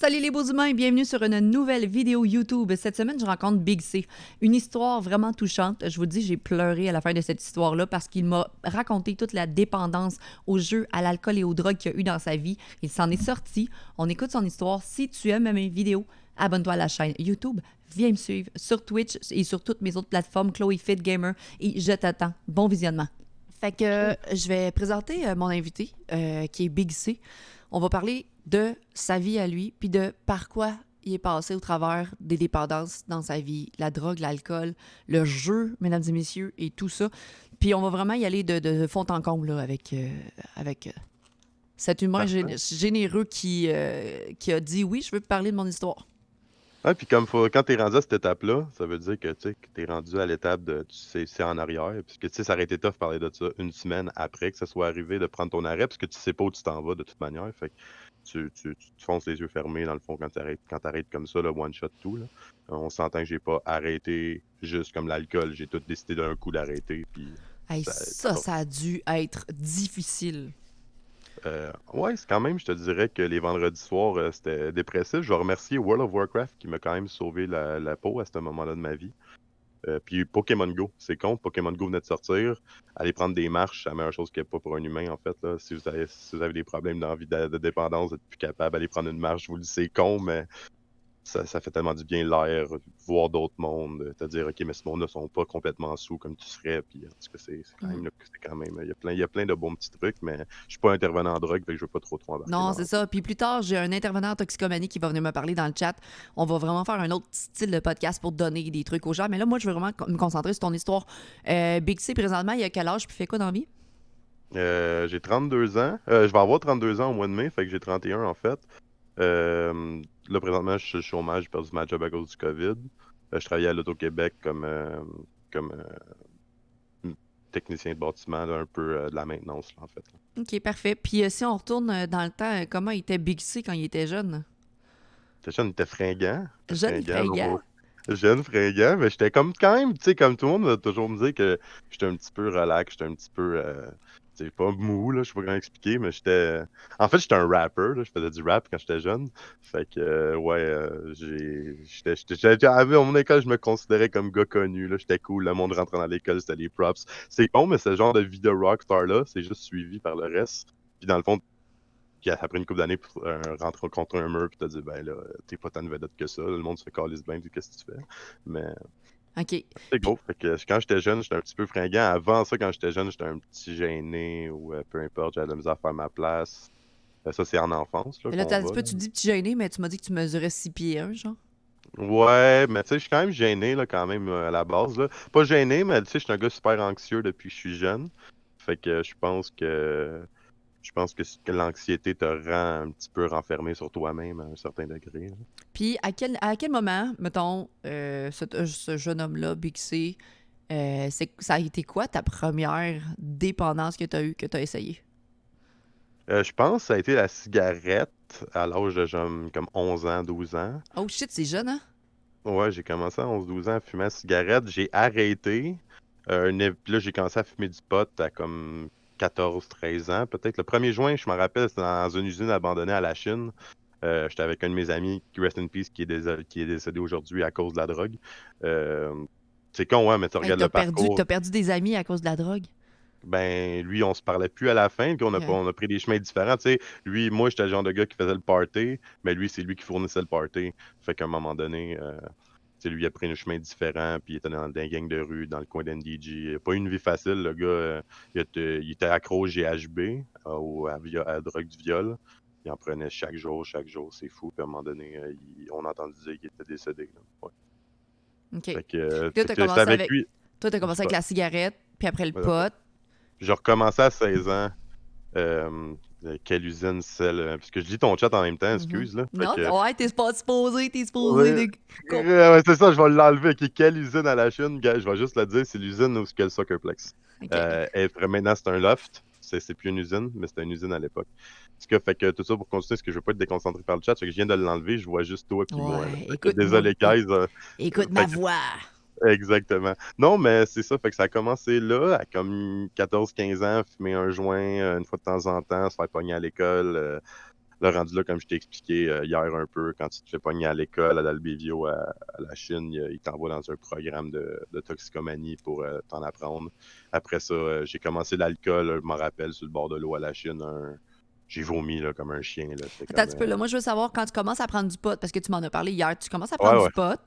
Salut les beaux humains et bienvenue sur une nouvelle vidéo YouTube. Cette semaine, je rencontre Big C. Une histoire vraiment touchante. Je vous le dis, j'ai pleuré à la fin de cette histoire-là parce qu'il m'a raconté toute la dépendance aux jeux, à l'alcool et aux drogues qu'il a eu dans sa vie. Il s'en est sorti. On écoute son histoire. Si tu aimes mes vidéos, abonne-toi à la chaîne YouTube. Viens me suivre sur Twitch et sur toutes mes autres plateformes, Chloé Fit Gamer. Et je t'attends. Bon visionnement. Fait que je vais présenter mon invité, qui est Big C. On va parler de sa vie à lui, puis de par quoi il est passé au travers des dépendances dans sa vie, la drogue, l'alcool, le jeu, mesdames et messieurs, et tout ça. Puis on va vraiment y aller de fond en comble là, avec cet humain Parfait. généreux qui a dit oui, je veux parler de mon histoire. Ouais, puis quand t'es rendu à cette étape-là, ça veut dire que tu sais que t'es rendu à l'étape de tu sais c'est en arrière. Puisque tu sais, ça aurait été tough de parler de ça une semaine après que ça soit arrivé de prendre ton arrêt, parce que tu sais pas où tu t'en vas de toute manière. Fait que tu te fonces les yeux fermés dans le fond quand t'arrêtes comme ça, le one shot tout. Là. On s'entend que j'ai pas arrêté juste comme l'alcool. J'ai tout décidé d'un coup d'arrêter. Puis Hey, ça, ça a dû être difficile. ouais, c'est quand même, je te dirais que les vendredis soirs, c'était dépressif. Je dois remercier World of Warcraft qui m'a quand même sauvé la peau à ce moment-là de ma vie. Puis Pokémon Go, c'est con, Pokémon Go venait de sortir. Aller prendre des marches, c'est la meilleure chose qu'il n'y a pas pour un humain, en fait. Là. Si vous avez des problèmes d'envie de dépendance, d'être plus capable d'aller prendre une marche, je vous le dis, c'est con, mais ça fait tellement du bien l'air, voir d'autres mondes, te dire, OK, mais ce monde-là sont pas complètement sous comme tu serais. Puis en tout cas, c'est quand même, il y a plein de bons petits trucs, mais je suis pas intervenant en drogue, fait que je veux pas trop embarquer Non, dans c'est l'enjeu. ça. Puis plus tard, j'ai un intervenant en toxicomanie qui va venir me parler dans le chat. On va vraiment faire un autre style de podcast pour donner des trucs aux gens. Mais là, moi, je veux vraiment me concentrer sur ton histoire. Big C, présentement, il a quel âge puis fait quoi dans la vie? J'ai 32 ans. Je vais avoir 32 ans au mois de mai, fait que j'ai 31 en fait. Là, présentement, je suis au chômage, j'ai perdu ma job à cause du COVID. Je travaillais à l'Auto-Québec comme technicien de bâtiment, là, un peu de la maintenance, là, en fait. Là. OK, parfait. Puis si on retourne dans le temps, comment il était Big C quand il était jeune? J'étais jeune, il était fringant. Il était Jeune et fringant, fringant. là. Jeune, fringant, mais j'étais comme quand même, tu sais, comme tout le monde va toujours me dire que j'étais un petit peu relax, j'étais un petit peu, tu sais, pas mou, là, je sais pas comment expliquer, mais en fait, j'étais un rapper, là, je faisais du rap quand j'étais jeune. Fait que, ouais, à mon école, je me considérais comme gars connu, là, j'étais cool, le monde rentrait dans l'école, c'était les props. C'est con, mais ce genre de vie de rockstar-là, c'est juste suivi par le reste. Puis dans le fond, puis après une couple d'années, rentrer contre un mur, puis te dire, ben là, t'es pas tant de vedette que ça. Le monde se fait calice bien, dis qu'est-ce que tu fais. Mais OK. c'est Puis, gros. Fait que quand j'étais jeune, j'étais un petit peu fringant. Avant ça, quand j'étais jeune, j'étais un petit gêné ou peu importe, j'avais de la misère à faire ma place. Ça, c'est en enfance là, mais là, qu'on va. Là. tu dis petit gêné, mais tu m'as dit que tu mesurais 6 pieds 1, genre. Ouais, mais tu sais, je suis quand même gêné là, quand même à la base. Là. Pas gêné, mais tu sais, je suis un gars super anxieux depuis que je suis jeune. Fait que je pense que l'anxiété te rend un petit peu renfermé sur toi-même à un certain degré. Là. Puis à quel moment, mettons, ce jeune homme-là, Big C, ça a été quoi ta première dépendance que tu as eue, que tu as essayé? Je pense que ça a été la cigarette à l'âge de genre, comme 11 ans, 12 ans. Oh shit, c'est jeune, hein? Ouais, j'ai commencé à 11-12 ans à fumer la cigarette. J'ai arrêté. Puis là, j'ai commencé à fumer du pot à comme 14-13 ans. Peut-être le premier joint, je me rappelle, c'était dans une usine abandonnée à la Chine. J'étais avec un de mes amis, Rest in Peace, qui est décédé aujourd'hui à cause de la drogue. Euh, c'est con, ouais, mais tu Hey, regardes le parcours. t'as perdu des amis à cause de la drogue? Ben, lui, on se parlait plus à la fin, puis on a, Yeah. on a pris des chemins différents. Tu sais, lui, moi, j'étais le genre de gars qui faisait le party, mais lui, c'est lui qui fournissait le party. Fait qu'à un moment donné, tu sais, lui, il a pris un chemin différent, puis il était dans des gangs de rue, dans le coin d'NDG. Il a pas eu une vie facile, le gars. Il était accro au GHB, à la drogue du viol. Il en prenait chaque jour, c'est fou. Puis à un moment donné, on a entendu dire qu'il était décédé. Là. Ouais. OK. Fait que, Puis euh, là, fait que j'étais avec lui. toi, t'as Dis commencé avec pas. la cigarette, puis après le pot. J'ai recommencé à 16 ans. Quelle usine celle. Parce que je lis ton chat en même temps, Mhm. excuse là. Fait Non, que. ouais, t'es supposé Ouais, de... ouais, c'est ça, je vais l'enlever. Ok, quelle usine à la Chine, gars, je vais juste le dire, c'est l'usine où il y a le Soccerplex. OK. Maintenant, c'est un loft. C'est plus une usine, mais c'était une usine à l'époque. Ce que fait que tout ça pour continuer, parce que je veux pas être déconcentré par le chat, fait que je viens de l'enlever, je vois juste toi puis moi. Là. Ouais, Fait que désolé, guys. écoute ma Fait que voix. exactement. Non, mais c'est ça, fait que ça a commencé là, à comme 14-15 ans, fumer un joint une fois de temps en temps, se faire pogner à l'école. Là, rendu là, comme je t'ai expliqué hier un peu, quand tu te fais pogner à l'école, à l'Albévio, à la Chine, il t'envoie dans un programme de toxicomanie pour t'en apprendre. Après ça, j'ai commencé l'alcool, je m'en rappelle, sur le bord de l'eau à la Chine. J'ai vomi là, comme un chien. Là. C'était Attends un comme. petit peu, là. Moi, je veux savoir quand tu commences à prendre du pot, parce que tu m'en as parlé hier, tu commences à Ouais, prendre du ouais. pot,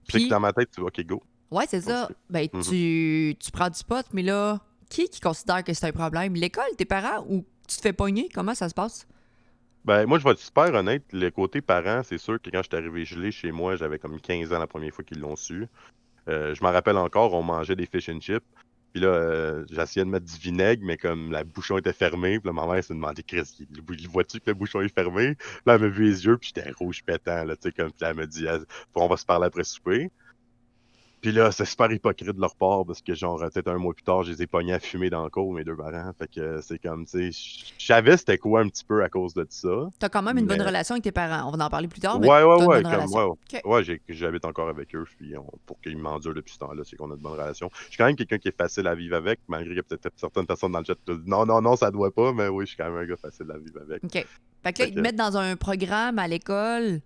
C'est que puis, dans ma tête, tu vois, OK, go, ouais, c'est ça. continue. Ben, Mhm. tu prends du pot, mais là, qui considère que c'est un problème? L'école, tes parents, ou tu te fais pogner? Comment ça se passe? Ben, moi, je vais être super honnête. Le côté parent, c'est sûr que quand je suis arrivé gelé chez moi, j'avais comme 15 ans la première fois qu'ils l'ont su. Je m'en rappelle encore, on mangeait des fish and chips. Puis là, j'essayais de mettre du vinaigre, mais comme la bouchon était fermée, puis là, ma mère s'est demandé, Chris, il voit-tu que le bouchon est fermé? Puis là, elle m'a vu les yeux, puis j'étais rouge pétant, là, tu sais, comme, puis là, elle me dit, on va se parler après souper. Puis là, c'est super hypocrite de leur part parce que, genre, peut-être un mois plus tard, je les ai pognés à fumer dans le cour, mes deux parents. Fait que c'est comme, tu sais, je savais c'était quoi un petit peu à cause de ça. T'as quand même une bonne Mais, relation avec tes parents. On va en parler plus tard, mais ouais, ouais, t'as une ouais, bonne comme, relation. ouais, OK. ouais, j'habite encore avec eux, puis pour qu'ils m'endurent depuis ce temps-là, c'est qu'on a une bonne relation. Je suis quand même quelqu'un qui est facile à vivre avec, malgré qu'il y a peut-être certaines personnes dans le chat qui disent non, non, non, ça doit pas, mais oui, je suis quand même un gars facile à vivre avec. OK. Fait que là, Fait ils te que, mettent dans un programme à l'école.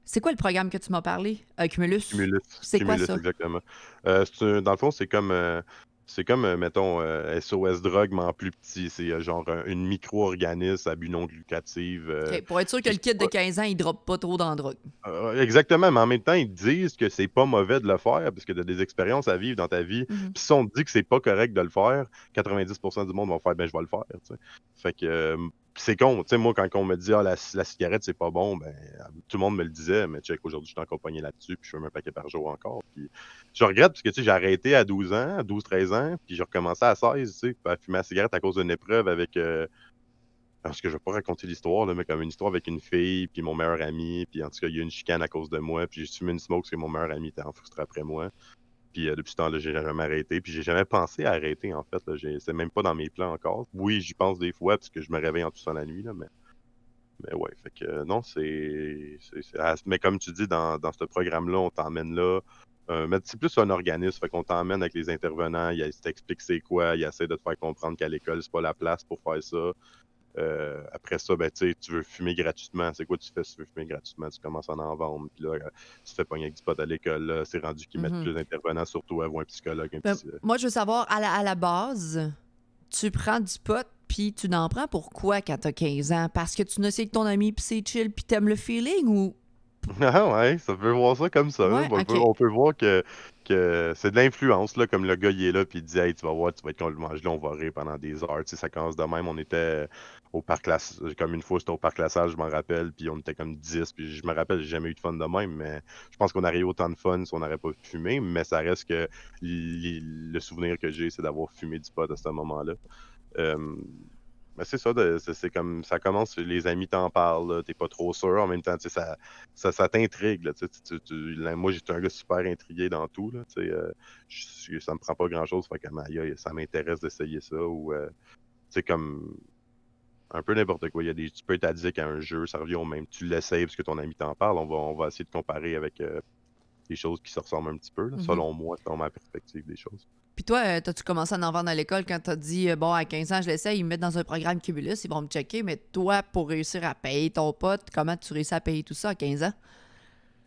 C'est quoi le programme que tu m'as parlé? Cumulus. Cumulus, C'est quoi Cumulus, ça? exactement. Dans le fond, c'est comme mettons, SOS Drogue, mais en plus petit. C'est genre une micro-organisme à but non lucratif. OK. Pour être sûr que Je le sais kid de pas. 15 ans, il droppe pas trop dans la drogue. Exactement, mais en même temps, ils te disent que c'est pas mauvais de le faire parce que tu as des expériences à vivre dans ta vie. Mhm. Puis si on te dit que c'est pas correct de le faire, 90% du monde vont faire ben je vais le faire. Tu sais. Fait que c'est con. Tu sais, moi, quand on me dit la cigarette, c'est pas bon, ben tout le monde me le disait, mais check, aujourd'hui, je suis accompagné là-dessus, puis je fume un paquet par jour encore. Puis je regrette parce que tu sais, j'ai arrêté à 12 ans, à 12-13 ans, puis j'ai recommencé à 16, tu sais, à fumer la cigarette à cause d'une épreuve avec parce que je vais pas raconter l'histoire, là, mais comme une histoire avec une fille, puis mon meilleur ami, puis en tout cas, il y a eu une chicane à cause de moi, puis j'ai fumé une smoke parce que mon meilleur ami était en frustré après moi. Puis depuis ce temps-là, j'ai jamais arrêté, puis j'ai jamais pensé à arrêter, en fait. Là. C'est même pas dans mes plans encore. Oui, j'y pense des fois, parce que je me réveille en toussant la nuit, là, mais ouais, fait que non, mais comme tu dis, dans ce programme-là, on t'emmène là. Mais c'est plus un organisme, fait qu'on t'emmène avec les intervenants, ils t'expliquent c'est quoi, ils essaient de te faire comprendre qu'à l'école, c'est pas la place pour faire ça. Après ça, ben, tu veux fumer gratuitement. C'est quoi tu fais si tu veux fumer gratuitement? Tu commences à en vendre. Puis là, tu te fais pogner avec du pot à l'école. Là, c'est rendu qu'ils mettent Mhm. plus d'intervenants, surtout avant un psychologue. Ben, moi, je veux savoir, à la base, tu prends du pot, puis tu n'en prends pourquoi quand t'as 15 ans? Parce que tu n'as essayé avec ton ami, puis c'est chill, puis t'aimes le feeling, ou... Ah ouais, ça peut voir ça comme ça. Là. Ouais, On peut, OK. on peut voir que c'est de l'influence, là, comme le gars il est là, puis il dit Hey, tu vas voir, tu vas être complètement gelé, on va rire pendant des heures. Tu sais, ça commence de même. On était au parc classe, comme une fois, c'était au parc La Salle, je m'en rappelle, puis on était comme 10, puis je me rappelle, j'ai jamais eu de fun de même, mais je pense qu'on aurait eu autant de fun si on n'aurait pas fumé, mais ça reste que le souvenir que j'ai, c'est d'avoir fumé du pot à ce moment-là. Euh, mais c'est ça, c'est comme ça commence, les amis t'en parlent, là, t'es pas trop sûr. En même temps, tu sais, ça t'intrigue. Là, tu sais, moi, j'étais un gars super intrigué dans tout. Là, tu sais, ça me prend pas grand-chose. Fait que aïe, ça m'intéresse d'essayer ça. Ou tu sais, comme un peu n'importe quoi. Tu peux être addict à un jeu, ça revient au même. Tu l'essayes parce que ton ami t'en parle. On va essayer de comparer avec des choses qui se ressemblent un petit peu, là, Mhm. selon moi, selon ma perspective des choses. Puis toi, t'as-tu commencé à en vendre à l'école quand t'as dit, bon, à 15 ans, je l'essaie, ils me mettent dans un programme Cumulus, ils vont me checker, mais toi, pour réussir à payer ton pote, comment tu réussis à payer tout ça à 15 ans?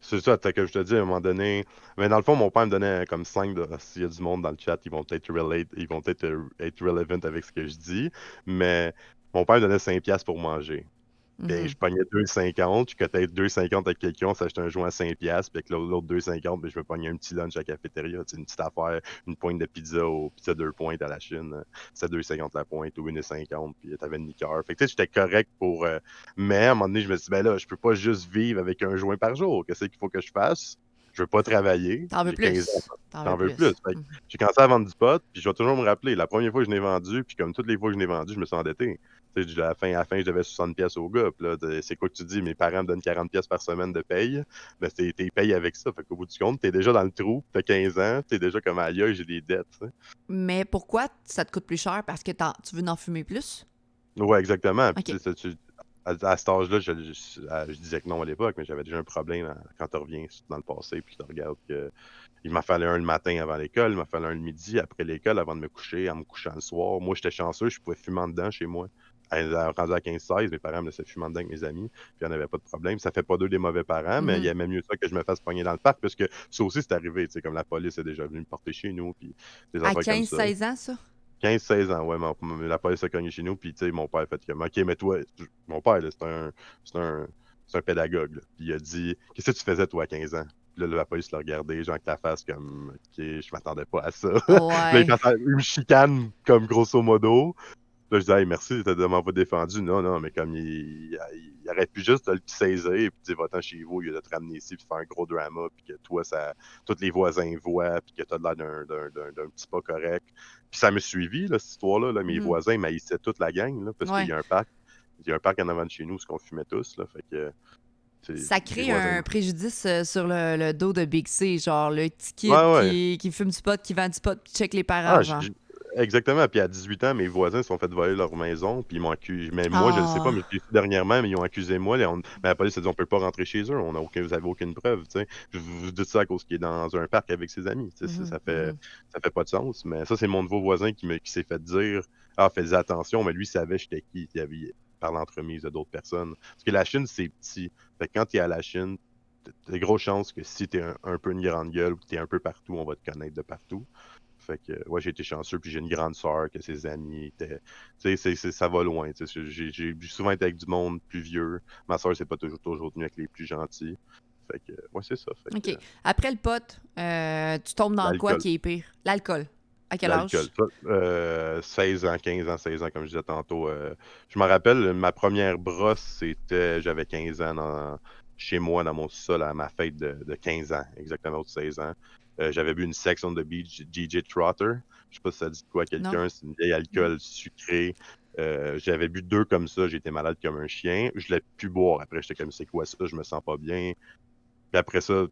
C'est ça, que je te dis à un moment donné. Mais dans le fond, mon père me donnait comme 5 s'il y a du monde dans le chat, ils vont peut-être être relevant avec ce que je dis. Mais mon père me donnait 5 piastres pour manger. Puis Mhm. je pognais 2,50, je cotais 2,50 avec quelqu'un, on s'achetait un joint à 5 piastres, puis avec l'autre 2,50, ben, je me pognais un petit lunch à la cafétéria, une petite affaire, une pointe de pizza au pizza 2 pointes à la Chine. C'était 2,50 la pointe ou 1,50, puis t'avais une liqueur. Fait que tu sais, j'étais correct pour. Mais à un moment donné, je me suis dit, ben là, je peux pas juste vivre avec un joint par jour. Qu'est-ce qu'il faut que je fasse? Je veux pas travailler. T'en veux J'ai 15 ans. plus. T'en veux J'en veux plus. plus. Fait que Mhm. j'ai commencé à vendre du pot, puis je vais toujours me rappeler, la première fois que je l'ai vendu, puis comme toutes les fois que je l'ai vendu, je me suis endetté. Tu sais, à la fin, je devais 60 pièces au gars. Puis là, c'est quoi que tu dis? Mes parents me donnent 40 pièces par semaine de paye. Ben, t'es payé avec ça. Fait qu'au bout du compte, t'es déjà dans le trou. T'as 15 ans. T'es déjà comme aïe, j'ai des dettes. Tu sais. Mais pourquoi ça te coûte plus cher? Parce que tu veux en fumer plus? Ouais, exactement. Puis OK. tu sais, à cet âge-là, je disais que non à l'époque, mais j'avais déjà un problème quand tu reviens dans le passé. Puis tu regardes que il m'a fallu un le matin avant l'école, il m'a fallu un le midi après l'école avant de me coucher, en me couchant le soir. Moi, j'étais chanceux, je pouvais fumer en dedans chez moi rendu à 15-16, mes parents me laissaient fumer dedans avec mes amis, puis on n'avait pas de problème. Ça fait pas d'eux des mauvais parents, mais il y a même mieux ça que je me fasse pogner dans le parc, parce que ça aussi, c'est arrivé, tu sais, comme la police est déjà venue me porter chez nous, puis des À affaires comme ça. 15-16 ans, ça? 15-16 ans, ouais, la police a cogné chez nous, puis tu sais, mon père a fait comme, OK, mais toi, mon père, là, c'est un pédagogue, là. Puis il a dit, qu'est-ce que tu faisais, toi, à 15 ans? Puis là, la police l'a regardé, genre, avec la face comme, OK, je m'attendais pas à ça. Là, Ouais. il me chicane, comme, grosso modo. Là, je dis, hey, merci, t'as vraiment pas défendu. Non, non, mais comme il aurait pu juste te le saisir et puis dire, va-t'en chez vous, il a de te ramener ici, puis faire un gros drama, puis que toi, tous les voisins voient, puis que t'as l'air d'un petit pas correct. Puis ça me suivi, là, cette histoire-là. Là, mes voisins m'haïssaient toute la gang, là, parce qu'il y a un parc. Il y a un parc en avant de chez nous, où on fumait tous, là, fait que... Ça crée un préjudice sur le dos de Big C, genre le petit kid qui fume du pot, qui vend du pot, qui check les parents, genre. Exactement. Puis à 18 ans, mes voisins se sont fait voler leur maison, puis ils m'ont accusé. Mais moi, je ne sais pas, mais dernièrement, mais ils ont accusé moi. Mais la police a dit, on peut pas rentrer chez eux, vous n'avez aucune preuve. T'sais. Vous dites ça à cause qu'il est dans un parc avec ses amis. Ça fait pas de sens. Mais ça, c'est mon nouveau voisin qui s'est fait dire, faisais attention, mais lui savait j'étais qui. Il avait par l'entremise de d'autres personnes. Parce que la Chine, c'est petit. Fait que quand tu es à la Chine, t'as de grosses chances que si tu es un peu une grande gueule ou tu es un peu partout, on va te connaître de partout. Fait que, ouais, j'ai été chanceux, puis j'ai une grande sœur que ses amis étaient... Tu sais, ça va loin, tu sais. J'ai souvent été avec du monde plus vieux. Ma sœur, c'est pas toujours venue avec les plus gentils. Fait que, ouais, c'est ça. Fait OK. Après le pot, tu tombes dans quoi qui est pire? L'alcool. À quel âge? 16 ans, 15 ans, 16 ans, comme je disais tantôt. Je me rappelle, ma première brosse, j'avais 15 ans chez moi, dans mon sol, à ma fête de 15 ans, exactement, de 16 ans. J'avais bu une Sex on the Beach DJ Trotter. Je sais pas si ça dit quoi à quelqu'un. C'est une vieille alcool sucré. J'avais bu 2 comme ça. J'étais malade comme un chien. Je l'ai pu boire. Après, j'étais comme, c'est quoi ça? Je me sens pas bien. Puis après ça,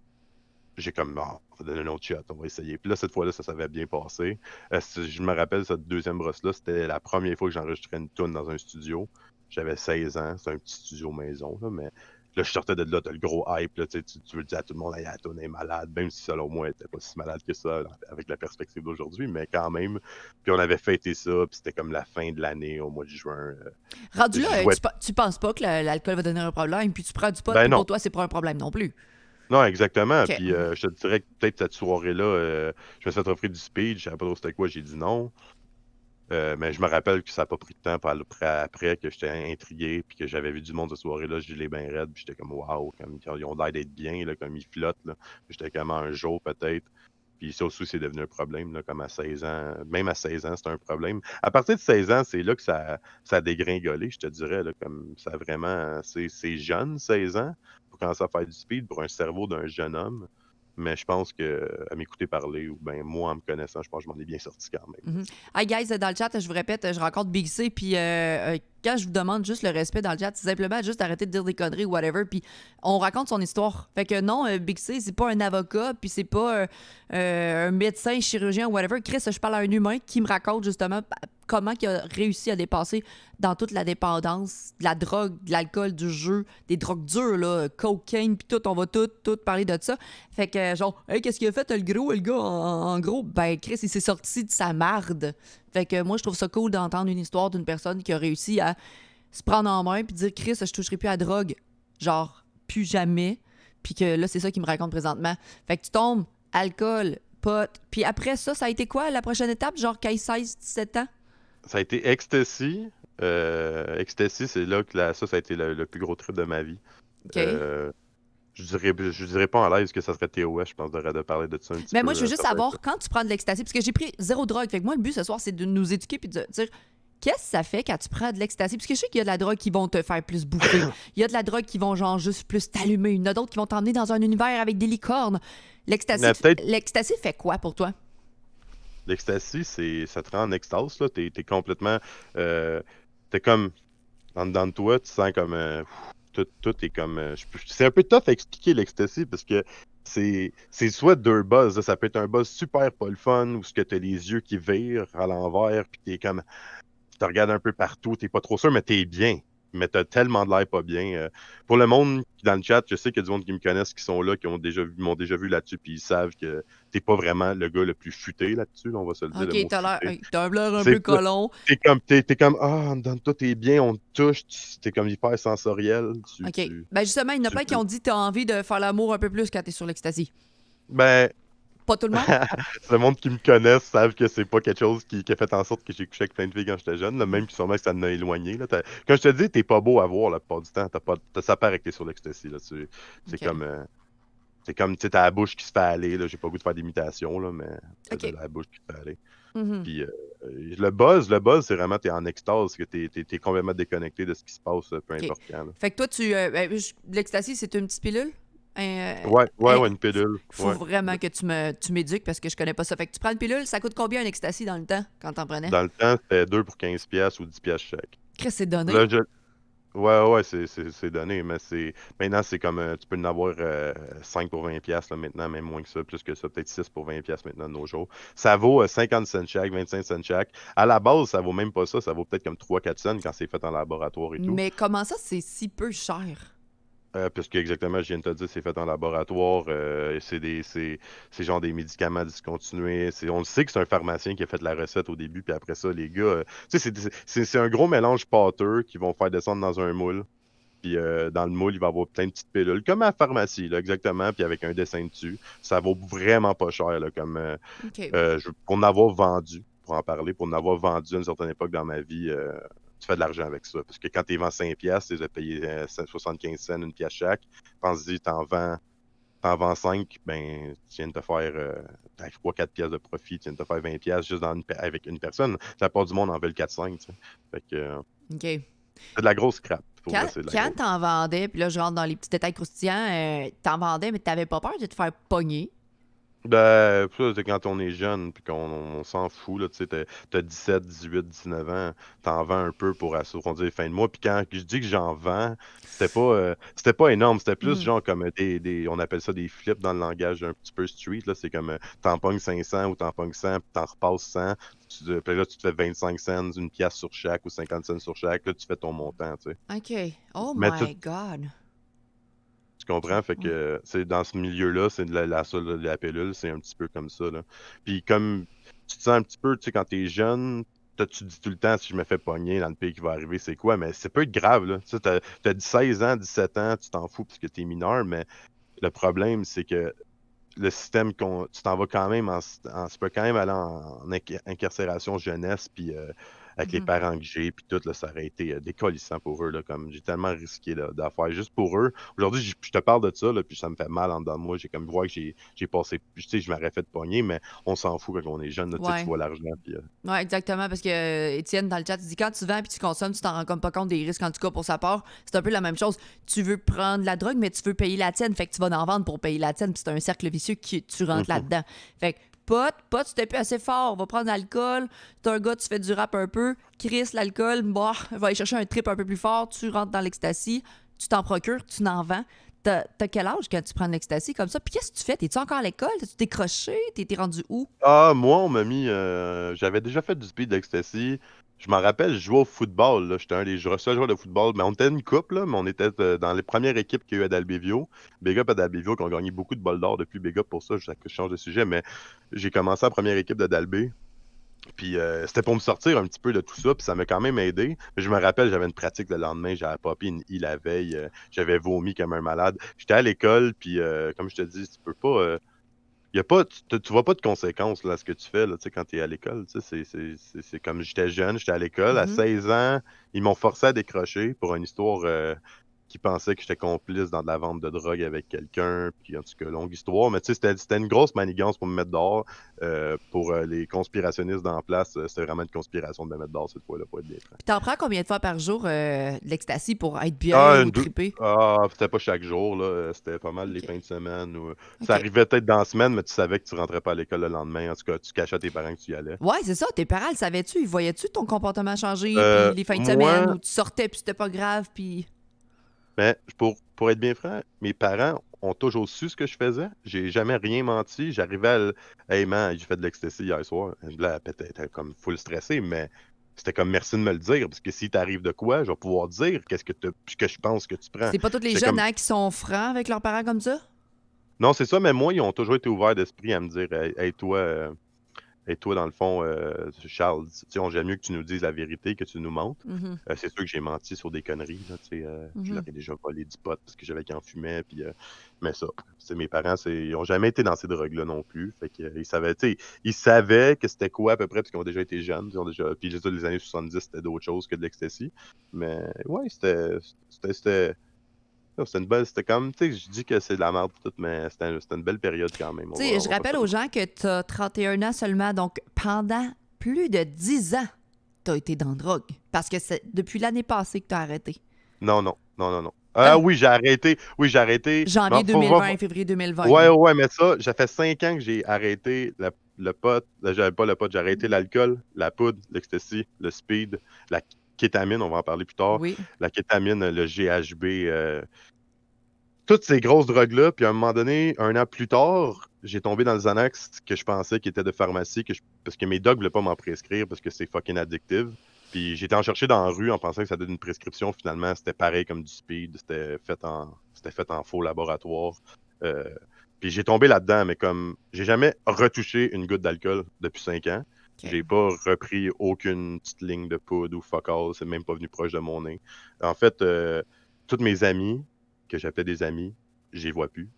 j'ai comme, on va donner un autre shot. On va essayer. Puis là, cette fois-là, ça s'avait bien passé. Je me rappelle, cette deuxième brosse-là, c'était la première fois que j'enregistrais une tune dans un studio. J'avais 16 ans. C'est un petit studio maison, là, mais... Là, je sortais de là, t'as le gros hype, là, tu veux dire à tout le monde, hey, la toune est malade, même si selon moi, elle était pas si malade que ça, avec la perspective d'aujourd'hui, mais quand même. Puis on avait fêté ça, puis c'était comme la fin de l'année, au mois de juin. Rendu là, tu penses pas que l'alcool va donner un problème, puis tu prends du pot, puis pour toi, c'est pas un problème non plus. Non, exactement. Okay. Puis je te dirais que peut-être cette soirée-là, je me suis fait offrir du speed, je savais pas trop c'était quoi, j'ai dit non. Mais je me rappelle que ça n'a pas pris de temps après que j'étais intrigué puis que j'avais vu du monde cette soirée-là, je les bien raide, puis j'étais comme waouh, comme ils ont l'air d'être bien, là, comme ils flottent. Là. J'étais comme un jour peut-être. Puis ça aussi, c'est devenu un problème, là, comme à 16 ans. Même à 16 ans, c'est un problème. À partir de 16 ans, c'est là que ça a dégringolé, je te dirais. Là, comme ça vraiment. C'est jeune, 16 ans, pour commencer à faire du speed pour un cerveau d'un jeune homme. Mais je pense qu'à m'écouter parler, ou bien moi, en me connaissant, je pense que je m'en ai bien sorti quand même. Hi guys, dans le chat, je vous répète, je rencontre Big C, puis quand je vous demande juste le respect dans le chat, c'est simplement juste arrêter de dire des conneries ou whatever, puis on raconte son histoire. Fait que non, Big C, c'est pas un avocat, puis c'est pas un médecin, chirurgien ou whatever. Chris, je parle à un humain qui me raconte justement comment il a réussi à dépasser dans toute la dépendance, de la drogue, de l'alcool, du jeu, des drogues dures, là, cocaine, puis tout, on va tout parler de ça. Fait que, genre, hey, qu'est-ce qu'il a fait, le gars, en gros? Ben, Chris, il s'est sorti de sa marde. Fait que moi, je trouve ça cool d'entendre une histoire d'une personne qui a réussi à se prendre en main puis dire, Chris, je toucherai plus à la drogue. Genre, plus jamais. Puis que là, c'est ça qu'il me raconte présentement. Fait que tu tombes, alcool, pot. Puis après ça, ça a été quoi, la prochaine étape? Genre, 15, 17 ans? Ça a été Ecstasy. Ecstasy, c'est là que ça a été le plus gros trip de ma vie. Okay. Je dirais pas en live que ça serait TOS, je pense, de parler de ça un petit peu. Mais moi, je veux juste savoir, quand tu prends de l'ecstasy, parce que j'ai pris 0 drogue, fait que moi, le but ce soir, c'est de nous éduquer puis de dire qu'est-ce que ça fait quand tu prends de l'ecstasy? Parce que je sais qu'il y a de la drogue qui vont te faire plus bouffer. Il y a de la drogue qui vont, genre, juste plus t'allumer. Il y en a d'autres qui vont t'emmener dans un univers avec des licornes. L'ecstasy fait quoi pour toi? L'ecstasy, ça te rend en extase, là. T'es complètement... t'es comme... En dedans de toi, tu sens comme... Tout est comme... c'est un peu tough à expliquer l'ecstasy parce que c'est soit 2 buzz. Là. Ça peut être un buzz super pas le fun où tu as les yeux qui virent à l'envers puis t'es comme... Tu te regardes un peu partout, t'es pas trop sûr, mais t'es bien. mais t'as tellement de l'air pas bien. Pour le monde dans le chat, je sais qu'il y a du monde qui me connaissent, qui sont là, qui m'ont déjà vu là-dessus, puis ils savent que t'es pas vraiment le gars le plus futé là-dessus, là, on va se le dire, le OK, mot futé. t'as un l'air un C'est peu pas- colon. t'es comme, ah, dans toi, t'es bien, on te touche, t'es comme hyper sensoriel. OK. Ben justement, il y en a Tu- plein qui ont dit que t'as envie de faire l'amour un peu plus quand t'es sur l'ecstasy. ben, Pas tout le monde? le monde qui me connaissent savent que c'est pas quelque chose qui a fait en sorte que j'ai couché avec plein de filles quand j'étais jeune, là, même sûrement que ça m'a éloigné. Là. Quand je te dis, t'es pas beau à voir la plupart du temps, ça paraît que t'es sur l'ecstasy. Là. C'est OK. comme, tu sais, t'as la bouche qui se fait aller. Là. J'ai pas le goût de faire d'imitation, là, mais t'as OK. la bouche qui se fait aller. Mhm. Puis le buzz, c'est vraiment t'es en extase, que t'es complètement déconnecté de ce qui se passe, peu OK. importe quand. Là. Fait que toi, l'ecstasy, c'est une petite pilule? Ouais, Hein, une pilule. faut Ouais. vraiment que tu m'éduques parce que je connais pas ça. Fait que tu prends une pilule, ça coûte combien un ecstasy dans le temps quand t'en prenais? Dans le temps, c'était 2 pour 15 piastres ou 10 piastres chaque. Qu'est-ce que c'est donné? Là, ouais, c'est donné, mais maintenant, c'est comme, tu peux en avoir 5 pour 20 piastres, là, maintenant, même moins que ça, plus que ça, peut-être 6 pour 20 piastres maintenant de nos jours. Ça vaut 50 cents chaque, 25 cents chaque. À la base, ça vaut même pas ça, ça vaut peut-être comme 3-4 cents quand c'est fait en laboratoire et tout. Mais comment ça, c'est si peu cher? Puisque exactement, je viens de te dire, c'est fait en laboratoire, c'est genre des médicaments discontinués. On le sait que c'est un pharmacien qui a fait la recette au début, puis après ça, les gars, tu sais, c'est un gros mélange pâteux qu'ils vont faire descendre dans un moule. Puis dans le moule, il va y avoir plein de petites pilules, comme à la pharmacie, là, exactement, puis avec un dessin dessus. Ça vaut vraiment pas cher, là, comme OK. pour en avoir vendu, pour en parler, pour en avoir vendu à une certaine époque dans ma vie, tu fais de l'argent avec ça. Parce que quand tu vends 5 piastres, tu les as payé 75 cents, une pièce chaque. Pense-y, t'en vends 5, ben, tu viens de te faire 3-4 pièces de profit, tu viens de te faire 20 piastres juste avec une personne. La part du monde en veut le 4-5, tu sais. Fait que OK. c'est de la grosse crap. Pour Quand, vrai, c'est de la quand grosse. t'en vendais, puis là, je rentre dans les petits détails croustillants, t'en vendais, mais t'avais pas peur de te faire pogner? Ben, ça, c'est quand on est jeune, puis qu'on s'en fout, là, tu sais, t'as 17, 18, 19 ans, t'en vends un peu pour assurer les fins de mois, puis quand je dis que j'en vends, c'était pas énorme, c'était plus Hmm. genre comme on appelle ça des flips dans le langage un petit peu street, là, c'est comme t'en pognes 500 ou t'en pognes 100, puis t'en repasses 100, puis là, tu te fais 25 cents, une pièce sur chaque ou 50 cents sur chaque, là, tu fais ton montant, tu sais. OK. Oh Mais tout, my God. tu comprends? Fait Ouais. que c'est dans ce milieu-là, c'est de la pilule, c'est un petit peu comme ça, là. Puis comme tu te sens un petit peu, tu sais, quand t'es jeune, tu dis tout le temps si je me fais pogner dans le pays qui va arriver, c'est quoi? Mais c'est pas grave, là. Tu sais, t'as 16 ans, 17 ans, tu t'en fous parce que t'es mineur, mais le problème, c'est que le système tu t'en vas quand même tu peux quand même aller en incarcération jeunesse, puis avec les Mhm. parents que j'ai, puis tout, là, ça aurait été décollissant pour eux, là, comme j'ai tellement risqué d'affaires juste pour eux. Aujourd'hui, je te parle de ça, là, puis ça me fait mal en dedans de moi. J'ai comme voir que j'ai passé, tu sais, je m'aurais fait pogner, mais on s'en fout quand on est jeune, là, tu sais, tu Ouais. vois l'argent, puis Ouais, exactement, parce que Étienne, dans le chat, il dit quand tu vends puis tu consommes, tu t'en rends comme pas compte des risques, en tout cas pour sa part. C'est un peu la même chose. Tu veux prendre la drogue, mais tu veux payer la tienne, fait que tu vas en vendre pour payer la tienne, puis c'est un cercle vicieux que tu rentres Mhm. là-dedans. Fait que pot, tu t'es plus assez fort, on va prendre l'alcool, t'es un gars, tu fais du rap un peu, Chris, l'alcool, bah, va aller chercher un trip un peu plus fort, tu rentres dans l'ecstasy, tu t'en procures, tu n'en vends. T'as quel âge quand tu prends de l'ecstasy comme ça? Puis qu'est-ce que tu fais? T'es-tu encore à l'école? T'es-tu décroché? T'es rendu où? Ah, moi, on m'a mis. J'avais déjà fait du speed d'ecstasy. Je m'en rappelle, je jouais au football, là. J'étais un des seuls joueurs de football. Mais on était une couple, là, mais on était dans les premières équipes qu'il y a eu à Dalbevio. Big up à Dalbevio, qui ont gagné beaucoup de bols d'or depuis. Big up pour ça, je change de sujet. Mais j'ai commencé en première équipe de Dalbé. Puis c'était pour me sortir un petit peu de tout ça. Puis ça m'a quand même aidé. Mais je me rappelle, j'avais une pratique le lendemain. J'avais popé une île la veille. J'avais vomi comme un malade. J'étais à l'école. Puis comme je te dis, tu peux pas. Y a pas, tu vois pas de conséquences là, à ce que tu fais là, tu sais, quand tu es à l'école. Tu sais, c'est comme j'étais jeune, j'étais à l'école. À Mhm. 16 ans, ils m'ont forcé à décrocher pour une histoire qui pensait que j'étais complice dans de la vente de drogue avec quelqu'un. Puis en tout cas, longue histoire. Mais tu sais, c'était une grosse manigance pour me mettre dehors. Pour les conspirationnistes dans la place, c'était vraiment une conspiration de me mettre dehors cette fois-là, pour être bien franc. Puis t'en prends combien de fois par jour de l'ecstasy pour être Ah, bien ou triper? c'était pas chaque jour, là. C'était pas mal les OK. fins de semaine. Ça OK. arrivait peut-être dans la semaine, mais tu savais que tu rentrais pas à l'école le lendemain. En tout cas, tu cachais à tes parents que tu y allais. Ouais, c'est ça. Tes parents, le savais-tu? Ils voyaient-tu ton comportement changer, puis les fins de semaine Moi, où tu sortais, puis c'était pas grave, puis... mais pour être bien franc, mes parents ont toujours su ce que je faisais. J'ai jamais rien menti. J'arrivais Hey man, j'ai fait de l'ecstasy hier soir. Là, elle était comme full stressée, mais c'était comme merci de me le dire, parce que si t'arrive de quoi, je vais pouvoir dire que je pense que tu prends. C'est pas tous les C'est jeunes comme, hein, qui sont francs avec leurs parents comme ça? non, c'est ça, mais moi, ils ont toujours été ouverts d'esprit à me dire, hey, toi, dans le fond, Charles, tu sais, j'aime mieux que tu nous dises la vérité que tu nous mentes. Mhm, C'est sûr que j'ai menti sur des conneries, là, tu sais, je leur mhm. ai déjà volé du pot parce que j'avais qui en fumait, puis, mais ça, c'est mes parents, ils ont jamais été dans ces drogues-là non plus, fait que, ils savaient, tu sais, ils savaient que c'était quoi à peu près, parce qu'ils ont déjà été jeunes, puis je veux dire, les années 70, c'était d'autres choses que de l'ecstasy, mais ouais, c'était c'était comme, tu sais, je dis que c'est de la merde pis tout, mais c'était une belle période quand même, Tu sais, on je va pas se rappelle le aux mentir. gens que tu as 31 ans seulement, donc pendant plus de 10 ans, tu as été dans la drogue. Parce que c'est depuis l'année passée que tu as arrêté. Non, non, non, non, non. Hein? Oui, j'ai arrêté. Janvier Non, faut pas. 2020, février 2020. Ouais, Là. ouais, mais ça fait 5 ans que j'ai arrêté le pot. J'avais pas le pot, j'ai arrêté l'alcool, la poudre, l'ecstasy, le speed, la kétamine, on va en parler plus tard. Oui. La kétamine, le GHB, toutes ces grosses drogues-là. Puis à un moment donné, un an plus tard, j'ai tombé dans le Xanax que je pensais qu'il était de pharmacie, parce que mes docs voulaient pas m'en prescrire parce que c'est fucking addictive. Puis j'étais en chercher dans la rue en pensant que ça donnait une prescription. Finalement, c'était pareil comme du speed. C'était fait en faux laboratoire. Euh, puis j'ai tombé là-dedans, mais comme j'ai jamais retouché une goutte d'alcool depuis 5 ans. OK. J'ai pas repris aucune petite ligne de poudre ou fuck all. C'est même pas venu proche de mon nez. En fait, tous mes amis, que j'appelais des amis, je les vois plus.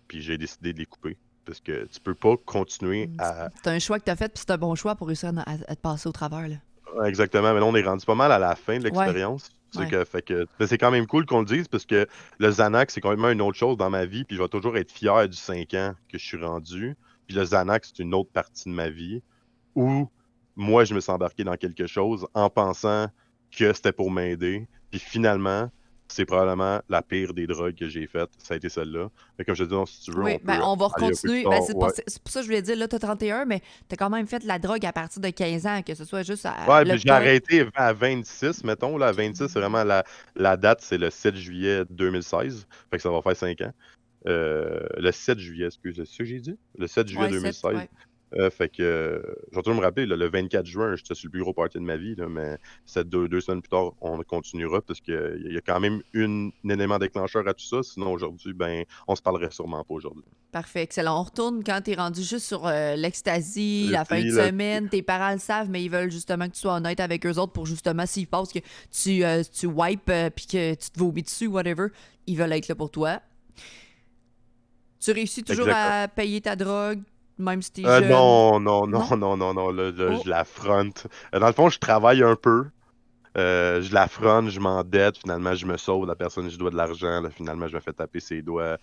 Puis j'ai décidé de les couper. Parce que tu peux pas continuer à. C'est un choix que tu as fait, puis c'est un bon choix pour réussir à te passer au travers. Là. Ouais, exactement, mais là, on est rendu pas mal à la fin de Ouais, l'expérience. ouais. Mais c'est quand même cool qu'on le dise parce que le Xanax, c'est complètement une autre chose dans ma vie. Puis je vais toujours être fier du 5 ans que je suis rendu. Puis le Xanax, c'est une autre partie de ma vie où moi, je me suis embarqué dans quelque chose en pensant que c'était pour m'aider. Puis finalement, c'est probablement la pire des drogues que j'ai faites. Ça a été celle-là. Mais comme je te dis, non, si tu veux, Oui, on ben peut on va aller un peu plus continuer. Ben, tard. Ouais. c'est pour ça que je voulais dire, là, tu as 31, mais tu as quand même fait de la drogue à partir de 15 ans, que ce soit juste Ouais, le puis j'ai pot. arrêté à 26, mettons. Là, à 26, c'est vraiment la date, c'est le 7 juillet 2016. Fait que ça va faire 5 ans. Le 7 juillet, excuse, c'est ce que j'ai dit? Le 7 juillet Ouais, 7, 2016. ouais. Fait que, je vais toujours me rappeler, là, le 24 juin, j'étais sur le plus gros party de ma vie, là, mais c'est deux semaines plus tard, on continuera parce qu'il y a quand même un élément déclencheur à tout ça. Sinon, aujourd'hui, ben, on se parlerait sûrement pas aujourd'hui. Parfait, excellent. On retourne quand tu es rendu juste sur l'ecstasy, Le la fin de prix, là, semaine. Tes parents le savent, mais ils veulent justement que tu sois honnête avec eux autres pour justement, s'ils pensent que tu wipes puis que tu te vomis dessus, whatever, ils veulent être là pour toi. Tu réussis toujours exactement. à payer ta drogue, même si t'es jeune. Non, non, non, Non? non, non, non, là, Oh, je l'affronte. Dans le fond, je travaille un peu. Je l'affronte, je m'endette, finalement, je me sauve, la personne, je dois de l'argent, là, finalement, je me fais taper ses doigts.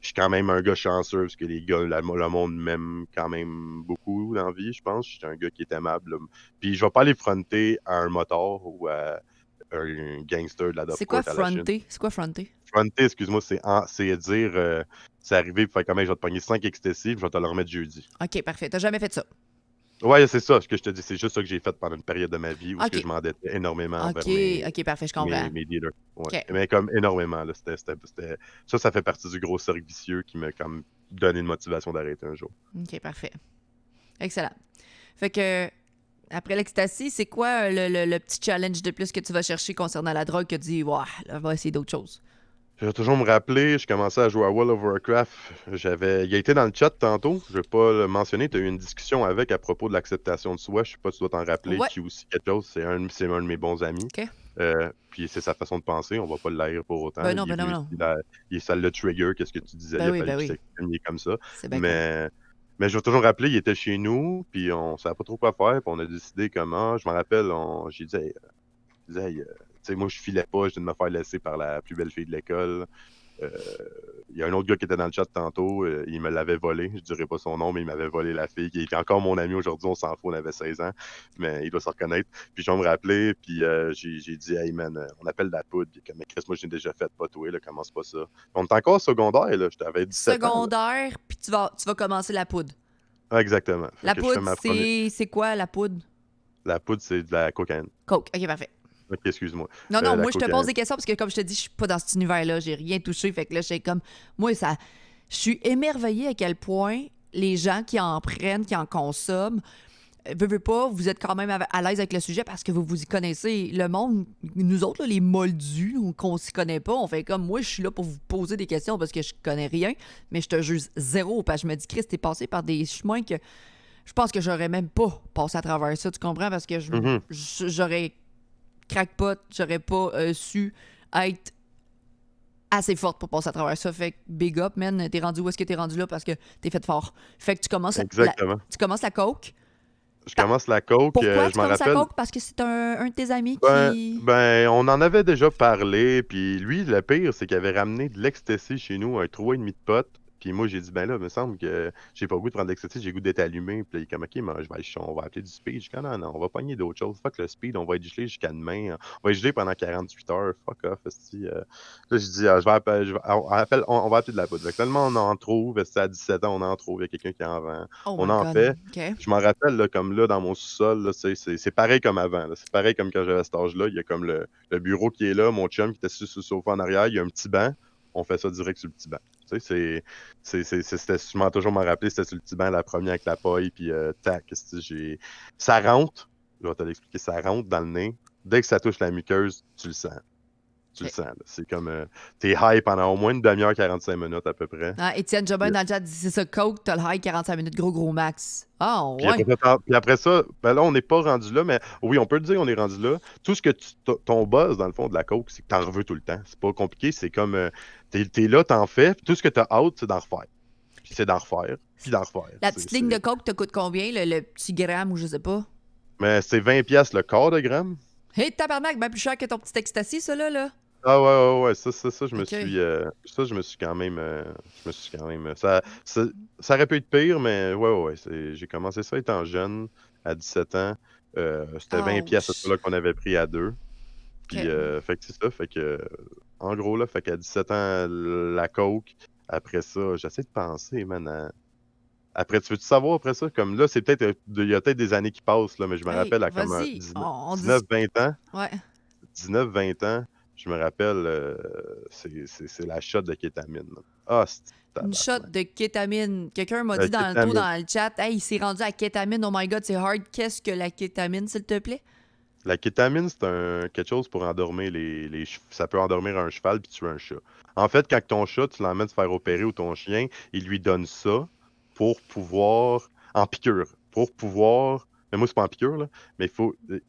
Je suis quand même un gars chanceux, parce que les gars, le monde m'aime quand même beaucoup dans la vie, je pense. Je suis un gars qui est aimable, là. Puis je vais pas aller fronter à un moteur ou à un gangster de la c'est quoi Dopcourt à la Chine. fronter? C'est quoi fronter? Fronter, excuse-moi, c'est dire, c'est arrivé, puis faire comment je vais te pogner 5 ecstasy, puis je vais te le remettre jeudi. OK, parfait. T'as jamais fait ça. Ouais, c'est ça, ce que je te dis. C'est juste ça que j'ai fait pendant une période de ma vie où ce que OK. je m'endettais énormément envers OK, mes, OK, parfait, je mes, comprends. mes dealers. Ouais. OK. Mais comme énormément. Là, ça fait partie du gros cercle vicieux qui m'a comme donné une motivation d'arrêter un jour. OK, parfait. Excellent. Fait que, après l'ecstasy, c'est quoi le petit challenge de plus que tu vas chercher concernant la drogue que tu dis, ouais, là, on va essayer d'autres choses? Je vais toujours me rappeler, je commençais à jouer à World of Warcraft. Il a été dans le chat tantôt, je vais pas le mentionner, tu as eu une discussion avec à propos de l'acceptation de soi. Je sais pas si tu dois t'en rappeler, Ouais. qui aussi quelque chose, c'est un de mes bons amis. OK. Puis c'est sa façon de penser, on va pas le haïr pour autant. Ben non, Il est ben non, venu non. ici, ça le trigger, qu'est-ce que tu disais, Ben il a oui, fallu ben qu'il oui. s'exprime, il est comme ça. C'est bien correct. Mais je vais toujours rappeler, il était chez nous, puis on savait pas trop quoi faire, puis on a décidé comment. Je me rappelle, j'ai dit, hey, tu sais, moi je filais pas, je viens de me faire laisser par la plus belle fille de l'école. Il y a un autre gars qui était dans le chat tantôt, il me l'avait volé, je dirais pas son nom, mais il m'avait volé la fille, qui est encore mon ami aujourd'hui, on s'en fout, on avait 16 ans, mais il doit se reconnaître. Puis je vais me rappeler, puis j'ai dit, hey man, on appelle de la poudre, puis comme, mais Chris, moi je l'ai déjà fait, pas toi, là, commence pas ça. On est encore secondaire, là, j'avais 17 ans. Là. Secondaire, puis tu vas commencer la poudre. Ah, exactement. Fait La que je fais poudre, ma première. c'est quoi la poudre? La poudre, c'est de la cocaïne. Coke. OK, parfait. Ok, excuse-moi. Non, non, La moi, je te pose cocaïne. des questions parce que, comme je te dis, je suis pas dans cet univers-là. J'ai rien touché. Fait que là, j'ai comme. Moi, ça. Je suis émerveillée à quel point les gens qui en prennent, qui en consomment, veux pas, vous êtes quand même à l'aise avec le sujet parce que vous y connaissez. Le monde, nous autres, là, les moldus, qu'on s'y connaît pas, on fait comme moi, je suis là pour vous poser des questions parce que je connais rien, mais je te juge zéro. Parce que je me dis, Chris, t'es passé par des chemins que je pense que j'aurais même pas passé à travers ça, tu comprends? Parce que Mhm. j'aurais crackpot, j'aurais pas su être assez forte pour passer à travers ça. Fait que big up, man. T'es rendu où est-ce que t'es rendu là parce que t'es fait fort. Fait que Exactement. tu commences la coke. Je Ta- commence la coke, Pourquoi je tu m'en commences la rappelle. coke? Parce que c'est un de tes amis Ben, qui... ben, on en avait déjà parlé, puis lui, le pire, c'est qu'il avait ramené de l'ecstasy chez nous, un 3,5 de pot. Puis moi, j'ai dit, ben là, il me semble que j'ai pas le goût de prendre de l'ecstasy, j'ai le goût d'être allumé. Puis là, il est comme, ok, mais je vais aller, on va appeler du speed. Je dis, non, non, on va pogner d'autres choses. Fuck le speed, on va être gelé jusqu'à demain. On va être gelé pendant 48 heures. Fuck off, esti. Là, je dis, je vais appeler, on va appeler de la poudre. Fait que tellement on en trouve, esti, à 17 ans, on en trouve, il y a quelqu'un qui en vend. Oh On my en God. fait. OK. Je m'en rappelle, là, comme là, dans mon sous-sol, là, c'est pareil comme avant. C'est pareil comme quand j'avais cet âge-là. Il y a comme le bureau qui est là, mon chum qui était sur le sofa en arrière, il y a un petit banc. On fait ça direct sur le petit banc. Tu sais, je m'en toujours m'en rappeler, c'était sur le petit banc, la première avec la paille, puis tac, ça rentre, je vais te l'expliquer, ça rentre dans le nez. Dès que ça touche la muqueuse, tu le sens. Tu le OK. sens, là. C'est comme, t'es high pendant au moins une demi-heure, 45 minutes à peu près. Ah, Étienne Jobin dans le chat dit c'est ça, coke, t'as le high 45 minutes, gros max. Ah, Puis ouais. après ça, ben là, on n'est pas rendu là, mais oui, on peut le dire, on est rendu là. Tout ce que ton buzz, dans le fond, de la coke, c'est que t'en veux tout le temps. C'est pas compliqué, c'est comme, t'es là, t'en fais, puis tout ce que t'as hâte, c'est d'en refaire. Puis c'est d'en refaire, puis d'en refaire. La petite ligne de coke te coûte combien, le petit gramme ou je sais pas? Mais c'est 20 pièces le quart de gramme. Hé, tabarnak, bien plus cher que ton petit ecstasy, ça, là. Ah ouais, ça, je me OK. suis, je me suis quand même, ça aurait pu être pire, mais ouais, j'ai commencé ça étant jeune, à 17 ans. C'était 20 pièces à ce Ouch. là qu'on avait pris à deux. Puis, OK. fait que c'est ça, fait que, en gros, là, fait qu'à 17 ans, la coke. Après ça, j'essaie de penser, man, après, tu veux-tu savoir après ça? Comme là, c'est peut-être, il y a peut-être des années qui passent, là, mais je me Hey, rappelle à comme vas-y, 19, on dit... 19-20 ans, Ouais. 19-20 ans, je me rappelle, c'est la shot de kétamine, là. Ah, c'est Une shot tabarnak. de kétamine. Quelqu'un m'a dit Kétamine. dans le chat, hey, il s'est rendu à kétamine. Oh my God, c'est hard. Qu'est-ce que la kétamine, s'il te plaît? La kétamine, c'est quelque chose pour endormir ça peut endormir un cheval puis tuer un chat. En fait, quand ton chat, tu l'emmènes se faire opérer ou ton chien, il lui donne ça pour pouvoir, en piqûre, pour pouvoir, mais moi c'est pas en piqûre, là, mais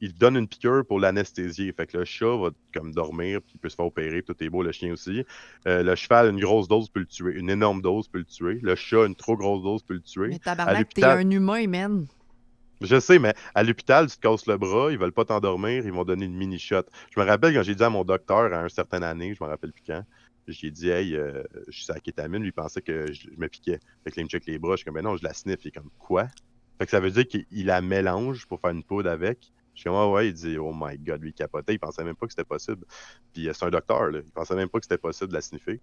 il donne une piqûre pour l'anesthésier. Fait que le chat va comme dormir puis il peut se faire opérer, tout est beau, le chien aussi. Le cheval, une grosse dose peut le tuer, une énorme dose peut le tuer. Le chat, une trop grosse dose peut le tuer. Mais À tabarnak, t'es l'hôpital, un humain, man. je sais, mais à l'hôpital, tu te casses le bras, ils veulent pas t'endormir, ils vont donner une mini shot. Je me rappelle quand j'ai dit à mon docteur à une certaine année, je me rappelle plus quand, j'ai dit, hey, je suis à la kétamine, lui il pensait que je me piquais. Fait que là, il me check les bras, je suis comme, ben non, je la sniffe. Il est comme, quoi? Fait que ça veut dire qu'il la mélange pour faire une poudre avec. Je suis comme, ah ouais, il dit, oh my god, lui il capotait, il pensait même pas que c'était possible. Puis c'est un docteur, là, il pensait même pas que c'était possible de la sniffer.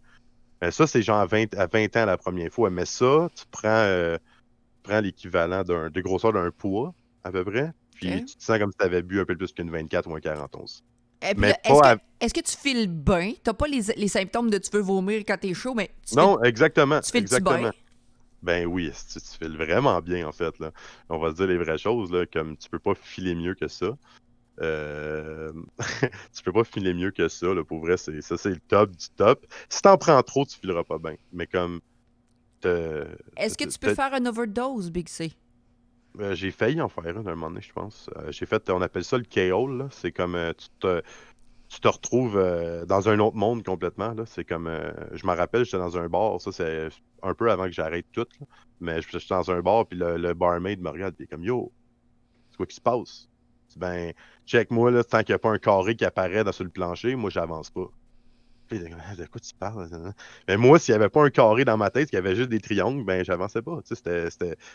Mais ça, c'est genre à 20 ans la première fois. Mais ça, tu prends l'équivalent de grosseur d'un poids, à peu près, puis OK. tu te sens comme si tu avais bu un peu plus qu'une 24 ou un 41. Et puis Mais là, est-ce que, pas à... est-ce que tu files bien? T'as pas les symptômes de tu veux vomir quand t'es chaud, mais Non, exactement, tu files-tu bien? exactement. Ben oui, tu files vraiment bien, en fait, là. On va se dire les vraies choses, là, comme tu peux pas filer mieux que ça. Euh, tu peux pas filer mieux que ça, là, pour vrai, c'est le top du top. Si t'en prends trop, tu fileras pas bien. Mais comme, te- Est-ce que tu peux faire une overdose, Big C? j'ai failli en faire une un moment donné, je pense. J'ai fait, on appelle ça le K.O., là. C'est comme, tu te retrouves dans un autre monde complètement. Là. C'est comme, je me rappelle, j'étais dans un bar, ça c'est un peu avant que j'arrête tout. Là. Mais j'étais dans un bar, puis le barmaid me regarde, puis il est comme, yo, c'est quoi qui se passe? Je dis, ben, check-moi, là, tant qu'il n'y a pas un carré qui apparaît sur le plancher, moi, j'avance pas. Puis il était comme, de quoi tu parles? Mais moi, s'il n'y avait pas un carré dans ma tête, qu'il y avait juste des triangles, ben, j'avançais pas. Tu sais,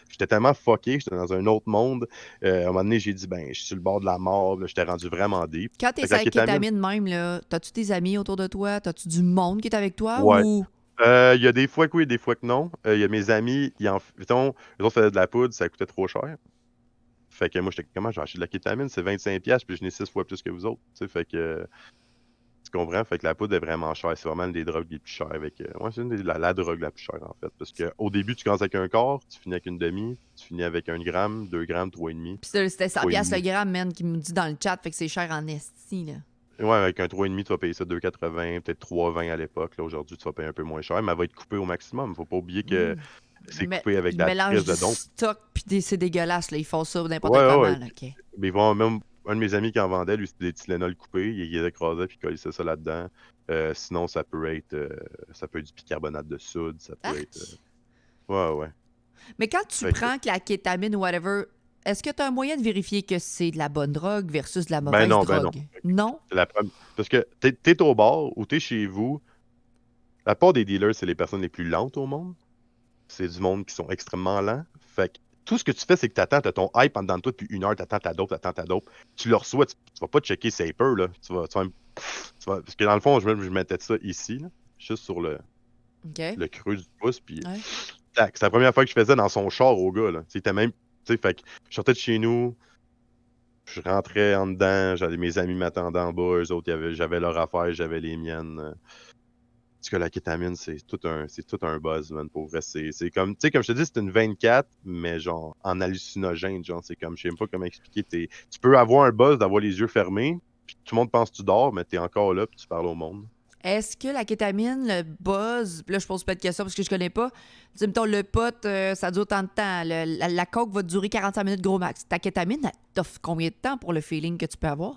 j'étais tellement fucké, j'étais dans un autre monde. À un moment donné, j'ai dit, ben, je suis sur le bord de la mort, là, j'étais rendu vraiment deep. Quand Fait t'es que sur la la kétamine, kétamine même, là, t'as-tu tes amis autour de toi? T'as-tu du monde qui est avec toi ouais. ou... Il y a des fois que oui, des fois que non. Il y a mes amis, mettons, eux autres faisaient de la poudre, ça coûtait trop cher. Fait que moi, j'étais comment, j'ai acheté de la kétamine, c'est 25$, puis je n'ai 6 fois plus que vous autres. Tu sais, fait que, en tout comprends? Fait que la poudre est vraiment chère. C'est vraiment une des drogues les plus chères. Ouais, c'est la drogue la plus chère, en fait. Parce qu'au début, tu commences avec un quart, tu finis avec une demi, tu finis avec 1 gramme, 2 grammes, 3,5. Puis ça, c'était 100 piastres 3,5. le gramme, man, qui me dit dans le chat, fait que c'est cher en esti, là. Ouais, avec un 3,5, tu vas payer ça 2,80, peut-être 3,20 à l'époque. Là, aujourd'hui, tu vas payer un peu moins cher, mais elle va être coupée au maximum. Faut pas oublier que c'est coupé avec Ils de la mélangent prise du de dope. stock, puis c'est dégueulasse, là. Ils font ça n'importe Ouais, comment, ouais. là, OK. Mais ils vont même. Un de mes amis qui en vendait, lui, c'était des Tylenol coupés. Il les écrasait puis il collait ça là-dedans. Sinon, ça peut être du bicarbonate de soude. Ça peut être. Arc! Ouais, ouais. Mais quand tu Fait que, prends que la kétamine ou whatever, est-ce que tu as un moyen de vérifier que c'est de la bonne drogue versus de la ben mauvaise non, drogue? Non? C'est parce que t'es au bar ou t'es chez vous. La part des dealers, c'est les personnes les plus lentes au monde. C'est du monde qui sont extrêmement lents. Fait que tout ce que tu fais, c'est que t'as ton hype en dedans de toi depuis 1 heure, t'attends ta dope. Tu le reçois, tu vas pas checker Saper, là. Parce que dans le fond, je mettais ça ici, là, juste sur le OK. creux du pouce, puis Ouais. tac, c'est la première fois que je faisais dans son char au gars, là. C'était même, tu sais, fait que je sortais de chez nous, je rentrais en dedans, j'avais mes amis m'attendaient en bas, eux autres, j'avais leur affaire, j'avais les miennes. Parce que la kétamine, c'est tout un buzz, man, pour vrai. C'est comme, tu sais, comme je te dis, c'est une 24, mais genre, en hallucinogène, genre, c'est comme, je sais même pas comment expliquer. Tu peux avoir un buzz d'avoir les yeux fermés, puis tout le monde pense que tu dors, mais t'es encore là, puis tu parles au monde. Est-ce que la kétamine, le buzz, puis là, je pose pas de questions parce que je connais pas. Tu sais, mettons, le pot, ça dure tant de temps. La coke va durer 45 minutes gros max. Ta kétamine, elle t'offre combien de temps pour le feeling que tu peux avoir?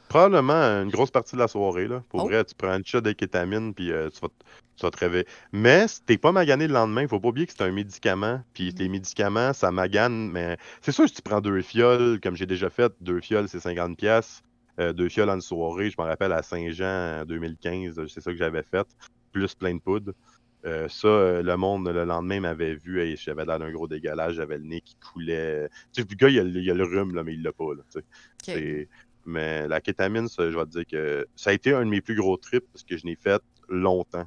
Probablement une grosse partie de la soirée, là. Pour Oh, vrai, tu prends une shot de kétamine, puis tu vas te réveiller. Mais si t'es pas magané le lendemain, faut pas oublier que c'est un médicament, puis les médicaments, ça magane, mais c'est sûr, si tu prends 2 fioles, comme j'ai déjà fait, 2 fioles, c'est 50$. 2 fioles en une soirée, je me rappelle à Saint-Jean en 2015, c'est ça que j'avais fait, plus plein de poudre. Le monde, le lendemain, m'avait vu, et j'avais l'air d'un gros dégueulasse, j'avais le nez qui coulait. Tu sais, le gars, il a le rhume, là, mais il l'a pas, là, tu sais. OK. Mais la kétamine, ça, je vais te dire que ça a été un de mes plus gros trips parce que je l'ai fait longtemps.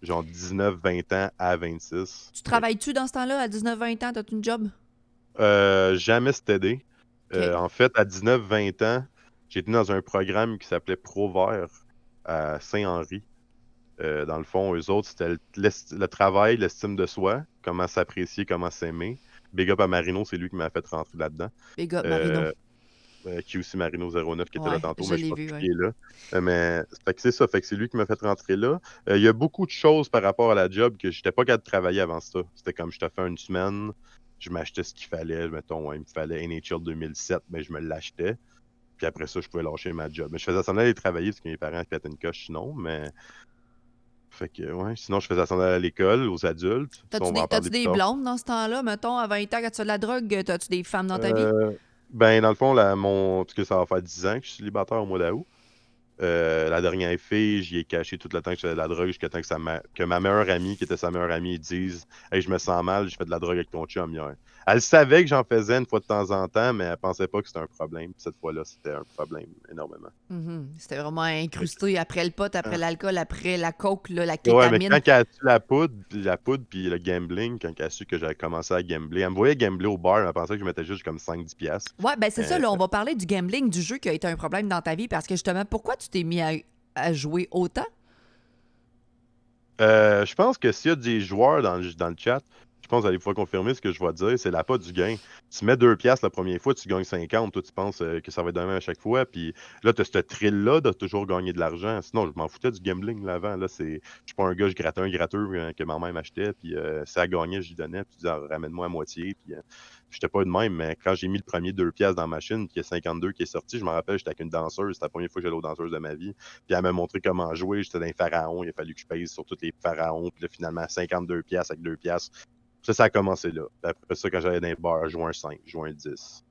Genre 19-20 ans à 26. Tu travailles-tu dans ce temps-là, à 19-20 ans, t'as une job? Jamais stédé. OK. En fait, à 19-20 ans, j'étais dans un programme qui s'appelait ProVert à Saint-Henri. Dans le fond, eux autres, c'était le travail, l'estime de soi, comment s'apprécier, comment s'aimer. Big up à Marino, c'est lui qui m'a fait rentrer là-dedans. Big up, Marino. Euh, QC Marino 09 qui était là Ouais, tantôt, je mais je l'ai pense vu, plus ouais. qu'il est là. Mais fait que c'est ça, fait que c'est lui qui m'a fait rentrer là. Il y a beaucoup de choses par rapport à la job que j'étais pas capable de travailler avant ça. C'était comme je te fais une semaine, je m'achetais ce qu'il fallait, mettons, ouais, il me fallait NHL 2007, mais je me l'achetais. Puis après ça, je pouvais lâcher ma job. Mais je faisais semblant d'aller travailler parce que mes parents pétaient une coche sinon, mais. Fait que, ouais, sinon je faisais semblant d'aller à l'école, aux adultes. Ça, on va en T'as-tu parler plus des tard. blondes dans ce temps-là? Mettons, à 20 ans, quand tu fais de la drogue, t'as-tu des femmes dans ta vie? Euh, ben, dans le fond, parce que ça va faire 10 ans que je suis célibataire au mois d'août. La dernière fille, j'y ai caché tout le temps que je faisais de la drogue jusqu'à temps que ma meilleure amie, qui était sa meilleure amie, dise Hey, je me sens mal, je fais de la drogue avec ton chum hier. Elle savait que j'en faisais une fois de temps en temps, mais elle pensait pas que c'était un problème. Puis cette fois-là, c'était un problème énormément. Mhm. C'était vraiment Fait incrusté après le pot, après que, l'alcool, après la coke, là, la ouais, mais quand kétamine. elle a su la poudre puis le gambling, quand elle a su que j'avais commencé à gambler, elle me voyait gambler au bar, elle pensait que je mettais juste comme 5-10$. Ouais, ben c'est ça, Euh, là, on va parler du gambling, du jeu qui a été un problème dans ta vie, parce que justement, pourquoi tu t'es mis à jouer autant? Je pense que s'il y a des joueurs dans le chat, je pense que vous allez pouvoir confirmer ce que je vais dire, c'est la pas du gain. Tu mets 2$ la première fois, tu gagnes 50, toi tu penses que ça va être de même à chaque fois, puis là tu as ce thrill-là de toujours gagner de l'argent. Sinon, je m'en foutais du gambling là avant. Là, je suis pas un gars, je grattais un gratteux que ma mère m'achetait, puis si elle gagnait, je lui donnais, puis je disais ramène-moi à moitié, puis j'étais pas de même, mais quand j'ai mis le premier 2$ dans la machine, puis il y a 52 qui est sorti, je me rappelle, j'étais avec une danseuse, c'était la première fois que j'allais aux danseuses de ma vie. Puis elle m'a montré comment jouer. J'étais dans les pharaons. Il a fallu que je pèse sur tous les pharaons. Puis là, finalement, 52$ avec 2$. Ça a commencé là. Puis après ça, quand j'allais dans les bars, je jouais un 5, je jouais un 10.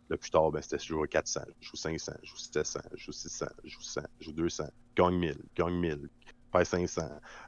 Là, plus tard, ben, c'était je jouais 400, je joue 500, je joue 700, je joue 600, je joue 100, je joue 200. Gagne 1000, perds 500.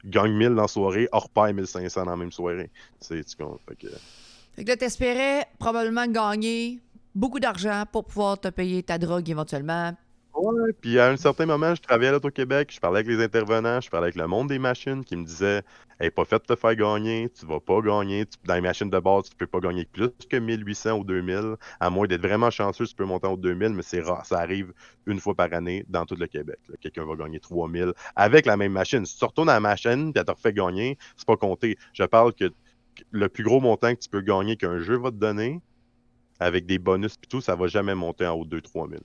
Gagne 1000 dans la soirée, hors pair 1500 dans la même soirée. Tu comptes. Fait que là, t'espérais probablement gagner beaucoup d'argent pour pouvoir te payer ta drogue éventuellement. Ouais, puis à un certain moment, je travaillais à l'Auto-Québec, je parlais avec les intervenants, je parlais avec le monde des machines qui me disaient: «Elle est pas faite de te faire gagner, tu vas pas gagner, dans les machines de base, tu peux pas gagner plus que 1 800 ou 2 000, à moins d'être vraiment chanceux, tu peux monter en 2 000, mais c'est rare, ça arrive une fois par année dans tout le Québec, là. Quelqu'un va gagner 3 000 avec la même machine. Si tu retournes à la machine et elle te refait gagner, c'est pas compté. Je parle que le plus gros montant que tu peux gagner qu'un jeu va te donner, avec des bonus et tout, ça va jamais monter en haut de 2 000 à 3 000.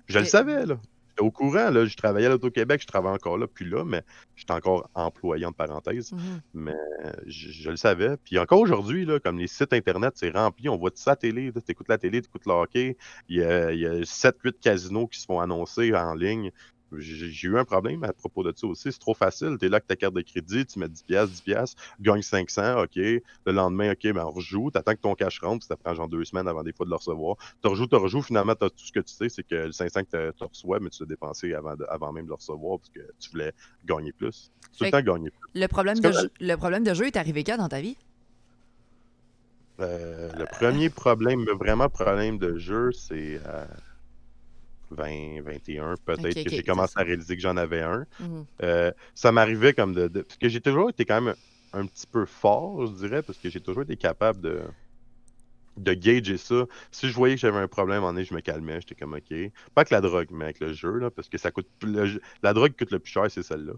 Je le OK. savais, là. J'étais au courant, là. Je travaillais à l'Auto-Québec, je travaille encore là, plus là, mais j'étais encore employé, entre parenthèses. Mhm. Mais je le savais. Puis encore aujourd'hui, là, comme les sites Internet, c'est rempli, on voit tout ça à la télé. Tu écoutes la télé, tu écoutes le hockey. Il y a 7-8 casinos qui se font annoncer en ligne. J'ai eu un problème à propos de ça aussi. C'est trop facile. Tu es là avec ta carte de crédit, tu mets 10$, gagnes 500, OK. Le lendemain, OK, ben on rejoue. Tu attends que ton cash rentre, puis ça prend genre 2 semaines avant des fois de le recevoir. Tu rejoues, finalement, tout ce que tu sais, c'est que le 500 que tu reçois, mais tu l'as dépensé avant même de le recevoir parce que tu voulais gagner plus. Tout le Fait temps que gagner plus. le problème C'est de comme le problème de jeu est arrivé quand dans ta vie? le premier problème, vraiment problème de jeu, c'est 20, 21, OK, peut-être que OK, j'ai c'est commencé ça. à réaliser que j'en avais un. Mhm. Ça m'arrivait comme parce que j'ai toujours été quand même un petit peu fort, je dirais, parce que j'ai toujours été capable de gager ça. Si je voyais que j'avais un problème, en je me calmais, j'étais comme OK. Pas avec la drogue, mais avec le jeu, là, parce que ça coûte la drogue qui coûte le plus cher, c'est celle-là.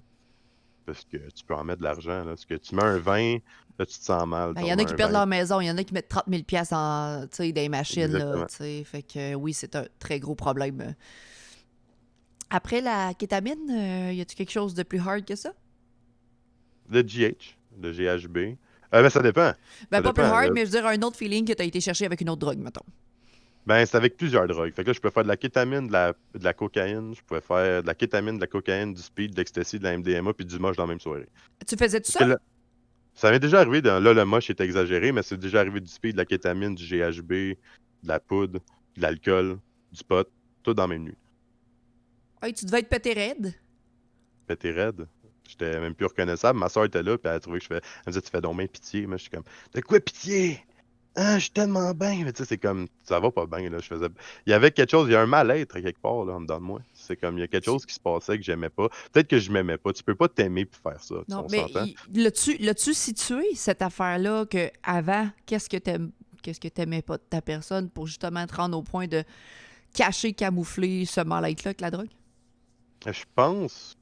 Parce que tu peux en mettre de l'argent, là. Parce que tu mets un 20, là, tu te sens mal, Ben, tu il y en remets a qui un perdent 20. leur maison, il y en a qui mettent 30 000 en, tu sais, des machines, là, Exactement. tu sais. Fait que oui, c'est un très gros problème. Après la kétamine, y a-tu quelque chose de plus hard que ça? Le GH, le GHB. Ben, ça dépend. Ben, Ça pas plus dépend. hard, mais je veux dire un autre feeling que t'as été chercher avec une autre drogue, mettons. Ben, c'est avec plusieurs drogues. Fait que là, je peux faire de la kétamine, de la cocaïne, je pouvais faire de la kétamine, de la cocaïne, du speed, de l'ecstasy, de la MDMA, puis du moche dans la même soirée. Tu faisais tout Parce que ça? là, ça m'est déjà arrivé, là, le moche est exagéré, mais c'est déjà arrivé du speed, de la kétamine, du GHB, de la poudre, de l'alcool, du pot, tout dans la même nuit. Hey, tu devais être pété raide. Pété raide. J'étais même plus reconnaissable. Ma soeur était là, puis elle a trouvé que elle me disait, tu fais donc bien pitié. Moi, je suis comme, de quoi pitié? Ah, je suis tellement bien. Mais tu sais, c'est comme, ça va pas bien, là. Il y avait quelque chose, il y a un mal-être à quelque part, là, en dedans de moi. C'est comme, il y a quelque chose qui se passait que j'aimais pas. Peut-être que je m'aimais pas. Tu peux pas t'aimer pour faire ça, Non, on mais s'entend? l'as-tu situé, cette affaire-là, que avant, qu'est-ce que t'aimais pas de ta personne pour justement te rendre au point de cacher, camoufler ce mal-être-là avec la drogue? Je pense,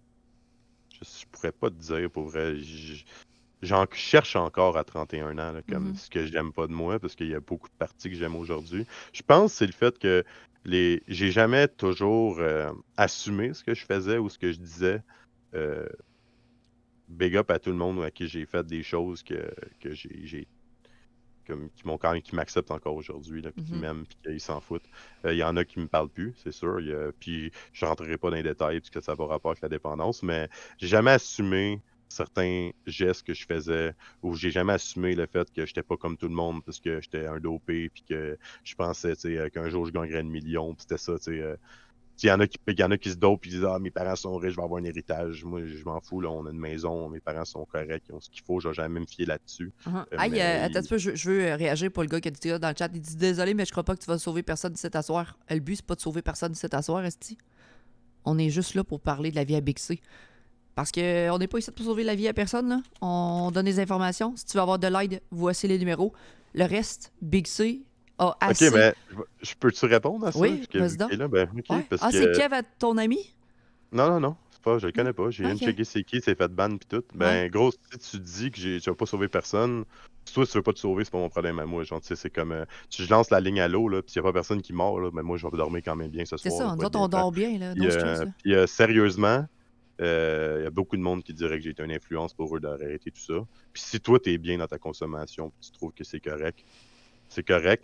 je pourrais pas te dire pour vrai. J'en cherche encore à 31 ans, là, comme Mhm. ce que j'aime pas de moi, parce qu'il y a beaucoup de parties que j'aime aujourd'hui. Je pense que c'est le fait que j'ai jamais toujours assumé ce que je faisais ou ce que je disais. Euh, Big up à tout le monde à qui j'ai fait des choses que qui m'ont quand même, qui m'acceptent encore aujourd'hui, là, puis qui Mhm. m'aiment, puis qu'ils s'en foutent. Il y en a qui me parlent plus, c'est sûr. Puis je rentrerai pas dans les détails parce que ça va rapport avec la dépendance, mais j'ai jamais assumé certains gestes que je faisais, ou j'ai jamais assumé le fait que j'étais pas comme tout le monde parce que j'étais un dopé, puis que je pensais, tu sais, qu'un jour je gagnerais 1 million, puis c'était ça, tu sais. Il y en a qui se dopent et disent ah, mes parents sont riches, je vais avoir un héritage. Moi, je m'en fous, là, on a une maison, mes parents sont corrects, ils ont ce qu'il faut, je vais jamais me fier là-dessus. Mhm. Hey, Mais attends un petit peu, je veux réagir pour le gars qui a dit ça dans le chat. Il dit désolé, mais je crois pas que tu vas sauver personne ici t'asseoir. Le but, c'est pas de sauver personne ici t'asseoir, Esti. On est juste là pour parler de la vie à Big C. Parce que on n'est pas ici pour sauver la vie à personne, là. On donne des informations. Si tu veux avoir de l'aide, voici les numéros. Le reste, Big C a OK, assez. mais je peux-tu répondre à ça? Oui, Vu que vas-y vu donc. qu'il est là, ben OK, Ouais. parce Ah, c'est que Kev, ton ami? non, non, non, c'est pas, je le Non? connais pas. J'ai rien OK. checké c'est qui, c'est fait ban pis tout. Ouais. Ben, gros, si tu dis que tu vas pas sauver personne, si toi, tu veux pas te sauver, c'est pas mon problème à moi. Genre, tu sais, c'est comme, si je lance la ligne à l'eau, là, pis s'il y a pas personne qui meurt, là, ben moi, je vais dormir quand même bien ce C'est soir, là, ça. pour Nous être autres, bien on franc. dort bien, là. Puis, No stress, là. sérieusement, il y a beaucoup de monde qui dirait que j'ai été une influence pour eux d'arrêter tout ça. Puis si toi, t'es bien dans ta consommation, pis tu trouves que c'est correct,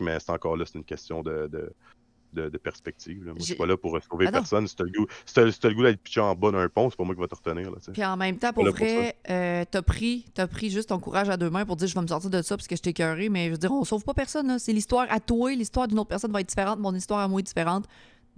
mais c'est encore là, c'est une question de perspective, là. Moi, je suis pas J'ai- là pour sauver Ah non. personne. Si t'as le goût d'être pitché en bas d'un pont, c'est pas moi qui va te retenir, là, tu sais. Puis en même Je temps, suis pas pour là pour ça. vrai, t'as pris juste ton courage à deux mains pour dire je vais me sortir de ça parce que je t'ai écœuré. Mais je veux dire, on sauve pas personne, là. C'est l'histoire à toi, l'histoire d'une autre personne va être différente, mon histoire à moi est différente.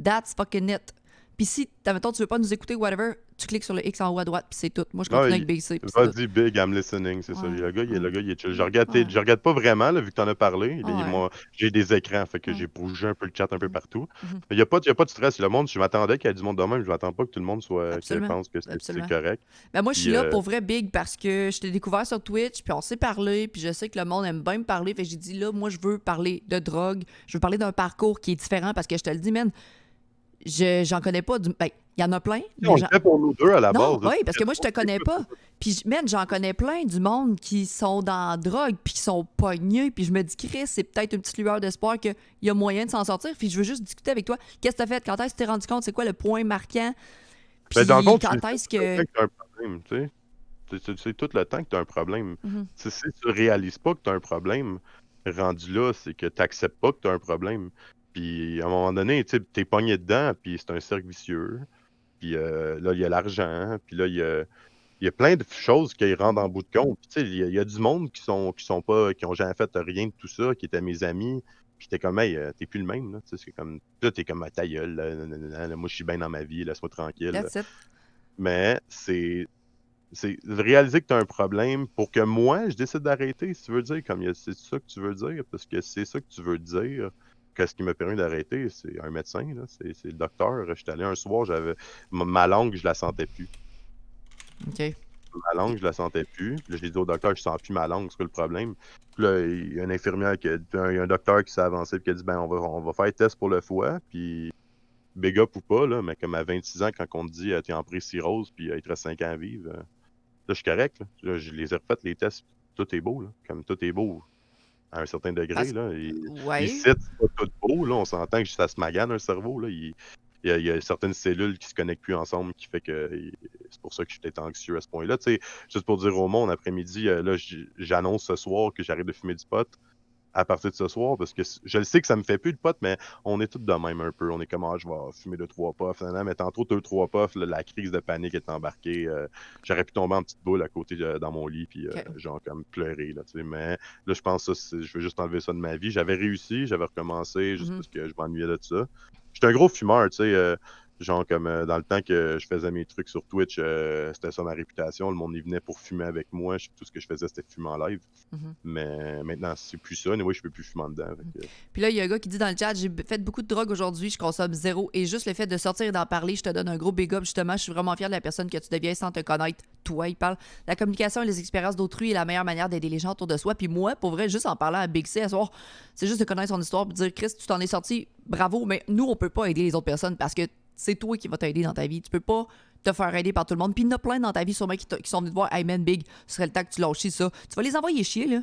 That's fucking it. Puis si, admettons, tu veux pas nous écouter, whatever, tu cliques sur le X en haut à droite, puis c'est tout. Moi, je Ah, continue avec Big C, puis c'est tout. vas-y, Big, I'm listening, c'est ça. Ouais, Le ouais, gars, il est chill. ouais, Je regarde pas vraiment, là, vu que t'en as parlé. ouais, Moi, j'ai des écrans, fait que ouais. j'ai bougé un peu le chat un peu Mhm, partout. mhm. Mais y a pas de stress. Le monde, je m'attendais qu'il y ait du monde de même. Je m'attends pas que tout le monde que Absolument, pense que c'est absolument. correct. Ben moi, je suis Puis, là pour vrai big parce que je t'ai découvert sur Twitch, puis on s'est parlé, puis je sais que le monde aime bien me parler. Fait que j'ai dit là, moi, je veux parler de drogue, je veux parler d'un parcours qui est différent parce que je te le dis, man, j'en connais pas du. Ben, il y en a plein, mais on le fait pour nous deux à la non, base. Là. oui, parce que moi, je te connais pas. Puis, man, j'en connais plein du monde qui sont dans la drogue, puis qui sont pognés, puis je me dis, Chris, c'est peut-être une petite lueur d'espoir qu'il y a moyen de s'en sortir. Puis je veux juste discuter avec toi. Qu'est-ce que t'as fait? Quand est-ce que tu t'es rendu compte? C'est quoi le point marquant? Ben, dans le Puis fond, tu le quand sais est-ce tout le que. temps que tu as un problème, tu sais. Tu sais tout le temps que tu as un problème. Mhm. Si tu réalises pas que tu as un problème, rendu là, c'est que tu n'acceptes pas que tu as un problème. Puis à un moment donné, tu es pogné dedans, puis c'est un cercle vicieux. Puis là, il y a l'argent, puis là, il y a plein de choses qui rentrent en bout de compte. Puis, tu sais, il y a du monde qui sont pas, qui ont jamais fait rien de tout ça, qui étaient mes amis. Puis t'es comme, hey, t'es plus le même, là. Tu sais, c'est comme, là, t'es comme, ta gueule, là, nanana, là, moi, je suis bien dans ma vie, laisse-moi tranquille. That's it. Mais c'est de réaliser que tu as un problème pour que moi, je décide d'arrêter, si tu veux dire, comme c'est ça que tu veux dire, parce que c'est ça que tu veux dire. Qu'est-ce qui m'a permis d'arrêter, c'est un médecin, là, c'est le docteur. J'étais allé un soir, ma langue, je la sentais plus. OK. Ma langue, je la sentais plus. Puis là, j'ai dit au docteur, je sens plus ma langue, c'est quoi le problème? Puis là, il y a une infirmière, il y a un docteur qui s'est avancé et qui a dit, ben, on va faire test pour le foie, puis big up ou pas, là, mais comme à 26 ans, quand on te dit, t'es en pré-cirrhose, puis il te reste 5 ans à vivre, là, je suis correct, là. Là, je les ai refaites, les tests, tout est beau, là. Comme tout est beau à un certain degré, Parce... là. Ouais. Ici, c'est pas tout beau, là. On s'entend que ça se magane un cerveau, là. Il y a certaines cellules qui se connectent plus ensemble qui fait que c'est pour ça que j'étais anxieux à ce point-là. Tu sais, juste pour dire au monde, après-midi, là, j'annonce ce soir que j'arrête de fumer du pot à partir de ce soir parce que je le sais que ça me fait plus de pot, mais on est tous de même un peu. On est comme, je vais fumer 2-3 puffs. Mais tantôt, 2-3 puffs, là, la crise de panique est embarquée. J'aurais pu tomber en petite boule à côté dans mon lit, puis OK. genre comme pleurer. Là, mais là, je pense que je veux juste enlever ça de ma vie. J'avais réussi, j'avais recommencé juste Mhm. parce que je m'ennuyais de ça. J'étais un gros fumeur, tu sais. Genre comme dans le temps que je faisais mes trucs sur Twitch, c'était ça ma réputation. Le monde y venait pour fumer avec moi. Tout ce que je faisais, c'était fumer en live. Mhm. Mais maintenant, c'est plus ça. Anyway, je peux plus fumer en dedans. Puis là, il y a un gars qui dit dans le chat, j'ai fait beaucoup de drogue aujourd'hui, je consomme zéro. Et juste le fait de sortir et d'en parler, je te donne un gros big up. Justement, je suis vraiment fière de la personne que tu deviens sans te connaître. Toi, il parle. La communication et les expériences d'autrui est la meilleure manière d'aider les gens autour de soi. Puis moi, pour vrai, juste en parlant à Big C à soir, c'est juste de connaître son histoire et dire, Chris, tu t'en es sorti, bravo. Mais nous, on peut pas aider les autres personnes parce que c'est toi qui vas t'aider dans ta vie. Tu peux pas te faire aider par tout le monde. Puis il y en a plein dans ta vie, sûrement, qui sont venus te voir, hey man, Big, ce serait le temps que tu lâches ça. Tu vas les envoyer chier, là.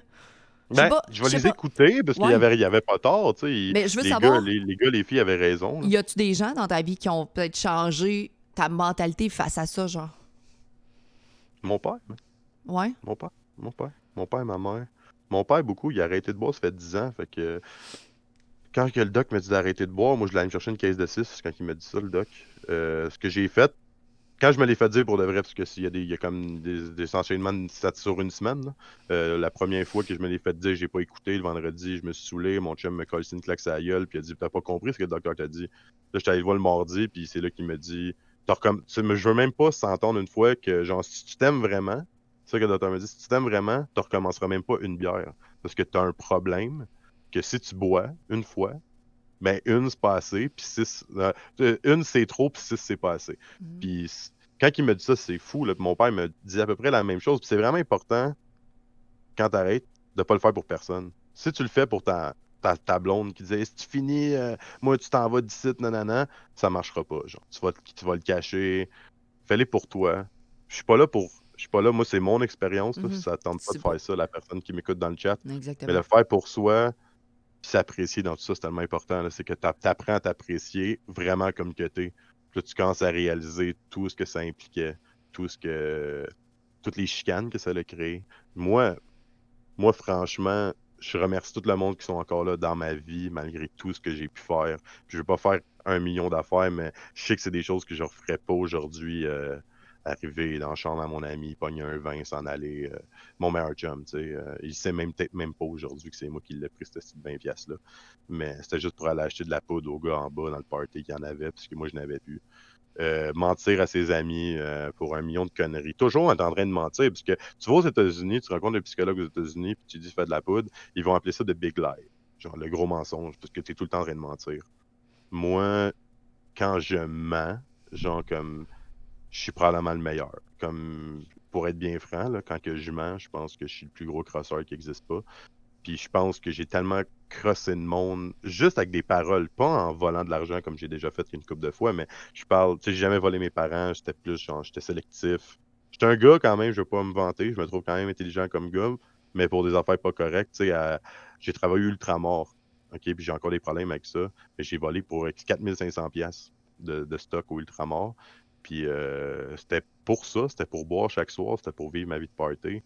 Je sais Ben, pas, je je vais sais les pas. écouter parce Ouais. il y avait pas tort, tu sais. Mais je veux savoir, Les filles avaient raison, là. y a-tu des gens dans ta vie qui ont peut-être changé ta mentalité face à ça, genre? Mon père, man. Ouais? Mon père. Mon père. Mon père et ma mère. Mon père, beaucoup, il a arrêté de boire, ça fait 10 ans. Fait que quand que le doc m'a dit d'arrêter de boire, moi, je l'allais me chercher une caisse de 6 quand il m'a dit ça, le doc. Ce que j'ai fait, quand je me l'ai fait dire pour de vrai, parce que il y a comme des enchaînements sur une semaine, là. La première fois que je me l'ai fait dire, j'ai pas écouté. Le vendredi, je me suis saoulé. Mon chum me colle une claque à la gueule, puis il a dit, t'as pas compris ce que le docteur t'a dit. Là, j'étais allé le voir le mardi, puis c'est là qu'il me dit, je veux même pas s'entendre une fois que, genre, si tu t'aimes vraiment, c'est ça que le docteur me dit, si tu t'aimes vraiment, tu recommenceras même pas une bière. Parce que t'as un problème, que si tu bois une fois, ben une c'est pas assez, puis une c'est trop, puis 6 c'est pas assez. Mhm. Puis quand il me dit ça, c'est fou. Là. Puis mon père me dit à peu près la même chose. Puis c'est vraiment important, quand t'arrêtes, de pas le faire pour personne. Si tu le fais pour ta blonde qui disait si tu finis, moi tu t'en vas d'ici, nanana, ça marchera pas. Genre, tu vas le cacher. Fais-le pour toi. Je suis pas là pour. Je suis pas là, moi c'est mon expérience. Là, Mhm. si ça tente pas de C'est pas. faire ça, la personne qui m'écoute dans le chat. Mais Exactement. le faire pour soi, puis s'apprécier dans tout ça, c'est tellement important. C'est que t'apprends à t'apprécier vraiment comme que t'es. Puis là, tu commences à réaliser tout ce que ça impliquait, toutes les chicanes que ça a créé. Moi, franchement, je remercie tout le monde qui sont encore là dans ma vie, malgré tout ce que j'ai pu faire. Puis je veux pas faire 1 million d'affaires, mais je sais que c'est des choses que je referais pas aujourd'hui. Arriver dans la chambre à mon ami, pogner un vin, s'en aller. Mon meilleur chum, tu sais. Il sait peut-être même pas aujourd'hui que c'est moi qui l'ai pris, cette petite 20$ là. Mais c'était juste pour aller acheter de la poudre au gars en bas dans le party qu'il y en avait, parce que moi, je n'avais plus. mentir à ses amis pour 1 million de conneries. Toujours en train de mentir, parce que tu vas aux États-Unis, tu rencontres un psychologue aux États-Unis, puis tu dis fais de la poudre, ils vont appeler ça de big lie, genre le gros mensonge, parce que tu es tout le temps en train de mentir. Moi, quand je mens, genre comme je suis probablement le meilleur. Comme pour être bien franc, là, quand que je mens, je pense que je suis le plus gros crosseur qui n'existe pas. Puis je pense que j'ai tellement crossé le monde juste avec des paroles, pas en volant de l'argent comme j'ai déjà fait une couple de fois, mais je parle, tu sais, j'ai jamais volé mes parents, j'étais plus genre, j'étais sélectif. J'étais un gars quand même, je vais pas me vanter, je me trouve quand même intelligent comme gars, mais pour des affaires pas correctes, tu sais, j'ai travaillé ultramar, ok, puis j'ai encore des problèmes avec ça, mais j'ai volé pour 4500$ de stock au ultramar, puis c'était pour ça, c'était pour boire chaque soir, c'était pour vivre ma vie de party.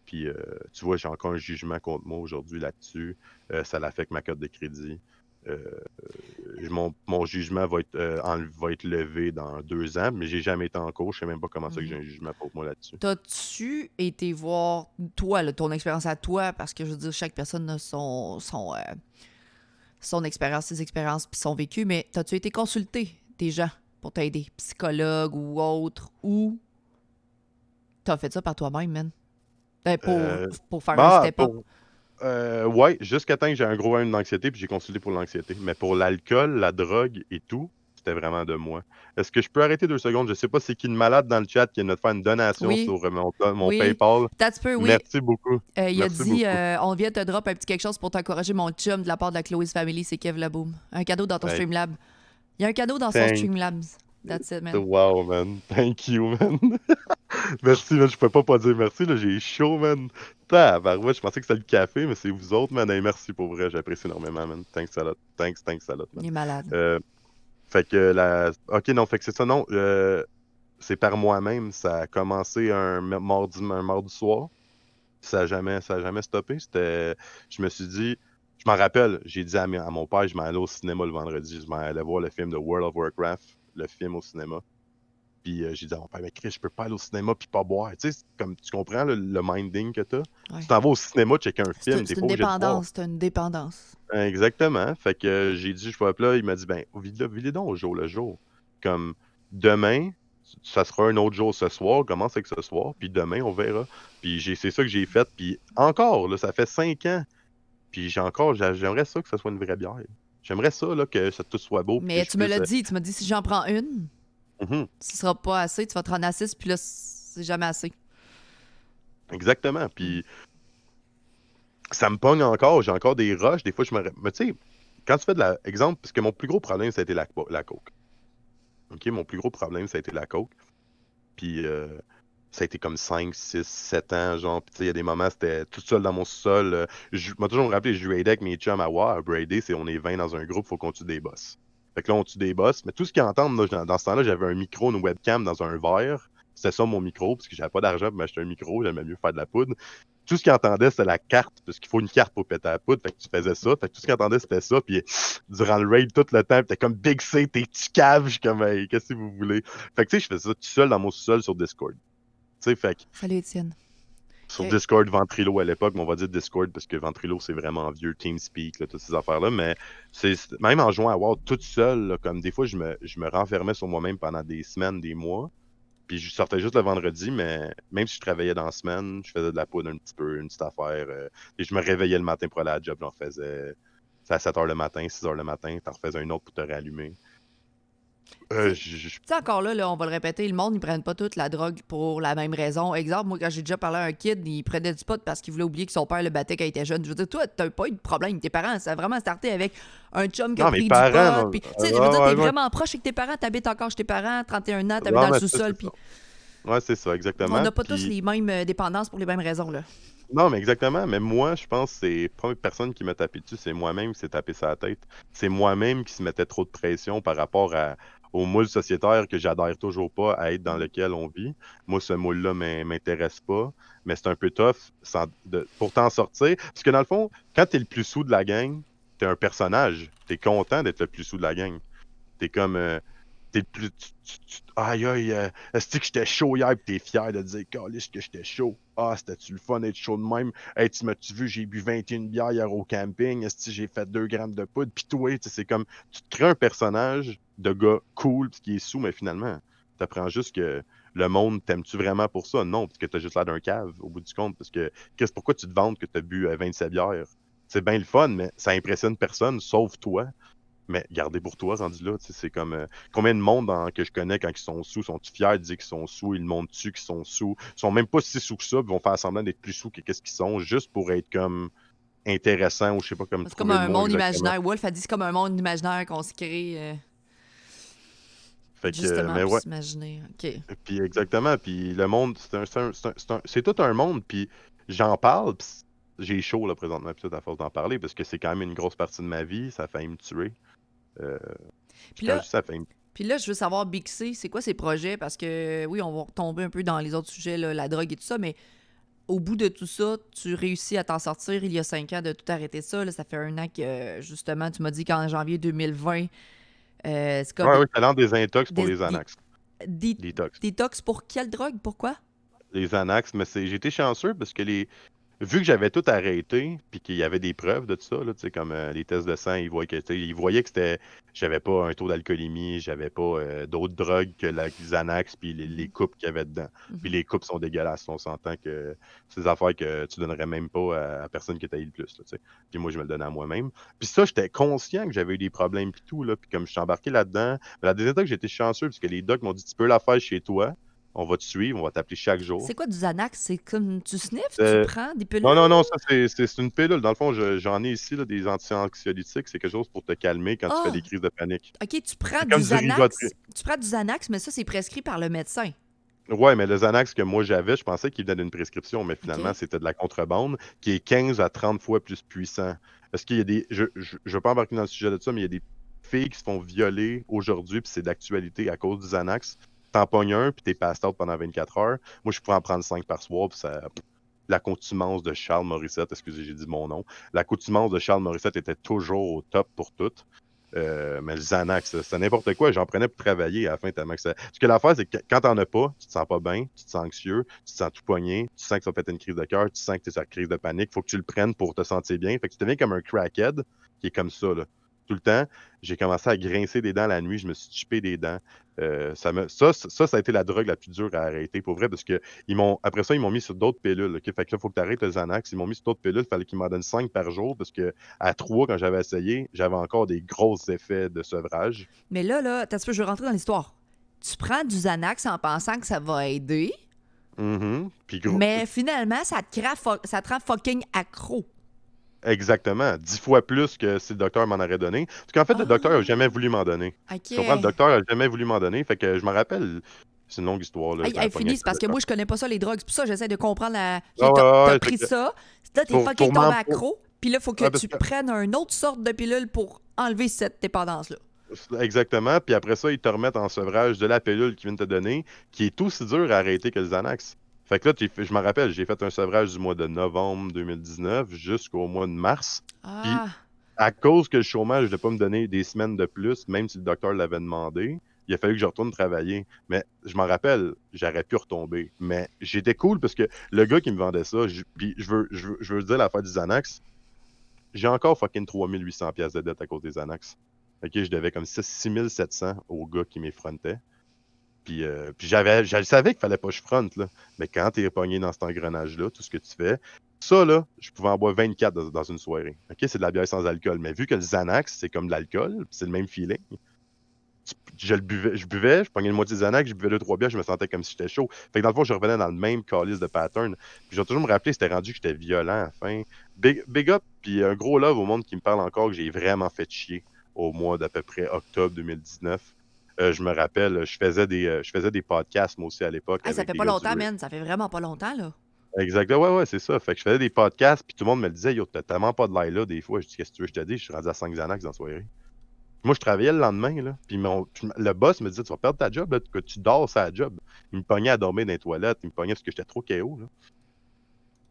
Puis, tu vois, j'ai encore un jugement contre moi aujourd'hui là-dessus. Ça l'affecte ma carte de crédit. Euh, mon jugement va être levé dans 2 ans, mais j'ai jamais été en cours. Je sais même pas comment ça que j'ai un jugement contre moi là-dessus. T'as-tu été voir, toi, là, ton expérience à toi, parce que je veux dire, chaque personne a son expérience, ses expériences, puis son vécu, mais t'as-tu été consulter des gens pour t'aider, psychologue ou autre, ou t'as fait ça par toi-même, man? Ben, Euh, pour faire un bah, step-up. ouais, jusqu'à temps que j'ai un gros problème d'anxiété, puis j'ai consulté pour l'anxiété. Mais pour l'alcool, la drogue et tout, c'était vraiment de moi. Est-ce que je peux arrêter 2 secondes? Je sais pas c'est qui le malade dans le chat qui vient de faire une donation Oui, sur mon oui. PayPal. That's peu, oui. Merci beaucoup. Il a Merci dit beaucoup. on vient te drop un petit quelque chose pour t'encourager, mon chum, de la part de la Chloé's Family, c'est Kev Laboum. Un cadeau dans ton Hey, Streamlab. Il y a un cadeau dans son thank Streamlabs. That's it, man. Wow, man. Thank you, man. Merci, man. Je peux pas dire merci, là. J'ai chaud, man. Tabarouette, je pensais que c'était le café, mais c'est vous autres, man. Hey, merci pour vrai. J'apprécie énormément, man. Thanks a lot. Thanks a lot, man. Il est malade. Fait que Ok, non, fait que c'est ça, non. C'est par moi-même. Ça a commencé un mardi soir. Ça a jamais stoppé. Je me suis dit, je m'en rappelle, j'ai dit à mon père, je m'en allais au cinéma le vendredi. Je m'en allais voir le film de World of Warcraft, le film au cinéma. Puis j'ai dit à mon père, mais Chris, je peux pas aller au cinéma puis pas boire. Tu sais, comme tu comprends le minding que t'as. Ouais. Tu t'en vas au cinéma checker un film, t'es C'est pas une obligé de boire. dépendance. C'est une dépendance. Exactement. Fait que j'ai dit, je vais là, il m'a dit, ben, vis-le donc au jour le jour. Comme demain, ça sera un autre jour ce soir, commence avec ce soir, puis demain, on verra. Puis c'est ça que j'ai fait. Puis encore, là, ça fait 5 ans. Puis j'aimerais ça que ce soit une vraie bière. J'aimerais ça, là, que ça tout soit beau. Puis Mais que je tu me l'as puisse. dit. Tu m'as dit si j'en prends une, Mhm. ce sera pas assez. Tu vas te rendre à 6, puis là, c'est jamais assez. Exactement. Puis ça me pogne encore. J'ai encore des rushs. Des fois, je me. Mais tu sais, quand tu fais de la. Exemple, parce que mon plus gros problème, ça a été la coke. OK? Mon plus gros problème, ça a été la coke. Puis ça a été comme 5, 6, 7 ans, genre. Puis tu sais, il y a des moments, c'était tout seul dans mon sous-sol. Je m'ai toujours rappelé, je raidais avec mes chums à War. Braider, c'est on est 20 dans un groupe, faut qu'on tue des boss. Fait que là, on tue des boss. Mais tout ce qu'ils entendent, là, dans ce temps-là, j'avais un micro, une webcam dans un verre. C'était ça mon micro, parce que j'avais pas d'argent pour m'acheter un micro, j'aimais mieux faire de la poudre. Tout ce qu'ils entendaient, c'était la carte, parce qu'il faut une carte pour péter la poudre. Fait que tu faisais ça. Fait que tout ce qu'ils entendaient, c'était ça. Puis durant le raid, tout le temps, t'es comme Big C, t'es-tu cave? Je suis comme, hey, qu'est-ce que vous voulez? Fait que tu sais, je faisais ça tout seul dans mon sous-sol sur Discord. Tu sais, fait que Salut, Étienne. sur Ok. Discord, Ventrilo à l'époque, mais on va dire Discord parce que Ventrilo, c'est vraiment vieux, TeamSpeak, là, toutes ces affaires-là. Mais même en jouant à WoW toute seule, là, comme des fois, je me renfermais sur moi-même pendant des semaines, des mois. Puis je sortais juste le vendredi, mais même si je travaillais dans la semaine, je faisais de la poudre un petit peu, une petite affaire. Et je me réveillais le matin pour aller à la job, j'en faisais. C'est à 7 h le matin, 6 h le matin, t'en refaisais un autre pour te réallumer. Tu Je- sais, encore là, on va le répéter, le monde, ils prennent pas toute la drogue pour la même raison. Exemple, moi, quand j'ai déjà parlé à un kid, il prenait du pot parce qu'il voulait oublier que son père le battait quand il était jeune. Je veux dire, toi, t'as pas eu de problème. Tes parents, ça a vraiment starté avec un chum qui a Non, mes pris du parents, pot. non. Puis, tu sais, je veux dire, t'es Ouais, ouais, vraiment proche avec tes parents, t'habites encore chez tes parents, 31 ans, t'habites ouais, dans le mais sous-sol. c'est Puis, ça. Ouais, c'est ça, on exactement. n'a pas tous Puis les mêmes dépendances pour les mêmes raisons, là. non, mais exactement. Mais moi, je pense que c'est pas une personne qui m'a tapé dessus, c'est moi-même qui s'est tapé sa tête. C'est moi-même qui se mettait trop de pression par rapport au moule sociétaire que j'adhère toujours pas à être dans lequel on vit. Moi, ce moule-là m'intéresse pas, mais c'est un peu tough pour t'en sortir. Parce que dans le fond, quand t'es le plus sous de la gang, t'es un personnage. T'es content d'être le plus sous de la gang. T'es comme. t'es le plus. Aïe, aïe, est-ce que j'étais chaud hier, pis t'es fier de dire, calisse que j'étais chaud. Ah, c'était-tu le fun d'être chaud de même? Hey, tu m'as-tu vu, j'ai bu 21 bières hier au camping, est-ce que j'ai fait 2 grammes de poudre? Pis toi, tu sais, c'est comme, tu te crées un personnage de gars cool, pis qui est sous, mais finalement, t'apprends juste que le monde, t'aimes-tu vraiment pour ça? Non, parce que t'as juste l'air d'un cave, au bout du compte, parce que, pourquoi tu te vantes que t'as bu 27 bières? C'est bien le fun, mais ça impressionne personne, sauf toi. Mais gardez pour toi, rendu là, tu sais, c'est comme combien de monde que je connais quand ils sont sous, sont fiers de dire qu'ils sont sous, ils le montrent dessus qu'ils sont sous, ils sont même pas si sous que ça, puis vont faire semblant d'être plus sous que qu'est-ce qu'ils sont, juste pour être comme intéressant ou je sais pas comme C'est comme trouver le un mot monde exactement. imaginaire. Wolf a dit c'est comme un monde imaginaire qu'on se crée Fait que, justement mais pour ouais, s'imaginer. OK. puis exactement, puis le monde, c'est tout un monde, puis j'en parle, puis j'ai chaud là présentement, puis tout à force d'en parler, parce que c'est quand même une grosse partie de ma vie, ça a failli me tuer. Euh, puis Puis quand je là, dis ça a failli me Puis là, je veux savoir, Big C, c'est quoi ses projets? Parce que, oui, on va retomber un peu dans les autres sujets, là, la drogue et tout ça, mais au bout de tout ça, tu réussis à t'en sortir il y a 5 ans de tout arrêter ça. Là, ça fait un an que, justement, tu m'as dit qu'en janvier 2020, c'est quoi? Ouais, ouais, talent des intox pour Des, les des, Anax. des- Detox. détox pour quelle drogue? Pourquoi? Les Anax, mais j'ai été chanceux parce que vu que j'avais tout arrêté, puis qu'il y avait des preuves de tout ça, là, tu sais, comme les tests de sang, ils voyaient que j'avais pas un taux d'alcoolémie, j'avais pas d'autres drogues que la Xanax, puis les Mhm, coupes qu'il y avait dedans. Puis mhm. les coupes sont dégueulasses, on s'entend que c'est des affaires que tu donnerais même pas à personne qui t'aille le plus, là, tu sais. Puis moi, je me le donnais à moi-même. Puis ça, j'étais conscient que j'avais eu des problèmes puis tout, là, puis comme je suis embarqué là-dedans, mais la deuxième fois que j'ai été chanceux, parce que les docs m'ont dit, tu peux la faire chez toi, on va te suivre, on va t'appeler chaque C'est jour. quoi du Xanax? C'est comme tu sniffes, tu Euh, prends des pilules? non, non, non, ça c'est une pilule. Dans le fond, j'en ai ici là, des anti-anxiolytiques. C'est quelque chose pour te calmer quand tu fais Ah, des crises de panique. OK, tu prends C'est du comme du Rivotril. Xanax. Tu prends du Xanax, mais ça, c'est prescrit par le médecin. Ouais, mais le Xanax que moi j'avais, je pensais qu'il venait d'une prescription, mais finalement, OK? c'était de la contrebande qui est 15 à 30 fois plus puissant. Est-ce qu'il y a des. Je veux pas embarquer dans le sujet de ça, mais il y a des filles qui se font violer aujourd'hui, puis c'est d'actualité à cause du Xanax. T'en pognes un, puis t'es passed out pendant 24 heures. Moi, je pourrais en prendre 5 par soir, puis ça. L'accoutumance de Charles Morissette, excusez, j'ai dit mon nom. L'accoutumance de Charles Morissette était toujours au top pour toutes. Mais le Xanax, c'est n'importe quoi. J'en prenais pour travailler à la fin tellement que ça. Parce que l'affaire, c'est que quand t'en as pas, tu te sens pas bien, tu te sens anxieux, tu te sens tout poigné, tu sens que ça va péter une crise de cœur, tu sens que tu es sur la crise de panique. Faut que tu le prennes pour te sentir bien. Fait que tu deviens comme un crackhead qui est comme ça, là. Tout le temps, j'ai commencé à grincer des dents la nuit, je me suis chipé des dents. Ça a été la drogue la plus dure à arrêter, pour vrai, parce que après ça, ils m'ont mis sur d'autres pilules. OK? Fait que là, il faut que tu arrêtes le Xanax. Ils m'ont mis sur d'autres pilules. Il fallait qu'ils m'en donnent 5 par jour parce que à 3, quand j'avais essayé, j'avais encore des gros effets de sevrage. Mais là, attends un petit peu, je veux rentrer dans l'histoire. Tu prends du Xanax en pensant que ça va aider, Puis gros, mais finalement, ça te rend fucking accro. exactement. 10 fois plus que si le docteur m'en aurait donné. Parce qu'en fait, le docteur n'a jamais Ah, voulu m'en donner. Tu comprends? Le OK. docteur n'a jamais voulu m'en donner. Fait que je me rappelle, c'est une longue histoire, là. Hey, Je hey, m'avais pogné fini, avec c'est le parce que docteur. moi, je connais pas ça, les drogues. C'est pour ça que j'essaie de comprendre la. Ah OK, ouais, ouais, t'as ouais, fait pris que ça. Là, t'es fucking tombé pour... accro. Puis là, il faut que Ouais, tu parce que prennes une autre sorte de pilule pour enlever cette dépendance-là. exactement. Puis après ça, ils te remettent en sevrage de la pilule qu'ils viennent te donner, qui est aussi dur à arrêter que le Xanax. Fait que là, je me rappelle, j'ai fait un sevrage du mois de novembre 2019 jusqu'au mois de mars. Puis Ah, à cause que le chômage ne pas me donner des semaines de plus, même si le docteur l'avait demandé, il a fallu que je retourne travailler. Mais je m'en rappelle, j'aurais pu retomber. Mais j'étais cool parce que le gars qui me vendait ça, puis je veux dire l'affaire du Xanax, j'ai encore fucking 3800 pièces de dette à cause des Xanax. Ok, je devais comme 6700 au gars qui m'effrontait. Puis je savais qu'il fallait pas que je fronte, là. Mais quand t'es pogné dans cet engrenage-là, tout ce que tu fais, ça, là, je pouvais en boire 24 dans une soirée. Ok, c'est de la bière sans alcool. Mais vu que le Xanax, c'est comme de l'alcool, puis c'est le même feeling, je pognais le moitié de Xanax, je buvais 2-3 bières, je me sentais comme si j'étais chaud. Fait que dans le fond, je revenais dans le même calice de pattern. Puis je vais toujours me rappeler, c'était rendu que j'étais violent à la fin. Big up, puis un gros love au monde qui me parle encore que j'ai vraiment fait chier au mois d'à peu près octobre 2019. Je me rappelle, je faisais des podcasts moi aussi à l'époque hey, ça avec fait des pas gars du longtemps, man. Ça fait vraiment pas longtemps, là. Exactement, ouais, ouais, c'est ça. Fait que je faisais des podcasts, puis tout le monde me le disait, yo, t'as tellement pas de l'air là, des fois. Je dis, qu'est-ce que tu veux que je te dise? Je suis rendu à 5 Xanax dans la soirée. Moi, je travaillais le lendemain, là. Puis le boss me disait, tu vas perdre ta job, là, que tu dors sur la job. Il me pognait à dormir dans les toilettes, il me pognait parce que j'étais trop KO, là.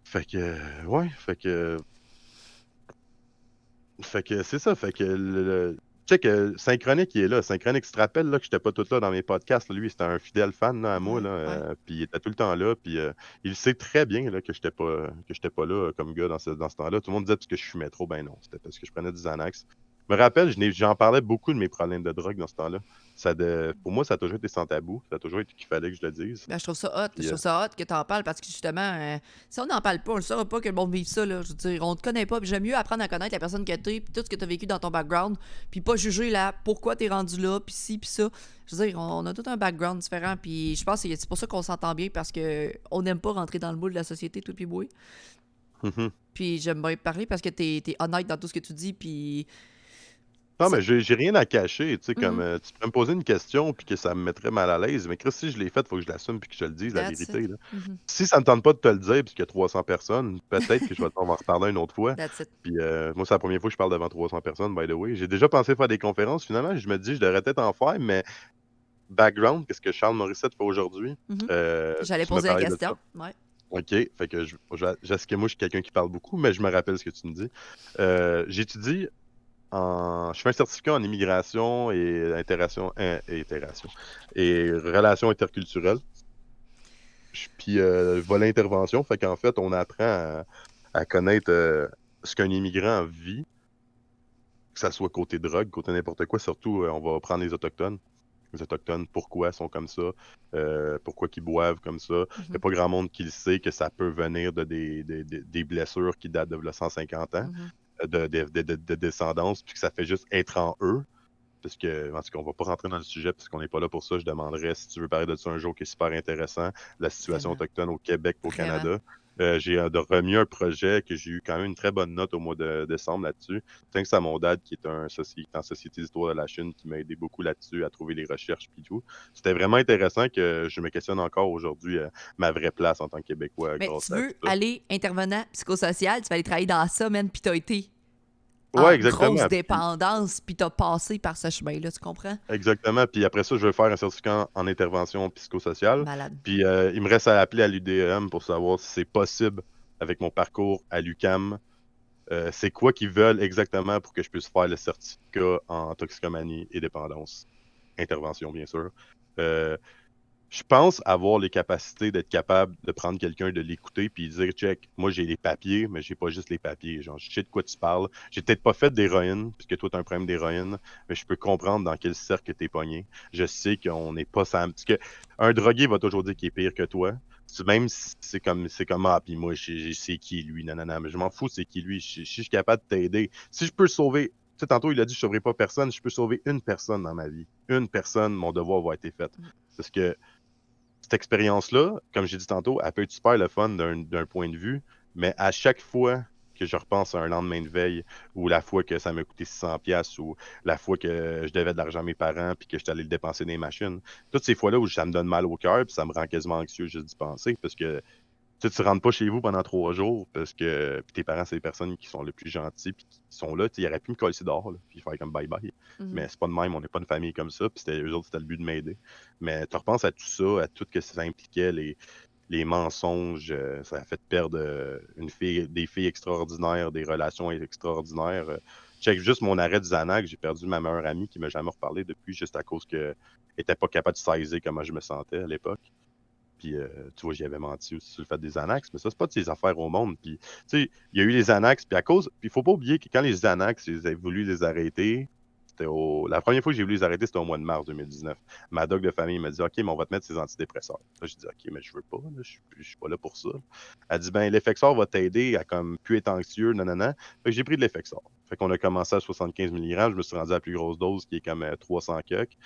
Fait que, ouais, fait que c'est ça. Fait que Check, Synchronic, il est là. Synchronic, tu te rappelles là, que j'étais pas tout là dans mes podcasts. Là. Lui, c'était un fidèle fan là, à moi. Ouais, Là, ouais. puis il était tout le temps là. Puis il sait très bien là, que j'étais pas là comme gars dans ce temps-là. Tout le monde disait parce que je fumais trop. Ben non, c'était parce que je prenais des Xanax. Je me rappelle, j'en parlais beaucoup de mes problèmes de drogue dans ce temps-là. Pour moi, ça a toujours été sans tabou. Ça a toujours été qu'il fallait que je le dise. Ben, je trouve ça hot. Je Puis, trouve ça hot que t'en parles parce que justement, si on n'en parle pas, on ne saura pas que le monde vive ça. Là. Je veux dire, on te connaît pas. Puis j'aime mieux apprendre à connaître la personne que t'es, puis tout ce que t'as vécu dans ton background, puis pas juger là pourquoi t'es rendu là, puis ci, puis ça. Je veux dire, on a tout un background différent. Puis je pense que c'est pour ça qu'on s'entend bien parce que on n'aime pas rentrer dans le moule de la société, tout puis boué. mhm. Puis j'aime bien parler parce que t'es honnête dans tout ce que tu dis. Puis. Non, Ça... mais j'ai rien à cacher, tu sais, comme Mhm. tu pourrais me poser une question puis que ça me mettrait mal à l'aise, mais Chris, si je l'ai faite, il faut que je l'assume puis que je le dise, la That's it. vérité, là. Mhm. Si ça me tente pas de te le dire puis qu'il y a 300 personnes, peut-être que on va en reparler une autre fois. That's it. Puis moi, c'est la première fois que je parle devant 300 personnes, by the way. J'ai déjà pensé faire des conférences, finalement, je me dis, je devrais peut-être en faire, mais background, qu'est-ce que Charles Morissette fait aujourd'hui? Mhm. J'allais Tu me poser la parlais de ça. question. Ouais. OK, fait que parce que moi, je suis quelqu'un qui parle beaucoup, mais je me rappelle ce que tu me dis. J'étudie je fais un certificat en immigration et et relations interculturelles. Puis volet intervention, fait qu'en fait, on apprend à connaître ce qu'un immigrant vit, que ça soit côté drogue, côté n'importe quoi. Surtout, on va prendre les Autochtones. Les Autochtones, pourquoi ils sont comme ça, pourquoi ils boivent comme ça. Il n'y a Mhm. pas grand monde qui le sait que ça peut venir de des blessures qui datent de là, 150 ans, Mhm. de descendance, puis que ça fait juste être en eux. Parce que, en tout cas, on va pas rentrer dans le sujet parce qu'on n'est pas là pour ça. Je demanderais si tu veux parler de ça un jour qui est super intéressant, la situation Vraiment. autochtone au Québec, au Vraiment. Canada. J'ai remis un projet que j'ai eu quand même une très bonne note au mois de décembre là-dessus. Thanks à mon dad qui est en Société d'histoire de la Chine qui m'a aidé beaucoup là-dessus à trouver les recherches puis tout. C'était vraiment intéressant que je me questionne encore aujourd'hui ma vraie place en tant que Québécois Mais grâce tu à tout veux ça. aller intervenant psychosocial, tu vas aller travailler dans ça, man, pis t'as été Ouais, en grosse exactement. dépendance, puis t'as passé par ce chemin-là, tu comprends? Exactement. Puis après ça, je vais faire un certificat en intervention psychosociale. Malade. Puis il me reste à appeler à l'UDM pour savoir si c'est possible avec mon parcours à l'UQAM. C'est quoi qu'ils veulent exactement pour que je puisse faire le certificat en toxicomanie et dépendance. Intervention, bien sûr. Euh, je pense avoir les capacités d'être capable de prendre quelqu'un, de l'écouter, puis dire, check, moi j'ai les papiers, mais j'ai pas juste les papiers. Genre, je sais de quoi tu parles. J'ai peut-être pas fait d'héroïne, puisque toi t'as un problème d'héroïne, mais je peux comprendre dans quel cercle t'es pogné. Je sais qu'on n'est pas ça. Parce que un drogué va toujours dire qu'il est pire que toi. Même si c'est comme ah, puis moi, c'est qui lui, nanana, mais je m'en fous, c'est qui lui. Si je suis capable de t'aider, si je peux sauver. Tu sais, tantôt, il a dit, je sauverai pas personne. Je peux sauver une personne dans ma vie. Une personne, mon devoir va être fait. Parce que cette expérience-là, comme j'ai dit tantôt, elle peut être super le fun d'un point de vue, mais à chaque fois que je repense à un lendemain de veille, ou la fois que ça m'a coûté 600$, ou la fois que je devais de l'argent à mes parents, puis que j'étais allé le dépenser dans les machines, toutes ces fois-là où ça me donne mal au cœur, puis ça me rend quasiment anxieux juste d'y penser, parce que tu rentres pas chez vous pendant 3 jours, parce que puis tes parents, c'est les personnes qui sont les plus gentilles, puis qui sont là, ils auraient pu me coller dehors, là, puis faire comme bye-bye. Mhm. Mais c'est pas de même, on n'est pas une famille comme ça, puis eux autres, c'était le but de m'aider. Mais tu repenses à tout ça, à tout ce que ça impliquait, les mensonges, ça a fait perdre des filles extraordinaires, des relations extraordinaires. Check juste mon arrêt du Xanax, j'ai perdu ma meilleure amie qui m'a jamais reparlé depuis, juste à cause qu'elle était pas capable de saisir comment je me sentais à l'époque. Puis, tu vois, j'y avais menti aussi sur le fait des Xanax, mais ça, c'est pas de ses affaires au monde. Puis, tu sais, il y a eu les Xanax, puis il faut pas oublier que quand les Xanax, ils avaient voulu les arrêter, la première fois que j'ai voulu les arrêter, c'était au mois de mars 2019. Ma doc de famille m'a dit, OK, mais on va te mettre ces antidépresseurs. Là, j'ai dit, OK, mais je veux pas, là, je suis pas là pour ça. Elle dit, ben, l'Effexor va t'aider à comme plus être anxieux, nanana. Fait que j'ai pris de l'Effexor. Fait qu'on a commencé à 75 mg, je me suis rendu à la plus grosse dose qui est comme 300 kek.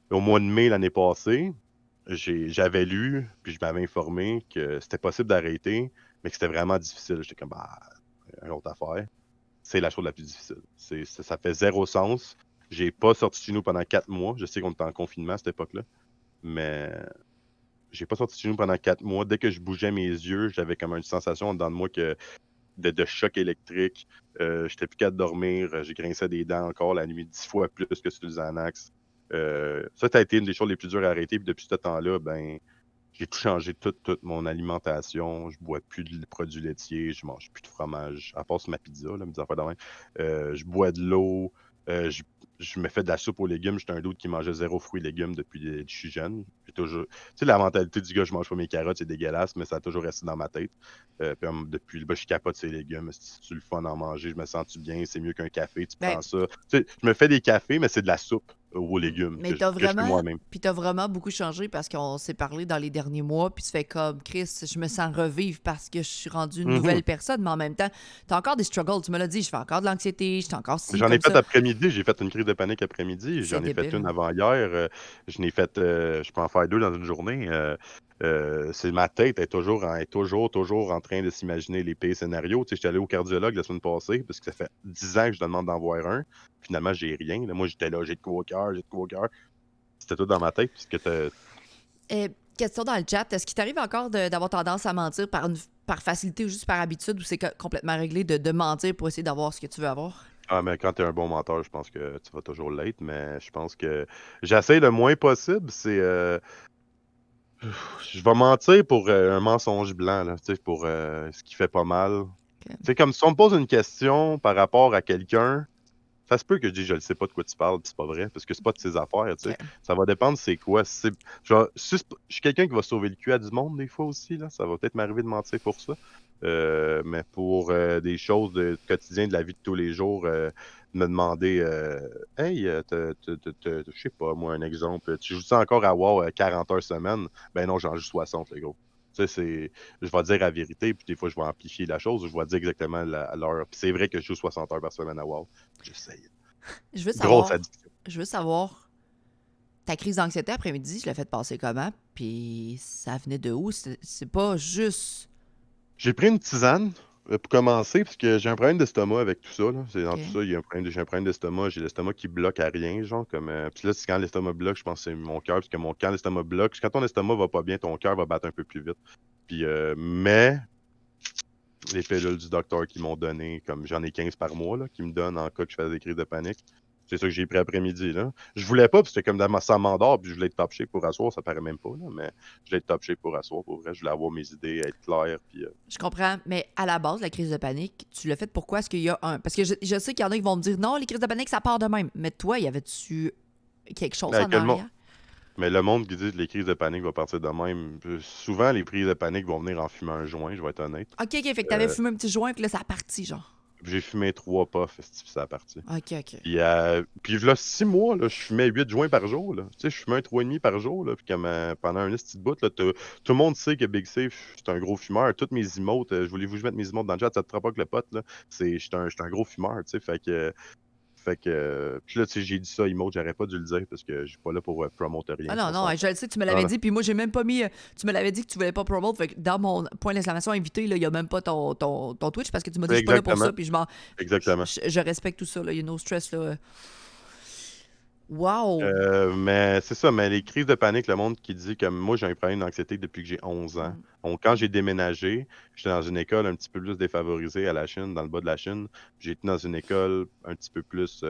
Au mois de mai l'année passée, j'avais lu, puis je m'avais informé que c'était possible d'arrêter, mais que c'était vraiment difficile. J'étais comme, bah, une autre affaire. C'est la chose la plus difficile. Ça fait zéro sens. J'ai pas sorti de chez nous pendant 4 mois. Je sais qu'on était en confinement à cette époque-là, mais j'ai pas sorti de chez nous pendant 4 mois. Dès que je bougeais mes yeux, j'avais comme une sensation dans de moi de choc électrique. J'étais plus capable de dormir. J'ai grincé des dents encore la nuit 10 fois plus que sur le Xanax. Ça a été une des choses les plus dures à arrêter. Puis depuis ce temps-là, ben, j'ai tout changé, toute mon alimentation. Je bois plus de produits laitiers, je mange plus de fromage, à part sur ma pizza, là, mes affaires de même. Je bois de l'eau. Je je me fais de la soupe aux légumes. J'étais un dude qui mangeait zéro fruits et légumes depuis que je suis jeune. J'ai toujours... Tu sais, la mentalité du gars, je mange pas mes carottes, c'est dégueulasse, mais ça a toujours resté dans ma tête. Puis depuis, je capote ces légumes. C'est le fun à manger, je me sens-tu bien, c'est mieux qu'un café, tu Ben, prends ça. Tu sais, je me fais des cafés, mais c'est de la soupe aux légumes mais que je fais moi-même. t'as vraiment beaucoup changé parce qu'on s'est parlé dans les derniers mois, puis tu fais comme Chris, je me sens revivre parce que je suis rendue une Mhm. nouvelle personne, mais en même temps, t'as encore des struggles. Tu me l'as dit, je fais encore de l'anxiété, je suis encore ci, J'en ai comme fait ça. après-midi, j'ai fait une crise de panique après-midi, C'est j'en ai fait une débile. avant hier, je n'ai fait, je peux en faire 2 dans une journée. C'est ma tête est toujours en train de s'imaginer les pires scénarios. Tu sais, j'étais allé au cardiologue la semaine passée parce que ça fait 10 ans que je demande d'en voir un. Finalement, j'ai rien. Là, moi, j'étais là, j'ai de quoi au cœur, j'ai de quoi au cœur. C'était tout dans ma tête puisque Et question dans le chat, est-ce qu'il t'arrive encore d'avoir tendance à mentir par facilité ou juste par habitude ou c'est complètement réglé de mentir pour essayer d'avoir ce que tu veux avoir? ah, mais quand t'es un bon menteur, je pense que tu vas toujours l'être, mais je pense que j'essaie le moins possible, c'est je vais mentir pour un mensonge blanc, là, tu sais, pour ce qui fait pas mal. Ok. C'est comme si on me pose une question par rapport à quelqu'un, ça se peut que je dise je ne sais pas de quoi tu parles, puis c'est pas vrai, parce que c'est pas de ses affaires, tu sais. Ok. Ça va dépendre c'est quoi. Genre, si je suis quelqu'un qui va sauver le cul à du monde des fois aussi, là. Ça va peut-être m'arriver de mentir pour ça. Mais pour des choses de quotidien de la vie de tous les jours, me demander Hey, je sais pas, moi, un exemple, tu joues ça encore à WoW 40 heures semaine? Ben non, j'en joue 60, les gros. Tu sais, je vais dire la vérité, puis des fois, je vais amplifier la chose, je vais dire exactement l'heure. Puis c'est vrai que je joue 60 heures par semaine à WoW. J'essaye. Je veux Grosse savoir, addiction. je veux savoir, ta crise d'anxiété après-midi, je l'ai fait passer comment? Puis ça venait de où? C'est pas juste. J'ai pris une tisane pour commencer, parce que j'ai un problème d'estomac avec tout ça. Là. C'est dans tout OK. ça, j'ai un problème d'estomac. J'ai l'estomac qui bloque à rien, genre. Comme, puis là, c'est quand l'estomac bloque, je pense que c'est mon cœur, parce que quand l'estomac bloque, quand ton estomac va pas bien, ton cœur va battre un peu plus vite. Puis, mais les pilules du docteur qui m'ont donné, comme j'en ai 15 par mois, là, qui me donnent en cas que je fasse des crises de panique. C'est ça que j'ai pris après-midi, là. Je voulais pas, puis c'était comme dans ça m'endort, puis je voulais être top shape pour asseoir, ça paraît même pas, là, mais je voulais être top shape pour asseoir, pour vrai. Je voulais avoir mes idées, être clair, puis... Je comprends, mais à la base, la crise de panique, tu l'as faite pourquoi? Est-ce qu'il y a un. Parce que je sais qu'il y en a qui vont me dire non, les crises de panique, ça part de même. Mais toi, y avait-tu quelque chose mais, en arrière? mais le monde qui dit que les crises de panique vont partir de même, souvent, les crises de panique vont venir en fumant un joint, je vais être honnête. OK, OK, fait que t'avais Euh, fumé un petit joint, puis là, ça a parti, genre. j'ai fumé 3 puffs, c'est ça a parti. OK, OK. Puis là, 6 mois, là, je fumais 8 joints par jour. Là. Tu sais, je fumais un 3,5 par jour. Là, puis comme, pendant un petit bout, là, tout le monde sait que Big Safe, c'est un gros fumeur. Toutes mes emotes, voulez-vous que je mette mes emotes dans le chat? Ça te fera pas que le pote. Là. J'étais un gros fumeur. Tu sais, puis là, tu sais, j'ai dit ça, emote, j'aurais pas dû le dire parce que je suis pas là pour promouter Ah rien. non, On non, s'entend. je le sais, tu me Non, l'avais non. dit, puis moi, j'ai même pas mis. Tu me l'avais dit que tu voulais pas promote, fait que dans mon point d'exclamation invité, il y a même pas ton Twitch parce que tu m'as dit je suis pas là pour Exactement. ça, puis Exactement. je respecte tout ça, là, il y a no stress, là. Wow! Mais c'est ça, mais les crises de panique, le monde qui dit que moi j'ai un problème d'anxiété depuis que j'ai 11 ans. Mm. Donc, quand j'ai déménagé, j'étais dans une école un petit peu plus défavorisée à la Chine, dans le bas de la Chine. J'ai été dans une école un petit peu plus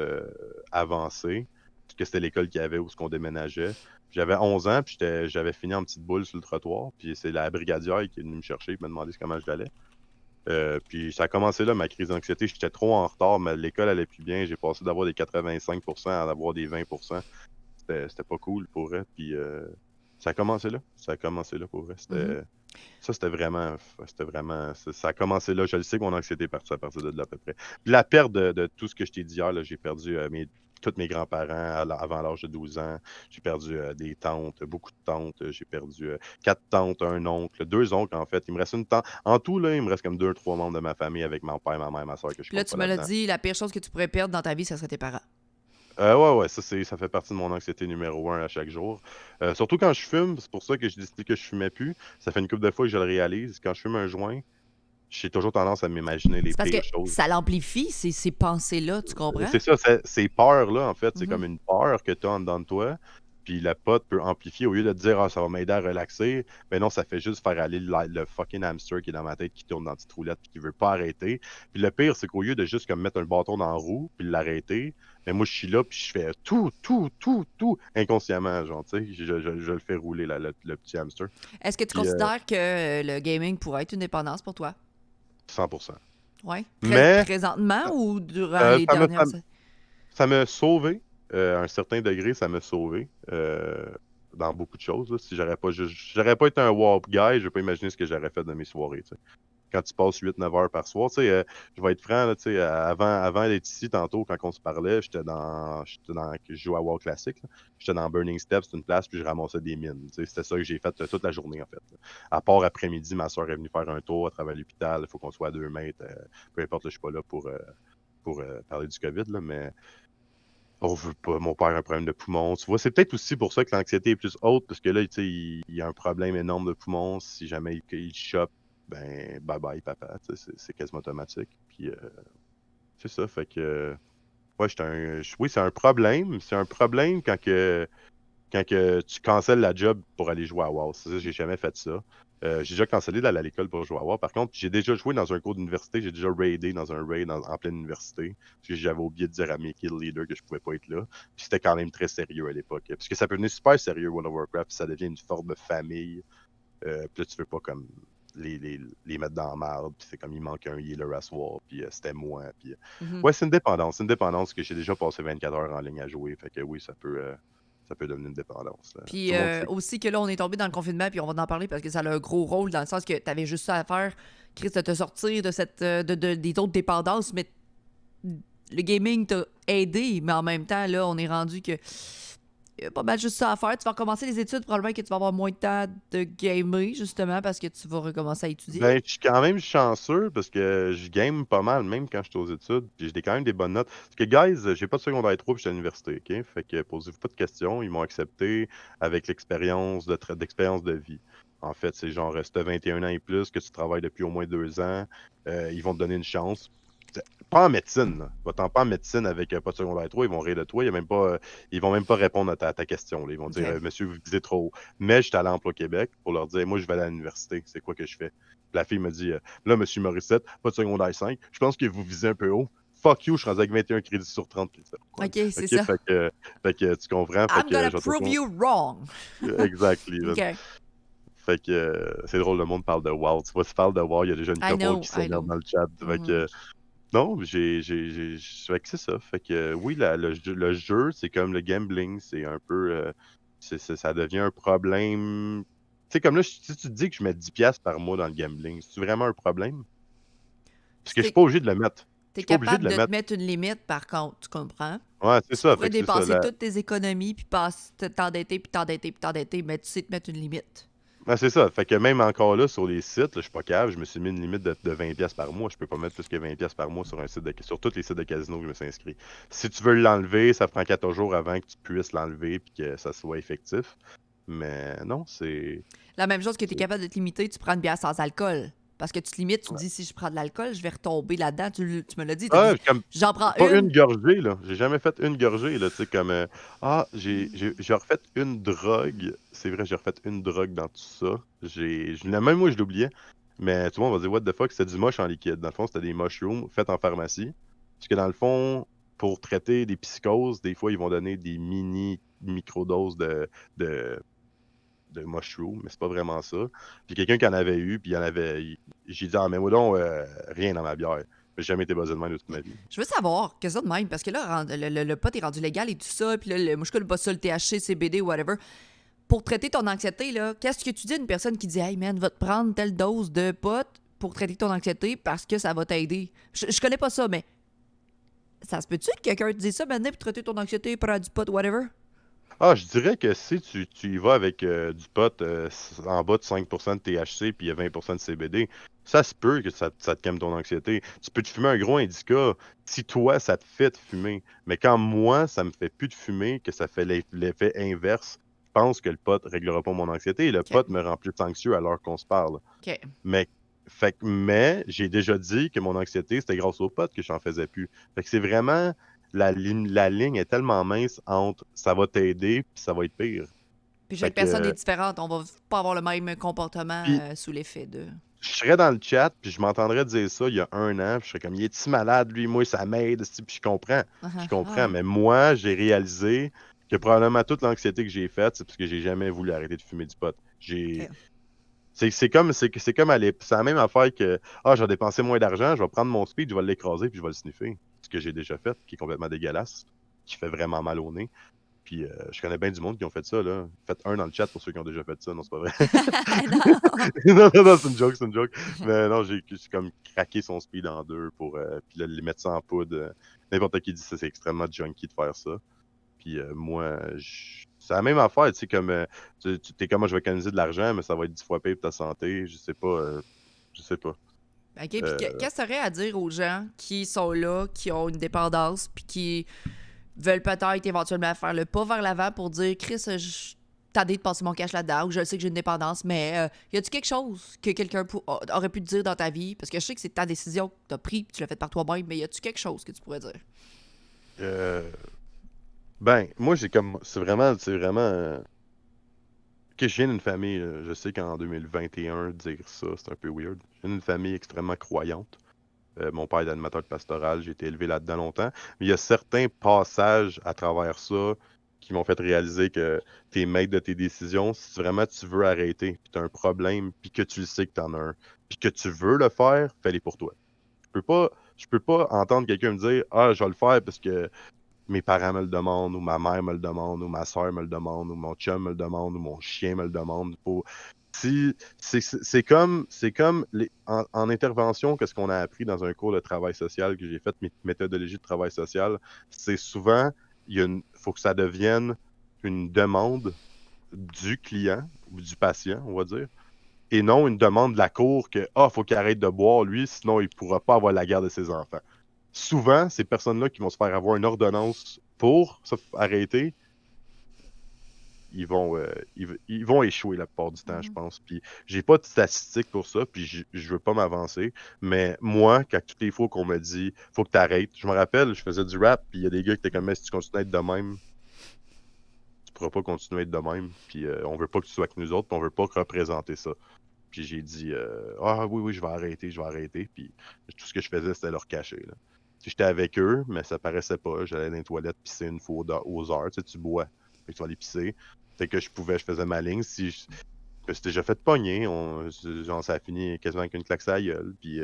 avancée, parce que c'était l'école qu'il y avait où ce qu'on déménageait. J'avais 11 ans, puis j'avais fini en petite boule sur le trottoir, puis c'est la brigadière qui est venue me chercher et me demander comment je l'allais. Puis ça a commencé là, ma crise d'anxiété. J'étais trop en retard, mais l'école allait plus bien. J'ai passé d'avoir des 85% à avoir des 20%. C'était pas cool pour elle. Puis ça a commencé là. Ça a commencé là pour vrai. Mhm. Ça, ça a commencé là. Je le sais que mon anxiété est partie à partir de là à peu près. Puis la perte de tout ce que je t'ai dit hier, là, j'ai perdu tous mes grands-parents avant l'âge de 12 ans. J'ai perdu des tantes, beaucoup de tantes. J'ai perdu 4 tantes, un oncle, 2 oncles en fait. Il me reste une tante. En tout, là, il me reste comme 2, 3 membres de ma famille avec mon père, ma mère, ma soeur que je Puis là, compte tu pas me l'as là-dedans. dit, la pire chose que tu pourrais perdre dans ta vie, ça serait tes parents. Ouais, ça fait partie de mon anxiété numéro 1 à chaque jour. Surtout quand je fume, c'est pour ça que j'ai décidé que je fumais plus. Ça fait une couple de fois que je le réalise. Quand je fume un joint, j'ai toujours tendance à m'imaginer les C'est parce que pires choses. ça l'amplifie, ces pensées-là, tu comprends? C'est ça, ces peurs-là, en fait, c'est Mhm. comme une peur que tu as en dedans de toi. Puis le pot peut amplifier au lieu de te dire ah, ça va m'aider à relaxer. Mais non, ça fait juste faire aller le fucking hamster qui est dans ma tête, qui tourne dans la petite roulette, puis qui veut pas arrêter. Puis le pire, c'est qu'au lieu de juste comme mettre un bâton dans la roue, puis l'arrêter, mais moi je suis là, puis je fais tout, inconsciemment, genre, tu sais, je le fais rouler, le petit hamster. Est-ce que tu Puis considères que le gaming pourrait être une dépendance pour toi? 100%. Oui. Mais Présentement ou durant euh, les ça me, dernières ça, années? Ça m'a sauvé. À un certain degré, ça m'a sauvé. Dans beaucoup de choses. Là. Si j'aurais pas été un warp guy, je vais pas imaginer ce que j'aurais fait de mes soirées. T'sais. Quand tu passes 8-9 heures par soir, je vais être franc, là, avant d'être ici, tantôt, quand on se parlait, je jouais à WoW Classic. J'étais dans Burning Steps, c'est une place, puis je ramassais des mines. C'était ça que j'ai fait toute la journée, en fait. Là. À part après-midi, ma soeur est venue faire un tour à travers l'hôpital. Il faut qu'on soit à 2 mètres. Peu importe, là, je suis pas là pour parler du COVID, là, mais on veut pas, mon père a un problème de poumon. Tu vois, c'est peut-être aussi pour ça que l'anxiété est plus haute, parce que là, il y a un problème énorme de poumon. Si jamais il chope, ben, bye bye, papa. C'est quasiment automatique. Puis, c'est ça, fait que. Ouais, oui, c'est un problème. C'est un problème quand tu cancelles la job pour aller jouer à WoW. C'est ça, j'ai jamais fait ça. J'ai déjà cancellé d'aller à l'école pour jouer à WoW. Par contre, j'ai déjà joué dans un cours d'université. J'ai déjà raidé dans un raid en pleine université. Parce que j'avais oublié de dire à mes kill leaders que je pouvais pas être là. Puis c'était quand même très sérieux à l'époque. Parce que ça peut devenir super sérieux, World of Warcraft. Puis ça devient une forme de famille. Puis là, tu veux pas comme les mettre dans la merde. Puis c'est comme il manque un healer à soir. Puis c'était moi. Puis ouais, c'est une dépendance. C'est une dépendance que j'ai déjà passé 24 heures en ligne à jouer. Fait que oui, ça peut devenir une dépendance. Là. Puis Tout le monde sait. aussi que là, on est tombé dans le confinement, puis on va en parler parce que ça a un gros rôle dans le sens que tu avais juste ça à faire, Chris, de te sortir de des autres dépendances, mais le gaming t'a aidé, mais en même temps, là, on est rendu que y a pas mal juste ça à faire. Tu vas recommencer les études, probablement que tu vas avoir moins de temps de gamer, justement, parce que tu vas recommencer à étudier. Ben, je suis quand même chanceux parce que je game pas mal, même quand je suis aux études. Puis j'ai quand même des bonnes notes. Parce que, guys, j'ai pas de secondaire 3 puis je suis à l'université, OK? Fait que posez-vous pas de questions. Ils m'ont accepté avec l'expérience d'expérience de vie. En fait, c'est genre, si t'as 21 ans et plus, que tu travailles depuis au moins 2 ans, ils vont te donner une chance. Pas en médecine, là. Va-t'en pas en médecine avec pas de secondaire 3, ils vont rire de toi. Ils vont même pas répondre à ta question. Là. Ils vont dire, Ok. monsieur, vous visez trop haut. Mais j'étais à l'Emploi Québec pour leur dire, moi, je vais aller à l'université. C'est quoi que je fais? La fille me dit, là, monsieur Morissette, pas de secondaire 5. Je pense que vous visez un peu haut. Fuck you, je suis rendu avec 21 crédits sur 30. OK, c'est OK, ça. fait que tu comprends. Fait I'm que gonna je vais te prove you wrong. Exactly. OK. Fait que c'est drôle, le monde parle de WoW. Tu vois, tu parles de WoW, il y a déjà une couple qui I s'énerve know. dans le chat. Fait que non, fait que c'est ça. Fait que oui, le jeu, c'est comme le gambling, c'est un peu, ça devient un problème. Tu sais, comme là, si tu te dis que je mets 10$ par mois dans le gambling, c'est vraiment un problème? Parce que je suis T'es pas obligé de le mettre. Je es suis pas obligé de capable le de te mettre. mettre une limite, par contre, tu comprends? Ouais, c'est Tu ça. pourrais Fait que c'est ça. dépenser toutes tes économies, puis t'endetter, puis t'endetter, puis t'endetter, mais tu sais te mettre une limite. C'est ça. Fait que même encore là, sur les sites, là, je suis pas cave, je me suis mis une limite de 20$ par mois. Je peux pas mettre plus que 20$ par mois sur un site sur tous les sites de casino que je me suis inscrit. Si tu veux l'enlever, ça prend 14 jours avant que tu puisses l'enlever puis que ça soit effectif. Mais non, c'est. La même chose que tu es capable de te limiter, tu prends une bière sans alcool. Parce que tu te limites, tu te dis, si je prends de l'alcool, je vais retomber là-dedans. Tu me l'as dit, tu as Ah, dit, comme j'en prends pas une. une gorgée, là. J'ai jamais fait une gorgée, là. Tu sais, comme. J'ai refait une drogue. C'est vrai, j'ai refait une drogue dans tout ça. Même moi, je l'oubliais. Mais tout le monde va dire, what the fuck, c'était du moche en liquide. Dans le fond, c'était des mushrooms faits en pharmacie. Parce que dans le fond, pour traiter des psychoses, des fois, ils vont donner des microdoses de, de mushrooms, mais c'est pas vraiment ça. Puis quelqu'un qui en avait eu, puis j'ai dit, ah, mais moi donc, rien dans ma bière. J'ai jamais été buzzé de même de toute ma vie. Je veux savoir, que ça de même, parce que là, le pot est rendu légal et tout ça, puis là, moi, je connais pas ça, le THC, CBD, whatever. Pour traiter ton anxiété, là, qu'est-ce que tu dis à une personne qui dit, hey man, va te prendre telle dose de pot pour traiter ton anxiété parce que ça va t'aider? Je connais pas ça, mais ça se peut-tu que quelqu'un te dise ça maintenant pour traiter ton anxiété, prendre du pot, whatever? Ah, je dirais que si tu y vas avec du pot en bas de 5% de THC puis il y a 20% de CBD, ça se peut que ça te calme ton anxiété. Tu peux te fumer un gros indica si toi, ça te fait de fumer. Mais quand moi, ça me fait plus de fumer, que ça fait l'effet inverse, je pense que le pot réglera pas mon anxiété et le OK. pot me rend plus anxieux à l'heure qu'on se parle. OK. Mais j'ai déjà dit que mon anxiété, c'était grâce au pot que j'en faisais plus. Fait que c'est vraiment la ligne est tellement mince entre ça va t'aider puis ça va être pire. Puis Fait chaque personne est que différente. On va pas avoir le même comportement puis sous l'effet de. je serais dans le chat puis je m'entendrais dire ça il y a 1 an, puis je serais comme il est-tu malade lui, moi ça m'aide, puis je comprends. Je comprends, mais moi j'ai réalisé que probablement toute l'anxiété que j'ai faite, c'est parce que j'ai jamais voulu arrêter de fumer du pot. OK. C'est comme c'est la même affaire que je vais dépenser moins d'argent, je vais prendre mon speed, je vais l'écraser puis je vais le sniffer. Ce que j'ai déjà fait, qui est complètement dégueulasse. qui fait vraiment mal au nez. Puis je connais bien du monde qui ont fait ça, là. Faites un dans le chat pour ceux qui ont déjà fait ça. Non, c'est pas vrai. Non. Non, c'est une joke, c'est une joke. Mais non, j'ai comme craqué son speed en deux pour puis là, les mettre ça en poudre. N'importe qui dit ça, c'est extrêmement junky de faire ça. Puis moi, c'est la même affaire, tu sais, comme t'es comme moi, je vais économiser de l'argent, mais ça va être 10 fois pire pour ta santé. Je sais pas. Je sais pas. OK, puis Euh, qu'est-ce que tu aurais à dire aux gens qui sont là, qui ont une dépendance, puis qui veulent peut-être éventuellement faire le pas vers l'avant pour dire Chris, t'as de passer mon cash là-dedans, ou je sais que j'ai une dépendance, mais y a-tu quelque chose que quelqu'un aurait pu te dire dans ta vie? Parce que je sais que c'est ta décision que t'as prise, puis tu l'as faite par toi-même, mais y a-tu quelque chose que tu pourrais dire? euh, ben, moi, j'ai comme. C'est vraiment. Que je viens d'une famille, je sais qu'en 2021, dire ça, c'est un peu weird. Je viens d'une famille extrêmement croyante. Mon père est animateur de pastoral, j'ai été élevé là-dedans longtemps. Mais il y a certains passages à travers ça qui m'ont fait réaliser que t'es maître de tes décisions. Si vraiment tu veux arrêter, puis t'as un problème, puis que tu le sais que t'en as un, puis que tu veux le faire, fais-les pour toi. Je peux pas entendre quelqu'un me dire ah, je vais le faire parce que mes parents me le demandent, ou ma mère me le demande, ou ma soeur me le demande, ou mon chum me le demande, ou mon chien me le demande. Si, c'est comme en intervention, qu'est-ce qu'on a appris dans un cours de travail social que j'ai fait, méthodologie de travail social, c'est souvent, faut que ça devienne une demande du client, ou du patient, on va dire, et non une demande de la cour que, faut qu'il arrête de boire, lui, sinon il pourra pas avoir la garde de ses enfants. Souvent, ces personnes-là qui vont se faire avoir une ordonnance pour arrêter, ils vont échouer la plupart du temps, je pense. Puis j'ai pas de statistiques pour ça, puis je veux pas m'avancer. Mais moi, quand toutes les fois qu'on me dit faut que tu arrêtes, je me rappelle, je faisais du rap, puis il y a des gars qui étaient comme mais si tu continues à être de même, tu pourras pas continuer à être de même. Puis on veut pas que tu sois avec nous autres, puis on veut pas représenter ça. Puis j'ai dit ah oui, oui, je vais arrêter, je vais arrêter. Puis tout ce que je faisais, c'était leur cacher, là. J'étais avec eux, mais ça paraissait pas. J'allais dans les toilettes pisser une fois aux heures. Tu sais, tu bois. Fait que tu vas aller pisser. Fait que je faisais ma ligne. Si je me suis déjà fait pogner. Genre, ça a fini quasiment avec une claque sur la gueule. Puis,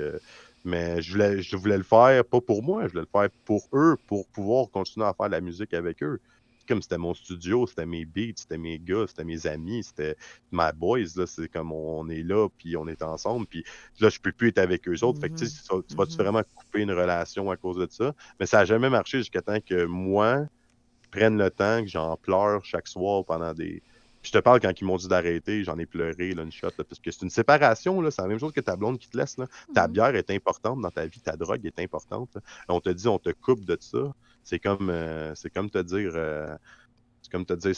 mais je voulais le faire pas pour moi. Je voulais le faire pour eux, pour pouvoir continuer à faire de la musique avec eux. Comme c'était mon studio, c'était mes beats, c'était mes gars, c'était mes amis, c'était my boys, là, c'est comme on est là, puis on est ensemble, puis là, je peux plus être avec eux autres. Fait que tu sais, tu vas-tu vraiment couper une relation à cause de ça? Mais ça n'a jamais marché jusqu'à temps que moi, je prenne le temps, que j'en pleure chaque soir pendant des... Puis je te parle quand ils m'ont dit d'arrêter, j'en ai pleuré, là, une shot, là, parce que c'est une séparation, là, c'est la même chose que ta blonde qui te laisse, là. Ta bière est importante dans ta vie, ta drogue est importante, là. On te dit, on te coupe de ça. C'est comme te dire... c'est comme te dire,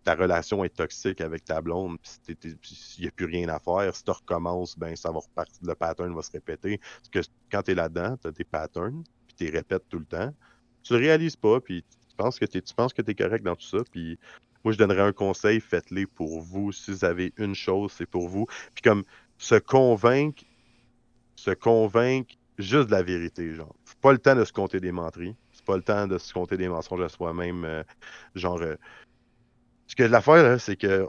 ta relation est toxique avec ta blonde, puis il n'y a plus rien à faire. Si tu recommences, ben ça va repartir, le pattern va se répéter. Parce que quand tu es là-dedans, tu as des patterns, puis tu les répètes tout le temps. Tu le réalises pas, puis tu penses que tu es correct dans tout ça. Puis moi, je donnerais un conseil, faites-les pour vous. Si vous avez une chose, c'est pour vous. Puis comme se convaincre juste de la vérité, genre. C'est pas le temps de se compter des menteries. C'est pas le temps de se compter des mensonges à soi-même. Ce que l'affaire, là, c'est que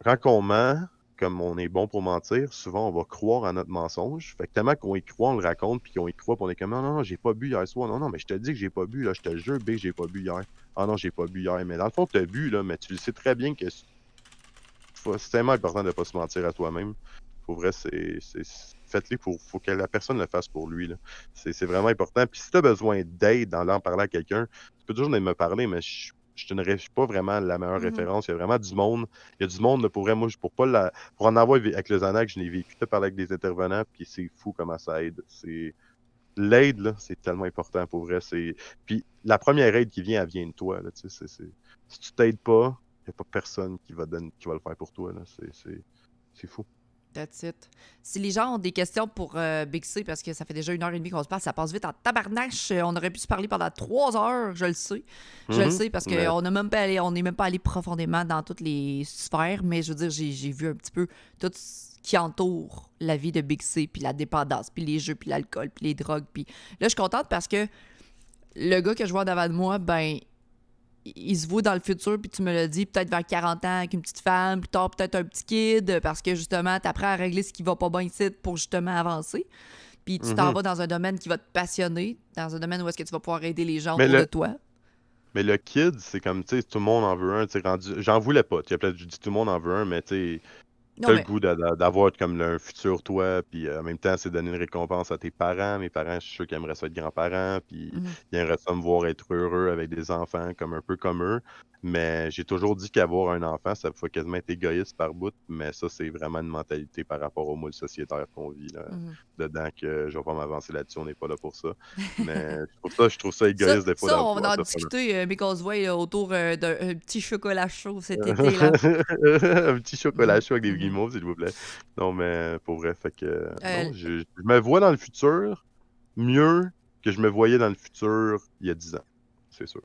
quand on ment, comme on est bon pour mentir, souvent on va croire à notre mensonge. Fait que tellement qu'on y croit, on le raconte, puis qu'on y croit, puis on est comme non, non, non, j'ai pas bu hier soir. Non, non, mais je te dis que j'ai pas bu, là, je te jure, B, j'ai pas bu hier. Ah non, j'ai pas bu hier. Mais dans le fond, t'as bu, là, mais tu le sais très bien que c'est tellement important de pas se mentir à toi-même. Pour vrai, faites-le faut que la personne le fasse pour lui, là. C'est vraiment important. Puis si tu as besoin d'aide dans l'en parler à quelqu'un, tu peux toujours venir me parler, mais je ne suis pas vraiment la meilleure référence. Il y a vraiment du monde. Il y a du monde, là, pour vrai, moi, pour en avoir avec le Xanax, je n'ai vécu de parler avec des intervenants, puis c'est fou comment ça aide. L'aide, là, c'est tellement important pour vrai. Puis la première aide qui vient, elle vient de toi, là, tu sais, si tu t'aides pas, il n'y a pas personne qui va le faire pour toi, là. C'est fou. That's it. Si les gens ont des questions pour Big C, parce que ça fait déjà 1h30 qu'on se parle, ça passe vite en tabarnache. On aurait pu se parler pendant 3 heures, je le sais. Je le sais parce qu'on n'est même pas allé profondément dans toutes les sphères, mais je veux dire, j'ai vu un petit peu tout ce qui entoure la vie de Big C, puis la dépendance, puis les jeux, puis l'alcool, puis les drogues. Puis là, je suis contente parce que le gars que je vois en avant de moi, ben, il se voit dans le futur, puis tu me l'as dit, peut-être vers 40 ans avec une petite femme, plus tard peut-être un petit kid, parce que justement, t'apprends à régler ce qui va pas bien ici pour justement avancer. Puis tu t'en vas dans un domaine qui va te passionner, dans un domaine où est-ce que tu vas pouvoir aider les gens autour de toi. Mais le kid, c'est comme, tu sais, tout le monde en veut un, tu sais, rendu... J'en voulais pas, tu sais, je dis tout le monde en veut un, mais tu sais, Non, t'as le mais goût d'avoir comme un futur toi, puis en même temps, c'est donner une récompense à tes parents. Mes parents, je suis sûr qu'ils aimeraient ça être grands-parents, puis mhm. ils aimeraient ça me voir être heureux avec des enfants, comme un peu comme eux. Mais j'ai toujours dit qu'avoir un enfant, ça pouvait quasiment être égoïste par bout, mais ça, c'est vraiment une mentalité par rapport au moule sociétaire qu'on vit là, Mhm. dedans, que je vais pas m'avancer là-dessus, on n'est pas là pour ça. Mais je trouve ça Ça, égoïste des fois ça, on d'avoir va en ce fun. discuter, Because autour d'un petit chocolat chaud cet été, là. Un petit chocolat Mhm. chaud avec des Mhm. guimauves, s'il vous plaît. Non, mais pour vrai, fait que Euh, non, je me vois dans le futur mieux que je me voyais dans le futur il y a 10 ans, c'est sûr.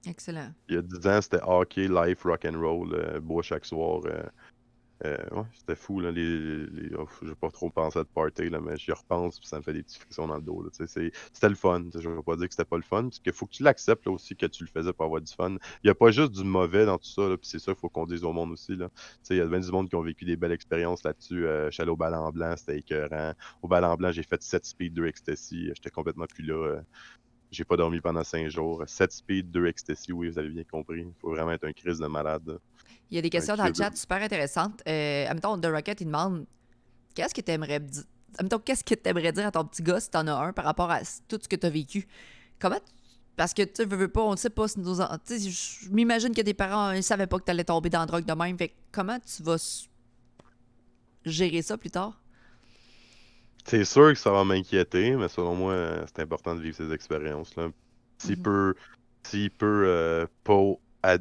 Excellent. Il y a 10 ans, c'était hockey, life, rock and roll, bois chaque soir. Ouais, c'était fou, là. Je vais pas trop penser à de party, là, mais j'y repense, puis ça me fait des petits frissons dans le dos, là. Tu sais, c'était le fun. Tu sais, je vais pas dire que c'était pas le fun, parce qu'il faut que tu l'acceptes, là, aussi, que tu le faisais pour avoir du fun. Il y a pas juste du mauvais dans tout ça, là, puis c'est ça qu'il faut qu'on dise au monde aussi, là. Tu sais, il y a bien du monde qui ont vécu des belles expériences là-dessus. Je suis allé au Ballon Blanc, c'était écœurant. Au Ballon Blanc, j'ai fait 7 speed, 2 ecstasy. J'étais complètement plus là. J'ai pas dormi pendant 5 jours. 7 speed, 2 ecstasy, oui, vous avez bien compris. Il faut vraiment être un crise de malade, là. Il y a des Un questions dans le crise de... chat super intéressantes. Admettons, The Rocket, il demande qu'est-ce que tu aimerais dire. Admettons, qu'est-ce que tu aimerais dire à ton petit gars si t'en as un par rapport à tout ce que tu as vécu? Comment Parce que tu sais, veux pas, on ne sait pas si tu sais, je m'imagine que tes parents ne savaient pas que tu allais tomber dans la drogue de même. Fait que comment tu vas gérer ça plus tard? C'est sûr que ça va m'inquiéter, mais selon moi, c'est important de vivre ces expériences-là. S'il Mhm. peut, s'il peut pas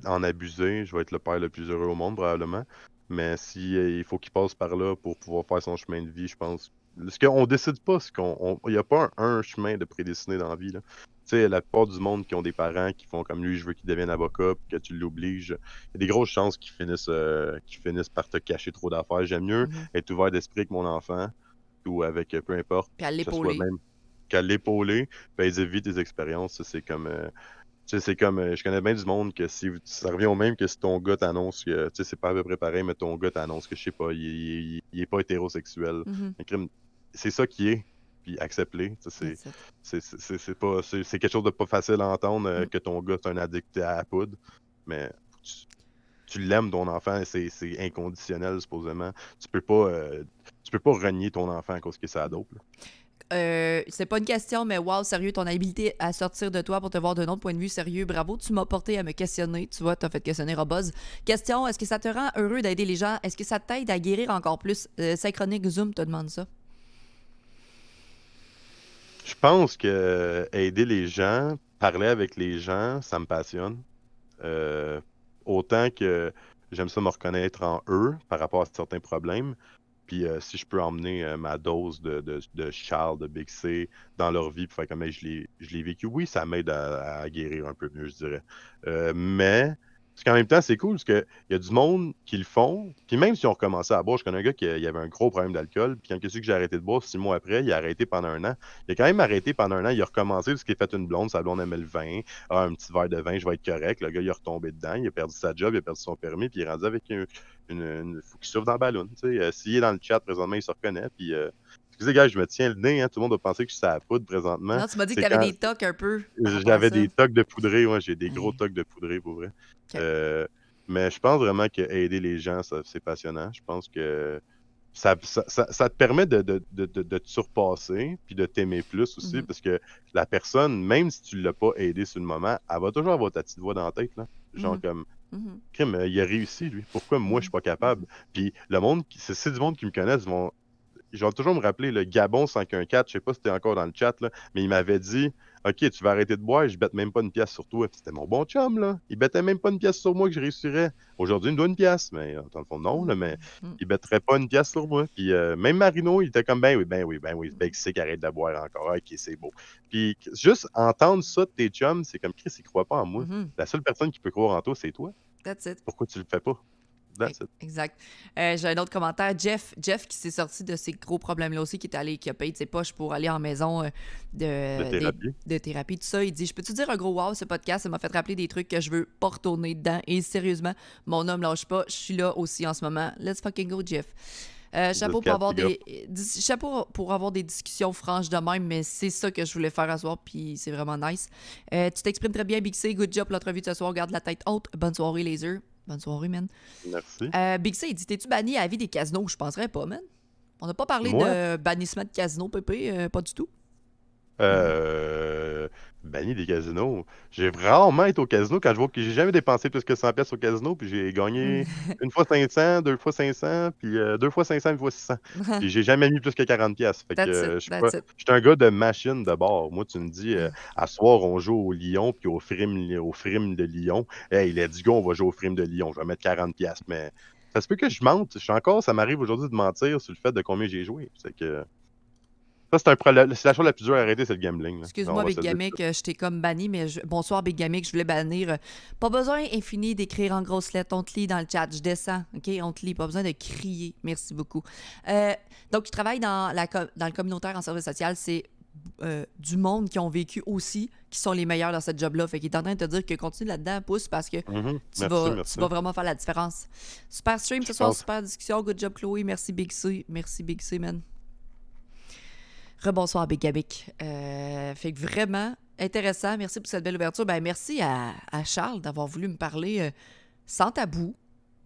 en abuser, je vais être le père le plus heureux au monde, probablement. Mais si il faut qu'il passe par là pour pouvoir faire son chemin de vie, je pense. Ce qu'on décide pas, c'est il n'y a pas un chemin de prédestiné dans la vie, là. Tu sais, la plupart du monde qui ont des parents qui font comme lui, je veux qu'il devienne avocat, puis que tu l'obliges, il y a des grosses chances qu'ils finissent par te cacher trop d'affaires. J'aime mieux Mhm. être ouvert d'esprit avec mon enfant ou avec peu importe, Puis à que ce soit l'épauler. même qu'à l'épauler, ben ils évitent des expériences. Ça, c'est comme tu sais, c'est comme je connais bien du monde que si ça revient au même que si ton gars t'annonce que tu sais, c'est pas à peu près pareil, mais ton gars t'annonce que je sais pas, il est pas hétérosexuel. Mhm. Un crime, c'est ça qui est, puis accepte-le. Tu sais, That's it. c'est pas c'est quelque chose de pas facile à entendre Mm. que ton gars est un addict à la poudre, mais tu l'aimes ton enfant, c'est inconditionnel supposément. Tu peux pas renier ton enfant à cause que c'est à dope. C'est pas une question, mais wow, sérieux, ton habilité à sortir de toi pour te voir d'un autre point de vue, sérieux, bravo. Tu m'as porté à me questionner. Tu vois, t'as fait questionner Robuzz. Question, est-ce que ça te rend heureux d'aider les gens? Est-ce que ça t'aide à guérir encore plus? Synchronique Zoom te demande ça. Je pense que aider les gens, parler avec les gens, ça me passionne. Euh, Autant que j'aime ça me reconnaître en eux par rapport à certains problèmes. Puis si je peux emmener ma dose de Charles, de Big C dans leur vie, pour faire comme hey, je l'ai vécu, oui, ça m'aide à guérir un peu mieux, je dirais. Mais parce qu'en même temps, c'est cool parce qu'il y a du monde qui le font. Puis même si on recommençait à boire, je connais un gars qui il avait un gros problème d'alcool. Puis quand qu'est-ce que j'ai arrêté de boire, 6 mois après, il a arrêté pendant un an. Il a quand même arrêté pendant un an. Il a recommencé parce qu'il a fait une blonde. Sa blonde aimait le vin. Ah, un petit verre de vin, je vais être correct. Le gars, il est retombé dedans. Il a perdu sa job, il a perdu son permis. Puis il est rendu avec faut qu'il souffle dans le ballon. Tu sais. S'il est dans le chat présentement, il se reconnaît. Puis, excusez, gars, je me tiens le nez. Hein, tout le monde va penser que je suis à la poudre présentement. Non, tu m'as dit que C'est t'avais quand des tocs un peu par rapport à j'avais ça. des tocs de poudrée. Ouais, j'ai des gros Ouais. tocs de poudrée pour vrai. OK. Euh, mais je pense vraiment que aider les gens, c'est passionnant. Je pense que ça te permet de te surpasser puis de t'aimer plus aussi Mhm. parce que la personne, même si tu l'as pas aidé sur le moment, elle va toujours avoir ta petite voix dans la tête, là. Genre Mhm. comme, Mhm. crime, il a réussi, lui. Pourquoi moi, je suis Mhm. pas capable? Puis le monde, c'est du monde qui me connaissent, je vais toujours me rappeler le Gabon 514, je sais pas si t'es encore dans le chat, là, mais il m'avait dit OK, tu vas arrêter de boire, je bête même pas une pièce sur toi. Puis c'était mon bon chum, là. Il bêtait même pas une pièce sur moi que je réussirais. Aujourd'hui, il me doit une pièce, mais dans le fond, non, là, mais Mhm. il bêterait pas une pièce sur moi. Puis même Marino, il était comme ben oui, ben oui, ben oui, ben c'est qu'il arrête de boire encore. OK, c'est beau. Puis juste entendre ça de tes chums, c'est comme Chris, il croit pas en moi. Mhm. La seule personne qui peut croire en toi, c'est toi. That's it. Pourquoi tu le fais pas? That's it. Exact. J'ai un autre commentaire. Jeff qui s'est sorti de ces gros problèmes-là aussi, qui a payé de ses poches pour aller en maison De de, des- thérapie. de thérapie, tout ça. Il dit, je peux-tu dire un gros wow, ce podcast, ça m'a fait rappeler des trucs que je veux pas retourner dedans. Et sérieusement, mon homme lâche pas. Je suis là aussi en ce moment. Let's fucking go, Jeff. Chapeau pour Jusqu'à avoir pick up. chapeau pour avoir des discussions franches de même, mais c'est ça que je voulais faire à soir, puis c'est vraiment nice. Tu t'exprimes très bien, Big C. Good job pour l'entrevue de ce soir. Garde la tête haute. Bonne soirée, Laser. Bonne soirée, man. Merci. Big C, il dit, t'es-tu banni à la vie des casinos? Je penserais pas, man. On n'a pas parlé Moi, de bannissement de casino, Pépé. Pas du tout. banni des casinos. J'ai rarement été au casino quand je vois que j'ai jamais dépensé plus que 100 pièces au casino, puis j'ai gagné une fois 500, deux fois 500, puis deux fois 500, une fois 600. Puis j'ai jamais mis plus que 40 pièces. Fait que That's it. je suis pas, That's it. je suis un gars de machine de bord. Moi, tu me dis, à soir, on joue au Lyon, puis au frime de Lyon. Hey, let's go, on va jouer au frime de Lyon. Je vais mettre 40 pièces, mais ça se peut que je mente. Ça m'arrive aujourd'hui de mentir sur le fait de combien j'ai joué. C'est que ça, c'est la chose la plus dure à arrêter, c'est le gambling, là. On Excuse-moi, va Big se le dire. Gamic, je t'ai comme banni, mais bonsoir, Big Gamic, je voulais bannir. Pas besoin infini d'écrire en grosses lettres. On te lit dans le chat. Je descends, OK? On te lit. Pas besoin de crier. Merci beaucoup. Donc, je travaille dans le communautaire en service social. C'est du monde qui ont vécu aussi, qui sont les meilleurs dans cette job-là. Fait qu'il est en train de te dire que continue là-dedans, pousse, parce que Merci. tu vas vraiment faire la différence. Super stream ce Je soir, pense. super discussion. Good job, Chloé. Merci, Big C. Merci, Big C, man. Rebonsoir, Big Gabic. Fait que vraiment intéressant. Merci pour cette belle ouverture. Ben, merci à Charles d'avoir voulu me parler sans tabou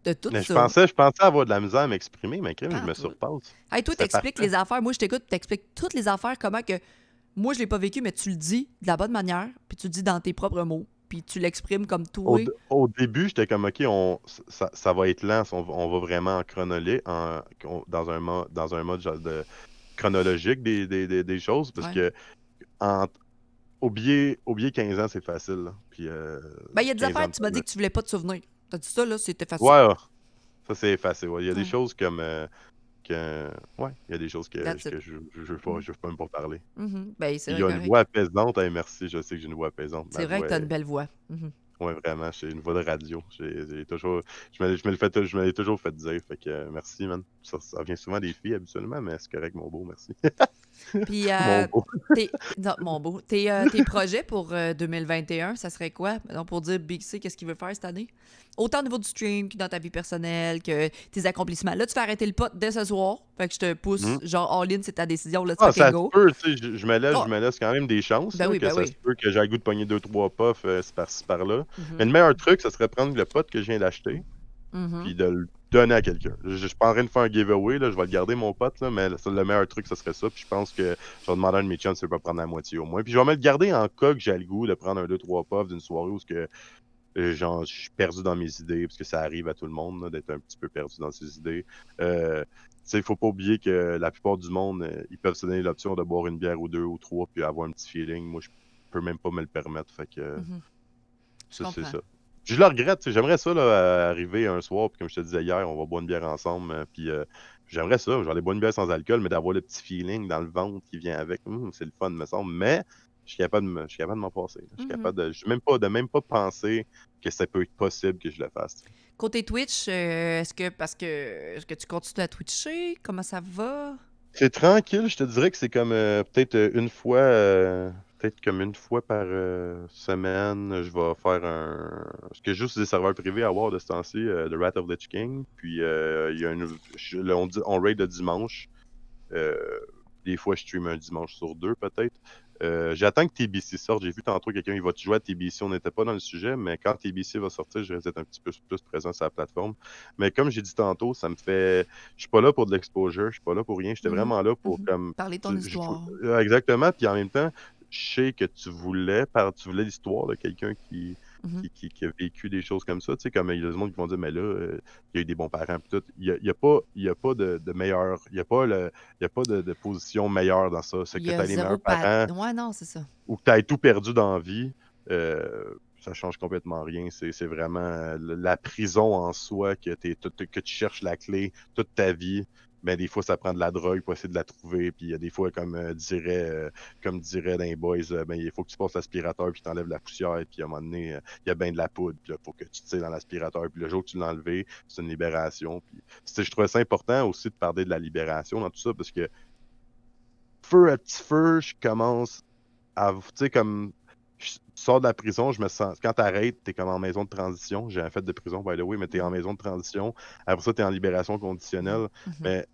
de tout Mais ça. je pensais avoir de la misère à m'exprimer, mais crime, je me Toi. surpasse. Hey, toi, C'était t'expliques parfait. les affaires. Moi, je t'écoute, t'expliques toutes les affaires, comment que moi, je l'ai pas vécu, mais tu le dis de la bonne manière, puis tu le dis dans tes propres mots, puis tu l'exprimes comme toi. Au début, j'étais comme, OK, ça va être lent, on va vraiment en dans un mode genre de chronologique des choses, parce Ouais. que oublier 15 ans, c'est facile, là. Puis, Ben, il y a des 15 ans affaires, de tu m'as dit que tu voulais pas te souvenir. T'as dit ça, là, c'était facile. Ouais, ça c'est facile. Ouais. Il y a des Ouais. choses comme ouais, il y a des choses que That's it. je veux pas même pas parler. Ben, c'est Il y vrai, a une correct. voix apaisante. Hey, merci, je sais que j'ai une voix apaisante. C'est vrai que t'as une belle voix. Ouais, vraiment, j'ai une voix de radio. J'ai toujours, je me l'ai toujours fait dire. Fait que merci, man. Ça vient souvent des filles habituellement, mais c'est correct, mon beau, merci. Puis, Mon beau. non, mon beau, tes projets pour 2021, ça serait quoi? Donc, pour dire Big C, qu'est-ce qu'il veut faire cette année? Autant au niveau du stream que dans ta vie personnelle, que tes accomplissements. Là, tu fais arrêter le pot dès ce soir. Fait que je te pousse, genre, all-in, c'est ta décision. Let's Ah, fucking ça se go. peut, tu sais, je Oh, me laisse quand même des chances, ben là, oui, que ben ça se oui. peut que j'ai le goût de pogner 2-3 puffs par-ci par-là. Mais le meilleur truc, ça serait prendre le pot que je viens d'acheter, puis de le donner à quelqu'un. Je suis pas en train de faire un giveaway, là, je vais le garder mon pote, là, mais le meilleur truc, ça serait ça. Puis je pense que je vais demander à un de mes chums s'il peut prendre la moitié au moins. Puis je vais me le garder en cas que j'ai le goût de prendre un 2-3 puffs d'une soirée où que, genre, je suis perdu dans mes idées, parce que ça arrive à tout le monde là, d'être un petit peu perdu dans ses idées. Tu sais, il faut pas oublier que la plupart du monde, ils peuvent se donner l'option de boire une bière ou deux ou trois puis avoir un petit feeling. Moi, je peux même pas me le permettre. Fait que Je c'est comprends. ça. Je le regrette. Tu sais, j'aimerais ça là, arriver un soir, puis comme je te disais hier, on va boire une bière ensemble. Puis j'aimerais ça. Je vais aller boire une bière sans alcool, mais d'avoir le petit feeling dans le ventre qui vient avec. C'est le fun, me semble. Mais je suis capable de m'en passer. Je suis capable de même pas penser que ça peut être possible que je le fasse. Côté Twitch, est-ce que tu continues à twitcher? Comment ça va? C'est tranquille, je te dirais que c'est comme peut-être une fois par semaine, je vais faire parce que juste des serveurs privés à voir de ce temps-ci, The Wrath of the Lich King, puis il y a on raid le dimanche, des fois je stream un dimanche sur deux peut-être. J'attends que TBC sorte. J'ai vu tantôt quelqu'un, il va jouer à TBC. On n'était pas dans le sujet, mais quand TBC va sortir, je vais être un petit peu plus présent sur la plateforme. Mais comme j'ai dit tantôt, ça me fait. Je suis pas là pour de l'exposure, je suis pas là pour rien. J'étais vraiment là pour comme. Parler de ton histoire. Exactement. Puis en même temps, je sais que tu voulais l'histoire de quelqu'un qui a vécu des choses comme ça. Tu sais, comme il y a des gens qui vont dire, mais là, il y a eu des bons parents. Puis tout. Il y a pas de meilleur. Il n'y a pas de position meilleure dans ça. C'est que tu as les meilleurs parents Ouais, non, c'est ça. ou que tu as tout perdu dans la vie. Ça change complètement rien. C'est vraiment la prison en soi que tu cherches la clé toute ta vie. Mais des fois, ça prend de la drogue pour essayer de la trouver. Puis il y a des fois, comme dirait dans les boys, ben, il faut que tu passes l'aspirateur puis tu enlèves la poussière. Puis à un moment donné, il y a bien de la poudre. Puis il faut que tu tires dans l'aspirateur. Puis le jour que tu l'as enlevé, c'est une libération. Puis je trouvais ça important aussi de parler de la libération dans tout ça parce que feu à petit feu, je commence à, tu sais, comme je sors de la prison, je me sens. Quand t'arrêtes, t'es comme en maison de transition. J'ai un fait de prison, by the way, mais t'es en maison de transition. Après ça, t'es en libération conditionnelle. Mais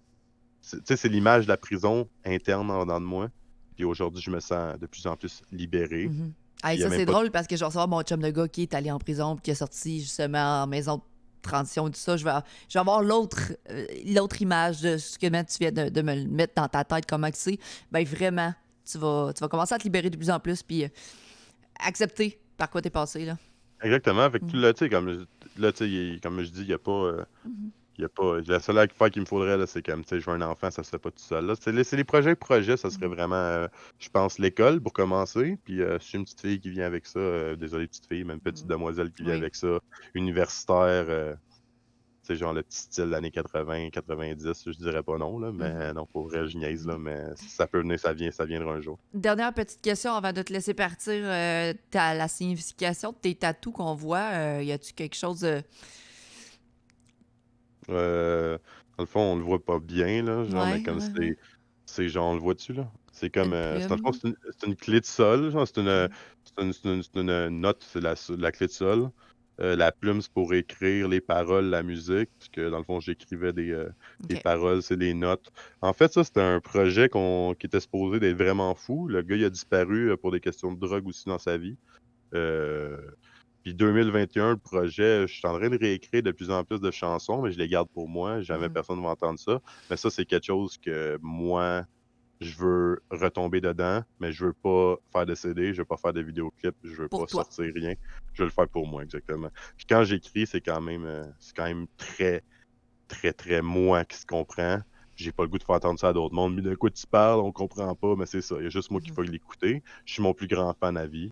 Tu sais, c'est l'image de la prison interne en dedans de moi. Puis aujourd'hui, je me sens de plus en plus libéré. Mhm. Puis Hey, il y a ça, même c'est pas. drôle parce que je vais recevoir mon chum de gars qui est allé en prison puis qui est sorti justement en maison de transition et tout ça. Je vais avoir l'autre image de ce que tu viens de me le mettre dans ta tête, comment que c'est. Ben vraiment, tu vas commencer à te libérer de plus en plus puis accepter par quoi t'es passé, là. Exactement. Fait que Mhm. là, tu sais, là, tu sais, comme je dis, il n'y a pas. Mhm. Il y a pas. La seule affaire qu'il me faudrait, là, c'est comme, tu sais, je veux un enfant, ça se fait pas tout seul. Là. C'est les projets, ça serait Mhm. vraiment, je pense, l'école pour commencer. Puis, si j'ai une petite fille qui vient avec ça, désolé, petite fille, même petite Mhm. demoiselle qui vient Oui. avec ça, universitaire, tu sais, genre le petit style années 80, 90, je dirais pas non, là, Mhm. mais non, pour vrai, je niaise, là, Mhm. mais si ça peut venir, ça viendra un jour. Dernière petite question avant de te laisser partir. La signification de tes tatous qu'on voit, y a-tu quelque chose de... Dans le fond, on le voit pas bien, là, genre, mais Ouais, comme ouais, ouais. c'est genre, on le voit-tu, là? C'est comme, Une dans le fond, plume. c'est une clé de sol, genre, OK. c'est une note, c'est la clé de sol. La plume, c'est pour écrire les paroles, la musique, parce que dans le fond, j'écrivais des OK. paroles, c'est des notes. En fait, ça, c'était un projet qui était supposé d'être vraiment fou. Le gars, il a disparu pour des questions de drogue aussi dans sa vie. Euh, Puis 2021, le projet, je suis en train de réécrire de plus en plus de chansons, mais je les garde pour moi. Jamais Mhm. personne ne va entendre ça. Mais ça, c'est quelque chose que moi, je veux retomber dedans, mais je veux pas faire de CD, je veux pas faire de vidéoclip, je veux Pour pas toi. sortir rien. Je veux le faire pour moi, exactement. Puis quand j'écris, c'est quand même très, très, très moi qui se comprend. J'ai pas le goût de faire entendre ça à d'autres mondes. Mais de quoi tu parles, on comprend pas, mais c'est ça. Il y a juste moi qui Mhm. faut l'écouter. Je suis mon plus grand fan à vie.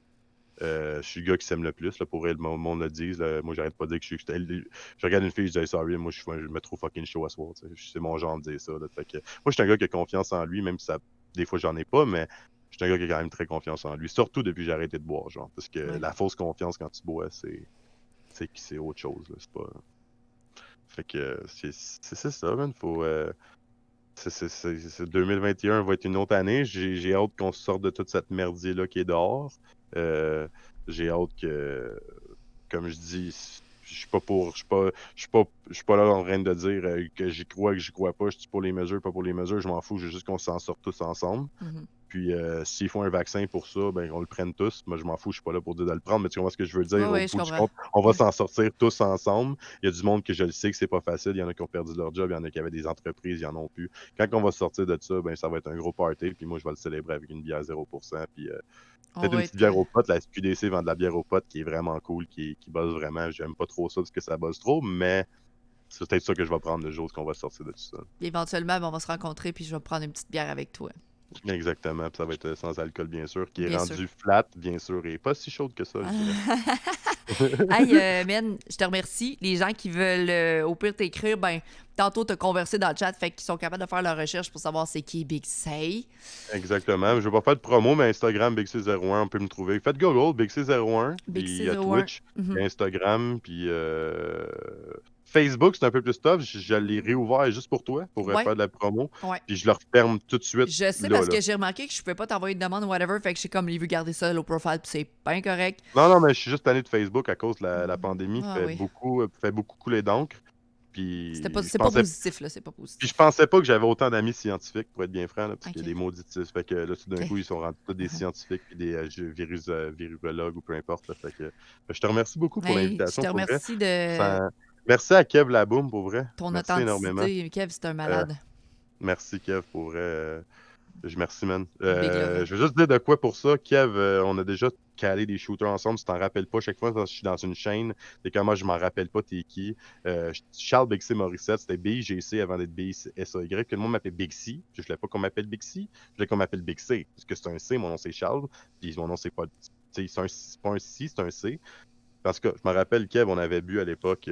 Je suis le gars qui s'aime le plus, là, pour elle, le monde le dise. Là. Moi, j'arrête pas de dire que je regarde une fille, je dis hey, sorry, moi, je me trouve fucking chaud à soir. C'est mon genre de dire ça. Là. Fait que, moi, je suis un gars qui a confiance en lui, même si des fois, j'en ai pas, mais je suis un gars qui a quand même très confiance en lui. Surtout depuis que j'ai arrêté de boire, genre. Parce que Ouais. la fausse confiance quand tu bois, c'est autre chose. Là. C'est pas. Fait que c'est ça, man. Faut. 2021 va être une autre année. J'ai hâte qu'on sorte de toute cette merdier-là qui est dehors. Euh, j'ai hâte que, comme je dis, je suis pas pour, je suis pas là en train de dire que j'y crois pas. Je suis pour les mesures, pas pour les mesures. Je m'en fous. Je veux juste qu'on s'en sorte tous ensemble. Mhm. Puis s'il faut un vaccin pour ça, ben on le prenne tous. Moi, je m'en fous, je suis pas là pour dire de le prendre, mais tu comprends ce que je veux Ouais, dire? Au ouais, je bout du comprends. compte, on va Ouais. s'en sortir tous ensemble. Il y a du monde que je le sais que c'est pas facile. Il y en a qui ont perdu leur job, il y en a qui avaient des entreprises, il y en a plus. Quand on va sortir de ça, ben ça va être un gros party. Puis moi, je vais le célébrer avec une bière 0%. Puis On peut-être une va petite être... bière aux potes. La SQDC vend de la bière aux potes qui est vraiment cool, qui buzz vraiment. J'aime pas trop ça parce que ça buzz trop, mais c'est peut-être ça que je vais prendre le jour qu'on va sortir de tout ça. Éventuellement, ben, on va se rencontrer puis je vais prendre une petite bière avec toi. Exactement. Puis ça va être sans alcool, bien sûr, qui est Bien sûr. rendu flat, bien sûr, et pas si chaude que ça, je dirais. Hey, man, je te remercie. Les gens qui veulent, au pire, t'écrire, ben, tantôt, te converser dans le chat, fait qu'ils sont capables de faire leur recherche pour savoir c'est qui Big Say. Exactement. Je vais pas faire de promo, mais Instagram, BigC01, on peut me trouver. Faites Google, BigC01, Big puis il y a 601. Twitch, il y Mhm. a Instagram, puis Facebook, c'est un peu plus tough. Je l'ai réouvert juste pour toi, pour Ouais, faire de la promo, ouais. puis je le referme tout de suite, Je sais là, parce là. que j'ai remarqué que je pouvais pas t'envoyer de demande ou whatever, fait que j'ai comme vu garder ça, low profile, puis c'est pas incorrect. Non, non, mais je suis juste tanné de Facebook à cause de la Mhm. pandémie, Ah oui. fait beaucoup couler d'encre, C'était pas, puis je c'est pas pensais positif, là, c'est pas Puis je positif. pensais pas que j'avais autant d'amis scientifiques, pour être bien franc, là, parce qu'il y a OK. des maudits. Fait que là, tout d'un OK. coup, ils sont rendus tous des scientifiques puis des virologues ou peu importe. Là. Fait que je te remercie beaucoup pour Hey, je l'invitation, te pour vrai. remercie de Merci à Kev Laboum, pour vrai. ton Merci énormément. authenticité. Kev, c'est un Euh, malade. merci, Kev, pour vrai. Je merci, man. Big love. Je veux juste dire de quoi pour ça. Kev, on a déjà calé des shooters ensemble. Si t'en rappelles pas, chaque fois que je suis dans une chaîne, c'est comme moi, je m'en rappelle pas, t'es qui. Charles Bixi Morissette, c'était BIGC avant d'être BISAY. Que le monde m'appelle Bixi. Je voulais pas qu'on m'appelle Bixi. Je voulais qu'on m'appelle Big C. Parce que c'est un C, mon nom c'est Charles. Puis mon nom c'est pas. C'est pas un C, c'est un C. En tout cas, je me rappelle, Kev, on avait bu à l'époque.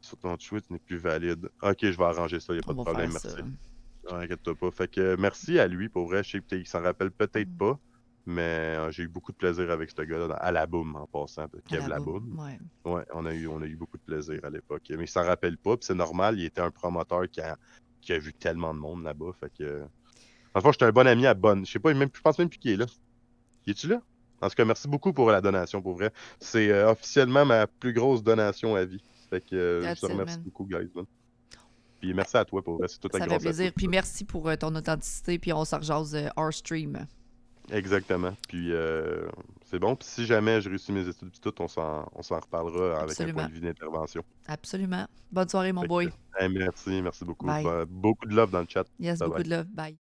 Sur ton tweet n'est plus valide. Ok, je vais arranger ça, y a pas On de va problème, faire ça. merci. Ouais, inquiète-toi pas. Fait que merci à lui, pour vrai. Je sais qu'il s'en rappelle peut-être Mm. pas, mais j'ai eu beaucoup de plaisir avec ce gars-là, à la boum en passant. À Kev la boum. Laboum. Ouais. Ouais, on a eu beaucoup de plaisir à l'époque. Mais il s'en rappelle pas, puis c'est normal, il était un promoteur qui a vu tellement de monde là-bas. Fait que. En fait, j'étais un bon ami à Bonne. Je sais pas, je pense même plus qu'il est là. Il est-tu là? En tout cas, merci beaucoup pour la donation, pour vrai. C'est officiellement ma plus grosse donation à vie. Fait que je That's te it, remercie man. beaucoup, guys. Man. Puis merci à toi pour vrai, c'est tout Ça fait grâce à toi. plaisir. Puis merci pour ton authenticité. Puis on se rejase hors stream. Exactement. Puis c'est bon. Puis si jamais je réussis mes études puis tout, on s'en reparlera avec un point Absolument. de vue d'intervention. Absolument. Bonne soirée, mon Fait que, boy. merci beaucoup. Bye. Beaucoup de love dans le chat. Yes, Bye beaucoup bye. de love. Bye.